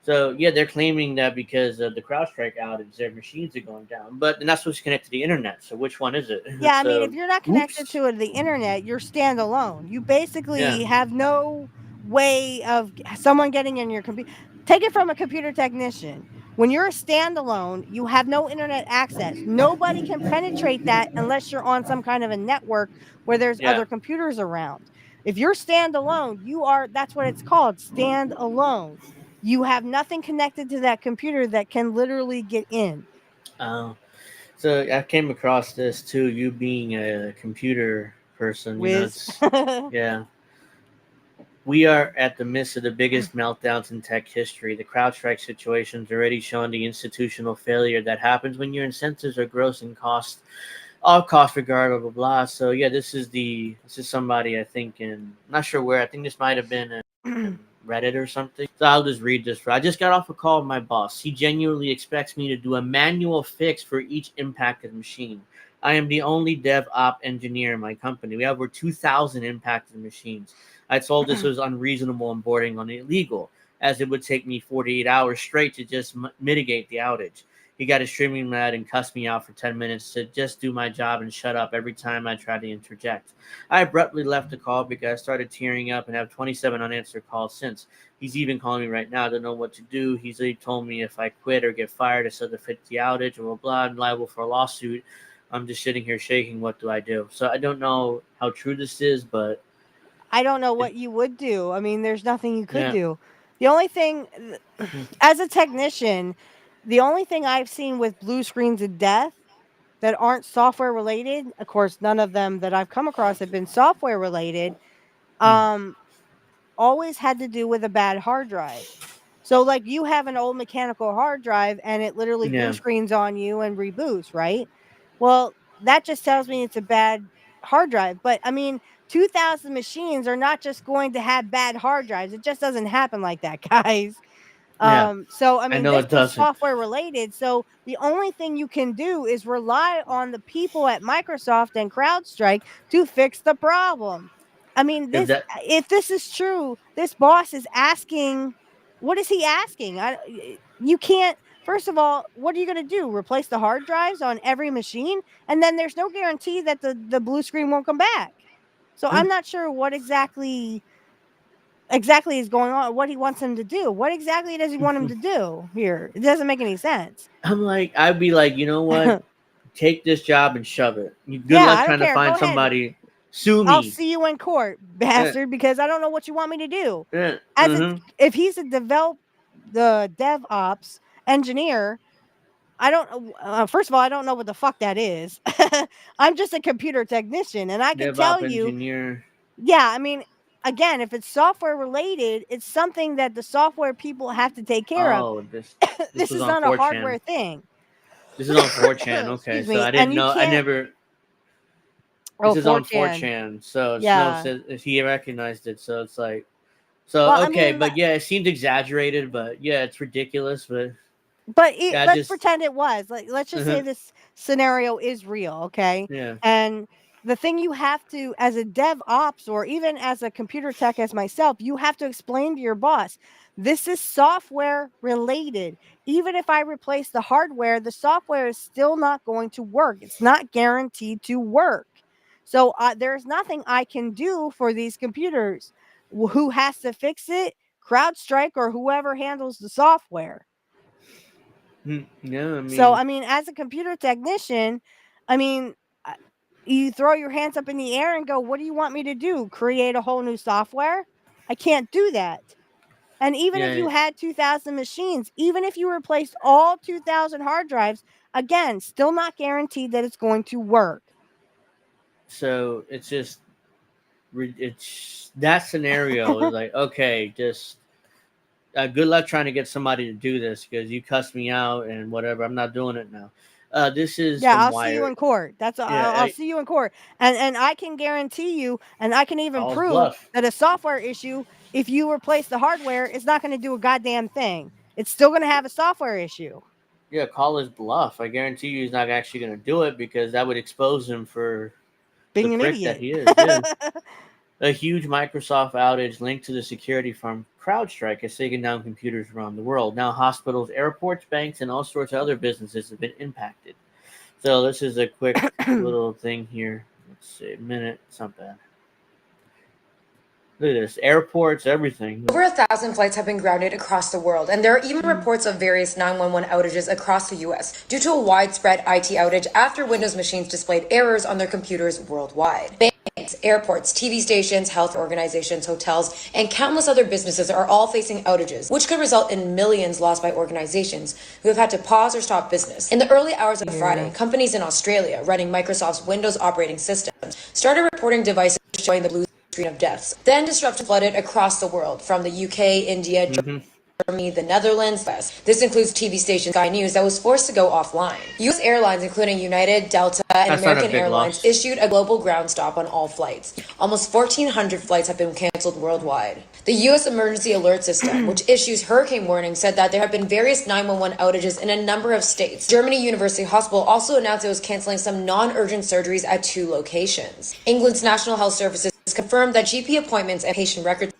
Speaker 1: So yeah, they're claiming that because of the CrowdStrike outage, their machines are going down. But and that's what's connected to the internet. So which one is it?
Speaker 2: Yeah, I mean,
Speaker 1: So,
Speaker 2: if you're not connected to the internet, you're standalone. You basically
Speaker 1: Yeah.
Speaker 2: have no way of someone getting in your computer. Take it from a computer technician. When you're a standalone, you have no internet access. Nobody can penetrate that unless you're on some kind of a network where there's
Speaker 1: Yeah.
Speaker 2: other computers around. If you're standalone, that's what it's called, standalone. You have nothing connected to that computer that can literally get in.
Speaker 1: So I came across this too. You being a computer person,
Speaker 2: Whiz.
Speaker 1: yeah. We are at the midst of the biggest meltdowns in tech history. The CrowdStrike situation's already shown the institutional failure that happens when your incentives are gross and all cost regard, blah blah blah. So yeah, this is somebody I think I'm not sure where. I think this might have been Reddit or something. So I'll just read this. I just got off a call with my boss. He genuinely expects me to do a manual fix for each impacted machine. I am the only DevOps engineer in my company. We have over 2,000 impacted machines. I told this was unreasonable and bordering on illegal, as it would take me 48 hours straight to just mitigate the outage. He got extremely mad and cussed me out for 10 minutes to just do my job and shut up every time I tried to interject. I abruptly left the call because I started tearing up and have 27 unanswered calls since. He's even calling me right now. I don't know what to do. He's already told me if I quit or get fired, it's to fit the outage, blah, blah, blah. I'm liable for a lawsuit. I'm just sitting here shaking. What do I do? So I don't know how true this is, but
Speaker 2: I don't know what you would do. I mean, there's nothing you could
Speaker 1: Yeah.
Speaker 2: do. The only thing, as a technician, the only thing I've seen with blue screens of death that aren't software related, of course, none of them that I've come across have been software related, always had to do with a bad hard drive. So, like, you have an old mechanical hard drive and it literally blue
Speaker 1: Yeah.
Speaker 2: screens on you and reboots, right? Well, that just tells me it's a bad hard drive. But I mean, 2,000 machines are not just going to have bad hard drives. It just doesn't happen like that, guys.
Speaker 1: Yeah.
Speaker 2: So I
Speaker 1: I
Speaker 2: mean,
Speaker 1: know
Speaker 2: this
Speaker 1: it
Speaker 2: was
Speaker 1: doesn't.
Speaker 2: software related. So the only thing you can do is rely on the people at Microsoft and CrowdStrike to fix the problem. I mean, if this is true, this boss is asking, what is he asking? You can't. First of all, what are you going to do? Replace the hard drives on every machine, and then there's no guarantee that the blue screen won't come back. So I'm not sure what exactly is going on, what he wants him to do. What exactly does he want him to do here? It doesn't make any sense.
Speaker 1: I'd be like, you know what? Take this job and shove it. Good
Speaker 2: Yeah,
Speaker 1: luck
Speaker 2: I don't
Speaker 1: trying to
Speaker 2: care. Go
Speaker 1: find
Speaker 2: ahead.
Speaker 1: somebody. Sue
Speaker 2: I'll
Speaker 1: me.
Speaker 2: see you in court, bastard, because I don't know what you want me to do.
Speaker 1: Yeah.
Speaker 2: If he's the DevOps engineer, I don't. First of all, I don't know what the fuck that is. I'm just a computer technician, and I can tell
Speaker 1: DevOps
Speaker 2: you.
Speaker 1: engineer.
Speaker 2: Yeah, I mean, again, if it's software related, it's something that the software people have to take care of.
Speaker 1: Oh, this
Speaker 2: This
Speaker 1: was
Speaker 2: is
Speaker 1: on
Speaker 2: not a
Speaker 1: 4chan.
Speaker 2: hardware thing.
Speaker 1: This is on 4chan. Okay,
Speaker 2: Excuse
Speaker 1: so
Speaker 2: me,
Speaker 1: I
Speaker 2: and
Speaker 1: didn't
Speaker 2: you
Speaker 1: know. I
Speaker 2: can't.
Speaker 1: never.
Speaker 2: Oh,
Speaker 1: This is on
Speaker 2: 4chan.
Speaker 1: 4chan, so Snow
Speaker 2: Yeah.
Speaker 1: says if he recognized it. So it's like,
Speaker 2: Well, I
Speaker 1: okay,
Speaker 2: mean,
Speaker 1: but yeah, it seemed exaggerated, but yeah, it's ridiculous, but yeah,
Speaker 2: let's pretend it was. Like, let's just say
Speaker 1: Uh-huh.
Speaker 2: this scenario is real, okay?
Speaker 1: Yeah.
Speaker 2: And the thing you have to, as a DevOps or even as a computer tech as myself, you have to explain to your boss, this is software related. Even if I replace the hardware, the software is still not going to work. It's not guaranteed to work. So there's nothing I can do for these computers. Who has to fix it? CrowdStrike or whoever handles the software.
Speaker 1: Yeah, I mean,
Speaker 2: So, I mean, as a computer technician, I mean, you throw your hands up in the air and go, what do you want me to do? Create a whole new software? I can't do that. And even if you had 2,000 machines, even if you replaced all 2,000 hard drives, again, still not guaranteed that it's going to work.
Speaker 1: So it's just, it's that scenario is like, okay, just good luck trying to get somebody to do this because you cussed me out and whatever. I'm not doing it now. This is
Speaker 2: Yeah,
Speaker 1: from
Speaker 2: I'll
Speaker 1: Wired.
Speaker 2: see you in court. That's I'll see you in court, and I can guarantee you, and I can even prove
Speaker 1: bluff.
Speaker 2: that a software issue, if you replace the hardware, it's not going to do a goddamn thing. It's still going to have a software issue.
Speaker 1: Yeah, call his bluff. I guarantee you he's not actually going to do it because that would expose him for
Speaker 2: being
Speaker 1: the
Speaker 2: an
Speaker 1: prick
Speaker 2: idiot
Speaker 1: that he is. Yeah. A huge Microsoft outage linked to the security firm CrowdStrike has taken down computers around the world. Now hospitals, airports, banks, and all sorts of other businesses have been impacted. So this is a quick little thing here. Let's see, a minute. It's not bad. Look at this. Airports, everything.
Speaker 4: Over 1,000 flights have been grounded across the world, and there are even reports of various 911 outages across the U.S. due to a widespread IT outage after Windows machines displayed errors on their computers worldwide. Banks, airports, TV stations, health organizations, hotels, and countless other businesses are all facing outages, which could result in millions lost by organizations who have had to pause or stop business. In the early hours of Friday, companies in Australia running Microsoft's Windows operating systems started reporting devices showing the blue screen of deaths. Then disruption flooded across the world, from the UK, India, Germany, the Netherlands. This includes TV station Sky News that was forced to go offline. U.S. airlines, including United, Delta, and American Airlines, issued a global ground stop on all flights. Almost 1,400 flights have been canceled worldwide. The U.S. Emergency Alert System, which issues hurricane warnings, said that there have been various 911 outages in a number of states. Germany University Hospital also announced it was canceling some non-urgent surgeries at 2 locations. England's National Health Services confirmed that GP appointments and patient record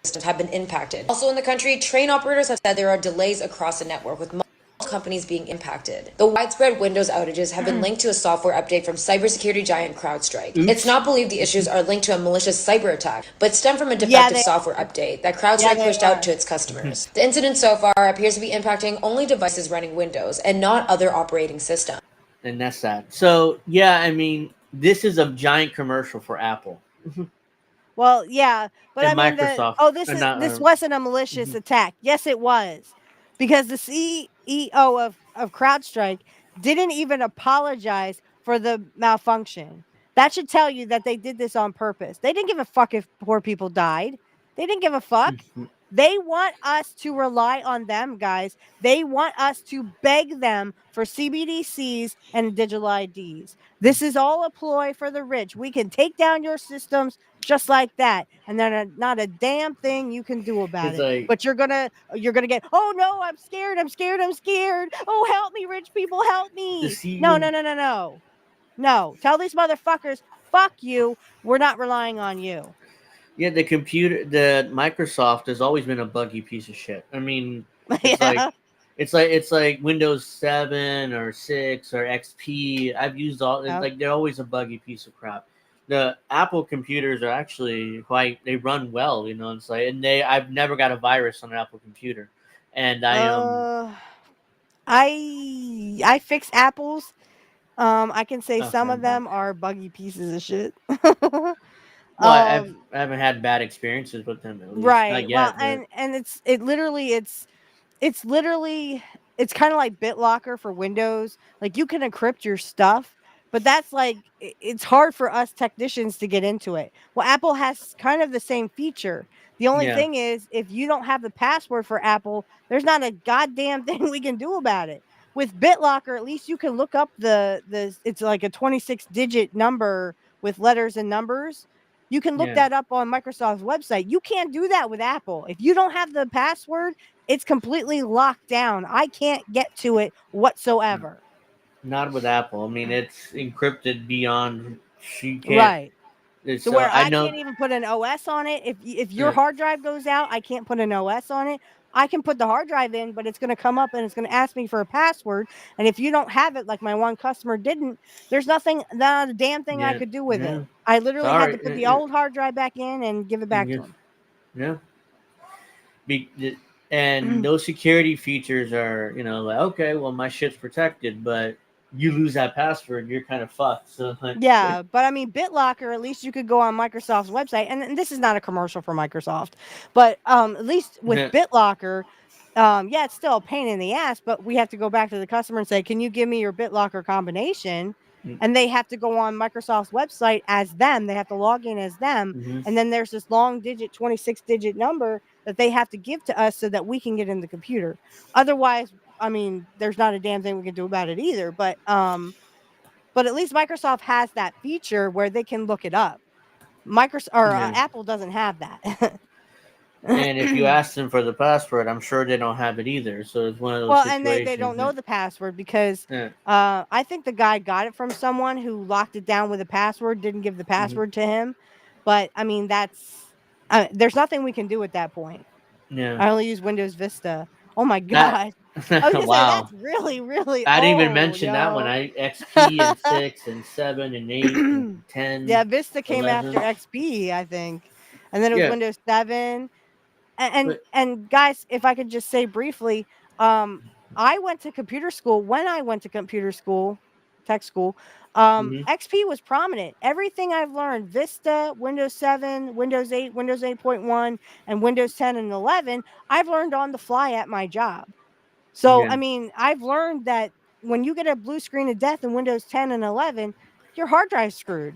Speaker 4: systems have been impacted. Also in the country, train operators have said there are delays across the network, with multiple companies being impacted. The widespread Windows outages have been linked to a software update from cybersecurity giant CrowdStrike. It's not believed the issues are linked to a malicious cyber attack, but stem from a defective software update that CrowdStrike pushed out to its customers. The incident so far appears to be impacting only devices running Windows and not other operating systems.
Speaker 1: And that's that. So, yeah, I mean, this is a giant commercial for Apple.
Speaker 2: Well, yeah, but
Speaker 1: And
Speaker 2: I mean,
Speaker 1: Microsoft.
Speaker 2: This wasn't a malicious attack. Yes, it was, because the CEO of CrowdStrike didn't even apologize for the malfunction. That should tell you that they did this on purpose. They didn't give a fuck if poor people died. They didn't give a fuck. They want us to rely on them, guys. They want us to beg them for CBDCs and digital IDs. This is all a ploy for the rich. We can take down your systems just like that, and then not a damn thing you can do about it. But you're gonna get, oh no, I'm scared. Oh, help me, rich people, help me. No. Tell these motherfuckers, fuck you. We're not relying on you.
Speaker 1: Yeah, the Microsoft has always been a buggy piece of shit. I mean, it's like Windows 7 or 6 or XP. I've used all like they're always a buggy piece of crap. The Apple computers are actually they run well, you know. It's like, and I've never got a virus on an Apple computer, and
Speaker 2: I fix Apples. I can say some of them are buggy pieces of shit.
Speaker 1: I haven't had bad experiences with them, at least.
Speaker 2: Right.
Speaker 1: Not yet,
Speaker 2: and it's kind of like BitLocker for Windows. Like, you can encrypt your stuff, but that's like, it's hard for us technicians to get into it. Well, Apple has kind of the same feature. The only thing is, if you don't have the password for Apple, there's not a goddamn thing we can do about it. With BitLocker, at least you can look up it's like a 26-digit number with letters and numbers. You can look that up on Microsoft's website. You can't do that with Apple. If you don't have the password, it's completely locked down. I can't get to it whatsoever.
Speaker 1: Not with Apple. I mean, it's encrypted beyond. You can't.
Speaker 2: Right. So where I can't even put an OS on it. If your hard drive goes out, I can't put an OS on it. I can put the hard drive in, but it's going to come up and it's going to ask me for a password. And if you don't have it, like my one customer didn't, there's not a damn thing I could do with it. I literally had to put the old hard drive back in and give it back to him.
Speaker 1: Yeah. And those security features are, like, okay, well, my shit's protected, but you lose that password, you're kind of fucked. So like,
Speaker 2: Yeah, but I mean, BitLocker, at least you could go on Microsoft's website, and this is not a commercial for Microsoft, but at least with BitLocker, yeah, it's still a pain in the ass, but we have to go back to the customer and say, "Can you give me your BitLocker combination?" And they have to go on Microsoft's website as them. They have to log in as them, and then there's this long digit, 26-digit number that they have to give to us so that we can get in the computer. Otherwise, I mean, there's not a damn thing we can do about it either. But at least Microsoft has that feature where they can look it up. Microsoft or Apple doesn't have that.
Speaker 1: and if you ask them for the password, I'm sure they don't have it either. So it's one of those
Speaker 2: Well,
Speaker 1: situations.
Speaker 2: and they don't know the password because I think the guy got it from someone who locked it down with a password, didn't give the password to him. But I mean, there's nothing we can do at that point.
Speaker 1: Yeah.
Speaker 2: I only use Windows Vista. Oh my god. I was gonna say
Speaker 1: Wow.
Speaker 2: that's really, really
Speaker 1: I didn't
Speaker 2: old,
Speaker 1: even mention that one.
Speaker 2: yo.
Speaker 1: XP and 6 and 7 and 8 and 10.
Speaker 2: Yeah, Vista came
Speaker 1: 11.
Speaker 2: after XP, I think. And then it was
Speaker 1: Yeah.
Speaker 2: Windows 7.
Speaker 1: But-
Speaker 2: And guys, if I could just say briefly, I went to computer school. When I went to computer school, tech school, XP was prominent. Everything I've learned, Vista, Windows 7, Windows 8, Windows 8.1, and Windows 10 and 11, I've learned on the fly at my job. So, I mean, I've learned that when you get a blue screen of death in Windows 10 and 11, your hard drive's screwed.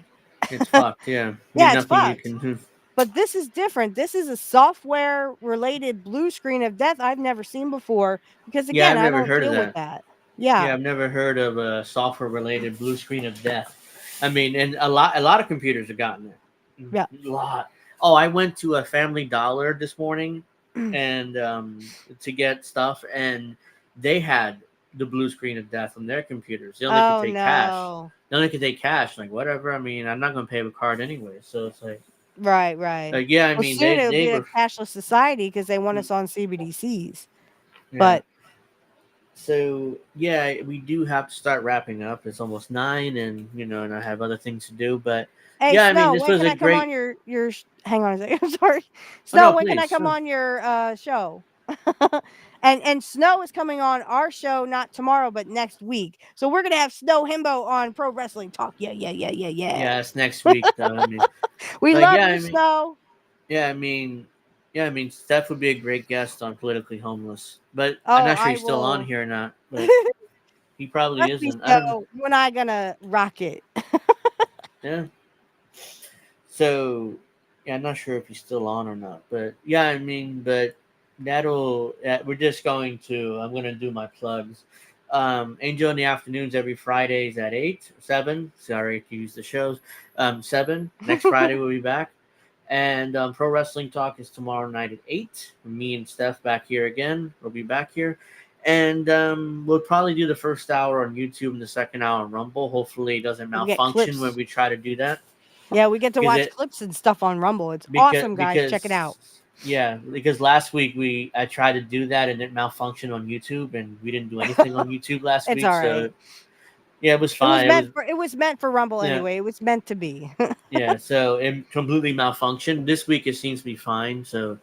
Speaker 1: It's fucked, yeah.
Speaker 2: Yeah,
Speaker 1: There's
Speaker 2: it's
Speaker 1: nothing you
Speaker 2: fucked.
Speaker 1: can do.
Speaker 2: But this is different. This is a software related blue screen of death I've never seen before because
Speaker 1: Yeah,
Speaker 2: again,
Speaker 1: I've
Speaker 2: I
Speaker 1: never
Speaker 2: don't
Speaker 1: heard of
Speaker 2: deal with
Speaker 1: that.
Speaker 2: that. Yeah.
Speaker 1: Yeah, I've never heard of a software related blue screen of death. I mean, and a lot of computers have gotten it.
Speaker 2: Yeah.
Speaker 1: A lot. Oh, I went to a Family Dollar this morning and to get stuff, and they had the blue screen of death on their computers. They only could take cash. They only could take cash. Like whatever. I mean, I'm not gonna pay with a card anyway. So it's like
Speaker 2: Right.
Speaker 1: yeah, I
Speaker 2: Well,
Speaker 1: mean
Speaker 2: soon it'll
Speaker 1: they
Speaker 2: be a
Speaker 1: were
Speaker 2: cashless society because they want us on CBDCs.
Speaker 1: yeah.
Speaker 2: But
Speaker 1: So yeah, we do have to start wrapping up. It's almost 9, and and I have other things to do. But
Speaker 2: hey,
Speaker 1: yeah, I
Speaker 2: Snow,
Speaker 1: mean, this
Speaker 2: when
Speaker 1: was
Speaker 2: can
Speaker 1: a
Speaker 2: I come
Speaker 1: great.
Speaker 2: on your hang on a second. I'm sorry.
Speaker 1: Oh
Speaker 2: Snow,
Speaker 1: no,
Speaker 2: when can I
Speaker 1: please.
Speaker 2: come on your show? and Snow is coming on our show not tomorrow but next week. So we're gonna have Snow Himbo on Pro Wrestling Talk. Yeah.
Speaker 1: Yeah, it's next week though. I mean,
Speaker 2: We
Speaker 1: like,
Speaker 2: love
Speaker 1: yeah,
Speaker 2: you,
Speaker 1: I mean,
Speaker 2: Snow.
Speaker 1: yeah, I mean, Steph would be a great guest on Politically Homeless, but
Speaker 2: Oh,
Speaker 1: I'm not sure
Speaker 2: I
Speaker 1: he's still on
Speaker 2: will.
Speaker 1: here or not. But he probably
Speaker 2: Recipe
Speaker 1: isn't. I don't know.
Speaker 2: show. You and I gonna rock it.
Speaker 1: Yeah. So, yeah, I'm not sure if he's still on or not. But yeah, I mean, but we're just going to. I'm going to do my plugs. Angel in the Afternoons every Fridays at 7. Sorry to use the shows. 7. Next Friday we'll be back. And Pro Wrestling Talk is tomorrow night at 8. Me and Steph back here again. We'll be back here. And we'll probably do the first hour on YouTube and the second hour on Rumble. Hopefully it doesn't malfunction when we try to do that.
Speaker 2: Yeah, we get to watch clips and stuff on Rumble. It's awesome, guys. Check it out.
Speaker 1: Yeah, because last week I tried to do that and it malfunctioned on YouTube, and we didn't do anything on YouTube last week.
Speaker 2: It's all right.
Speaker 1: So yeah, it was fine.
Speaker 2: It was meant for Rumble anyway. It was meant to be.
Speaker 1: Yeah, so it completely malfunctioned. This week it seems to be fine. So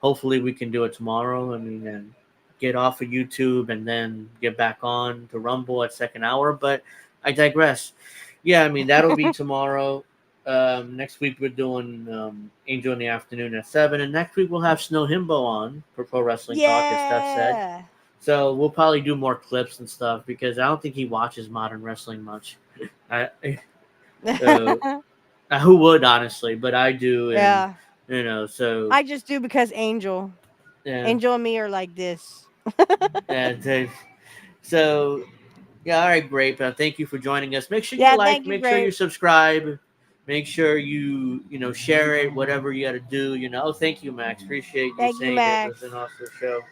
Speaker 1: hopefully we can do it tomorrow. I mean, and get off of YouTube and then get back on to Rumble at second hour. But I digress. Yeah, I mean that'll be tomorrow. Next week we're doing Angel in the Afternoon at 7, and next week we'll have Snow Himbo on for Pro Wrestling Talk, as Steph said. So we'll probably do more clips and stuff because I don't think he watches modern wrestling much. Who would, honestly, but I do. And,
Speaker 2: yeah.
Speaker 1: So
Speaker 2: I just do because Angel and me are like this.
Speaker 1: So yeah, all right, great. Thank you for joining us. Make sure you like, make sure you subscribe. Make sure you share it, whatever you got to do. Thank you, Max. Appreciate you saying it was an awesome show.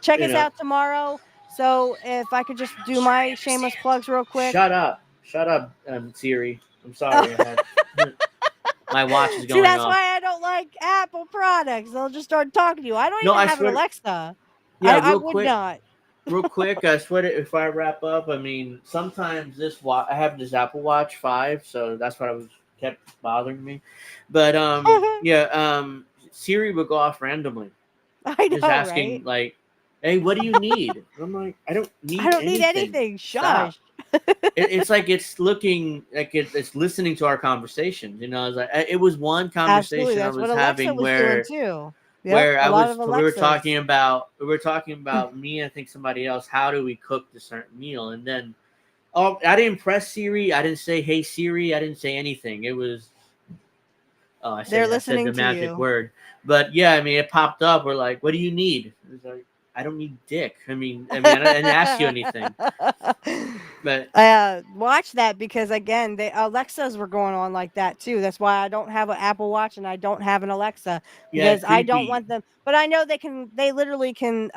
Speaker 2: Check us out tomorrow. So if I could just do my shameless plugs real quick.
Speaker 1: Shut up, Siri. I'm sorry. My watch is going
Speaker 2: See, that's
Speaker 1: off.
Speaker 2: why I don't like Apple products. They'll just start talking to you. I don't even have an Alexa.
Speaker 1: Yeah,
Speaker 2: I would not.
Speaker 1: Real quick, I swear if I wrap up, I mean, sometimes I have this Apple Watch 5, so that's what kept bothering me. But Siri would go off randomly.
Speaker 2: I know,
Speaker 1: just asking
Speaker 2: right?
Speaker 1: like, "Hey, what do you need?" I'm like, "I don't need anything.
Speaker 2: Shush."
Speaker 1: it's like it's looking like it's listening to our conversations. You know, it's like it was one
Speaker 2: Absolutely,
Speaker 1: conversation I
Speaker 2: that's what
Speaker 1: was
Speaker 2: Alexa
Speaker 1: having
Speaker 2: was doing
Speaker 1: where
Speaker 2: too. Yep,
Speaker 1: where
Speaker 2: a
Speaker 1: I
Speaker 2: lot of
Speaker 1: was we were
Speaker 2: Alexas.
Speaker 1: talking about me and I think somebody else. How do we cook the certain meal? And then I didn't press Siri. I didn't say hey Siri. I didn't say anything. It was I
Speaker 2: They're
Speaker 1: said the
Speaker 2: listening to
Speaker 1: magic
Speaker 2: you.
Speaker 1: word. But yeah, I mean it popped up. We're like, what do you need? It's like I don't need dick. I mean I didn't ask you anything. But
Speaker 2: watch that because again, the Alexas were going on like that too. That's why I don't have an Apple Watch and I don't have an Alexa
Speaker 1: yeah,
Speaker 2: because I don't
Speaker 1: creepy.
Speaker 2: want them. But I know they literally can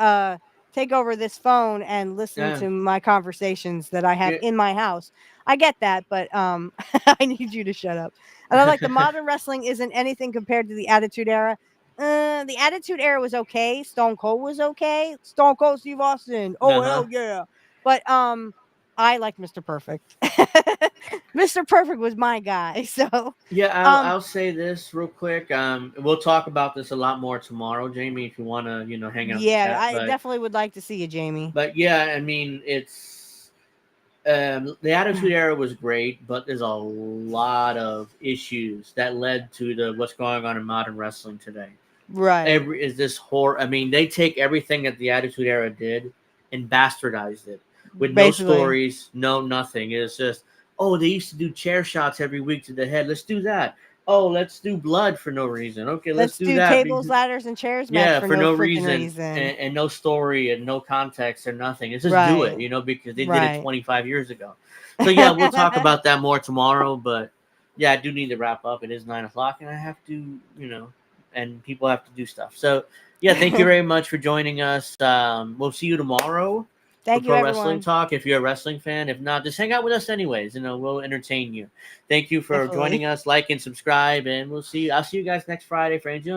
Speaker 2: take over this phone and listen
Speaker 1: Yeah.
Speaker 2: to my conversations that I have
Speaker 1: Yeah.
Speaker 2: in my house. I get that, but I need you to shut up. And I like the modern wrestling isn't anything compared to the Attitude Era. The Attitude Era was okay. Stone Cold was okay. Stone Cold Steve Austin. Oh
Speaker 1: Uh-huh.
Speaker 2: hell yeah. But I like Mr. Perfect. Mr. Perfect was my guy. So
Speaker 1: Yeah, I'll say this real quick. We'll talk about this a lot more tomorrow, Jamie, if you want to, hang out and
Speaker 2: yeah,
Speaker 1: chat.
Speaker 2: I definitely would like to see you, Jamie.
Speaker 1: But yeah, I mean, it's the Attitude Era was great, but there's a lot of issues that led to what's going on in modern wrestling today.
Speaker 2: Right.
Speaker 1: I mean, they take everything that the Attitude Era did and bastardized it with no
Speaker 2: Basically.
Speaker 1: stories, no nothing. It's just, oh, they used to do chair shots every week to the head. Let's do that. Oh, let's do blood for no reason. Okay, let's do that.
Speaker 2: tables, ladders, and chairs match
Speaker 1: Yeah,
Speaker 2: for
Speaker 1: for
Speaker 2: no
Speaker 1: no
Speaker 2: freaking
Speaker 1: reason
Speaker 2: reason.
Speaker 1: and no story and no context or nothing. It's just do
Speaker 2: Right.
Speaker 1: it, because they did
Speaker 2: Right.
Speaker 1: it 25 years ago. So yeah, we'll talk about that more tomorrow. But yeah, I do need to wrap up. It is 9:00, and I have to, and people have to do stuff. So yeah, thank you very much for joining us. We'll see you tomorrow
Speaker 2: Thank
Speaker 1: for
Speaker 2: you,
Speaker 1: Pro Wrestling
Speaker 2: everyone.
Speaker 1: Talk. If you're a wrestling fan, if not, just hang out with us anyways. We'll entertain you. Thank you for
Speaker 2: Definitely.
Speaker 1: joining us. Like and subscribe, and I'll see you guys next Friday for Angel.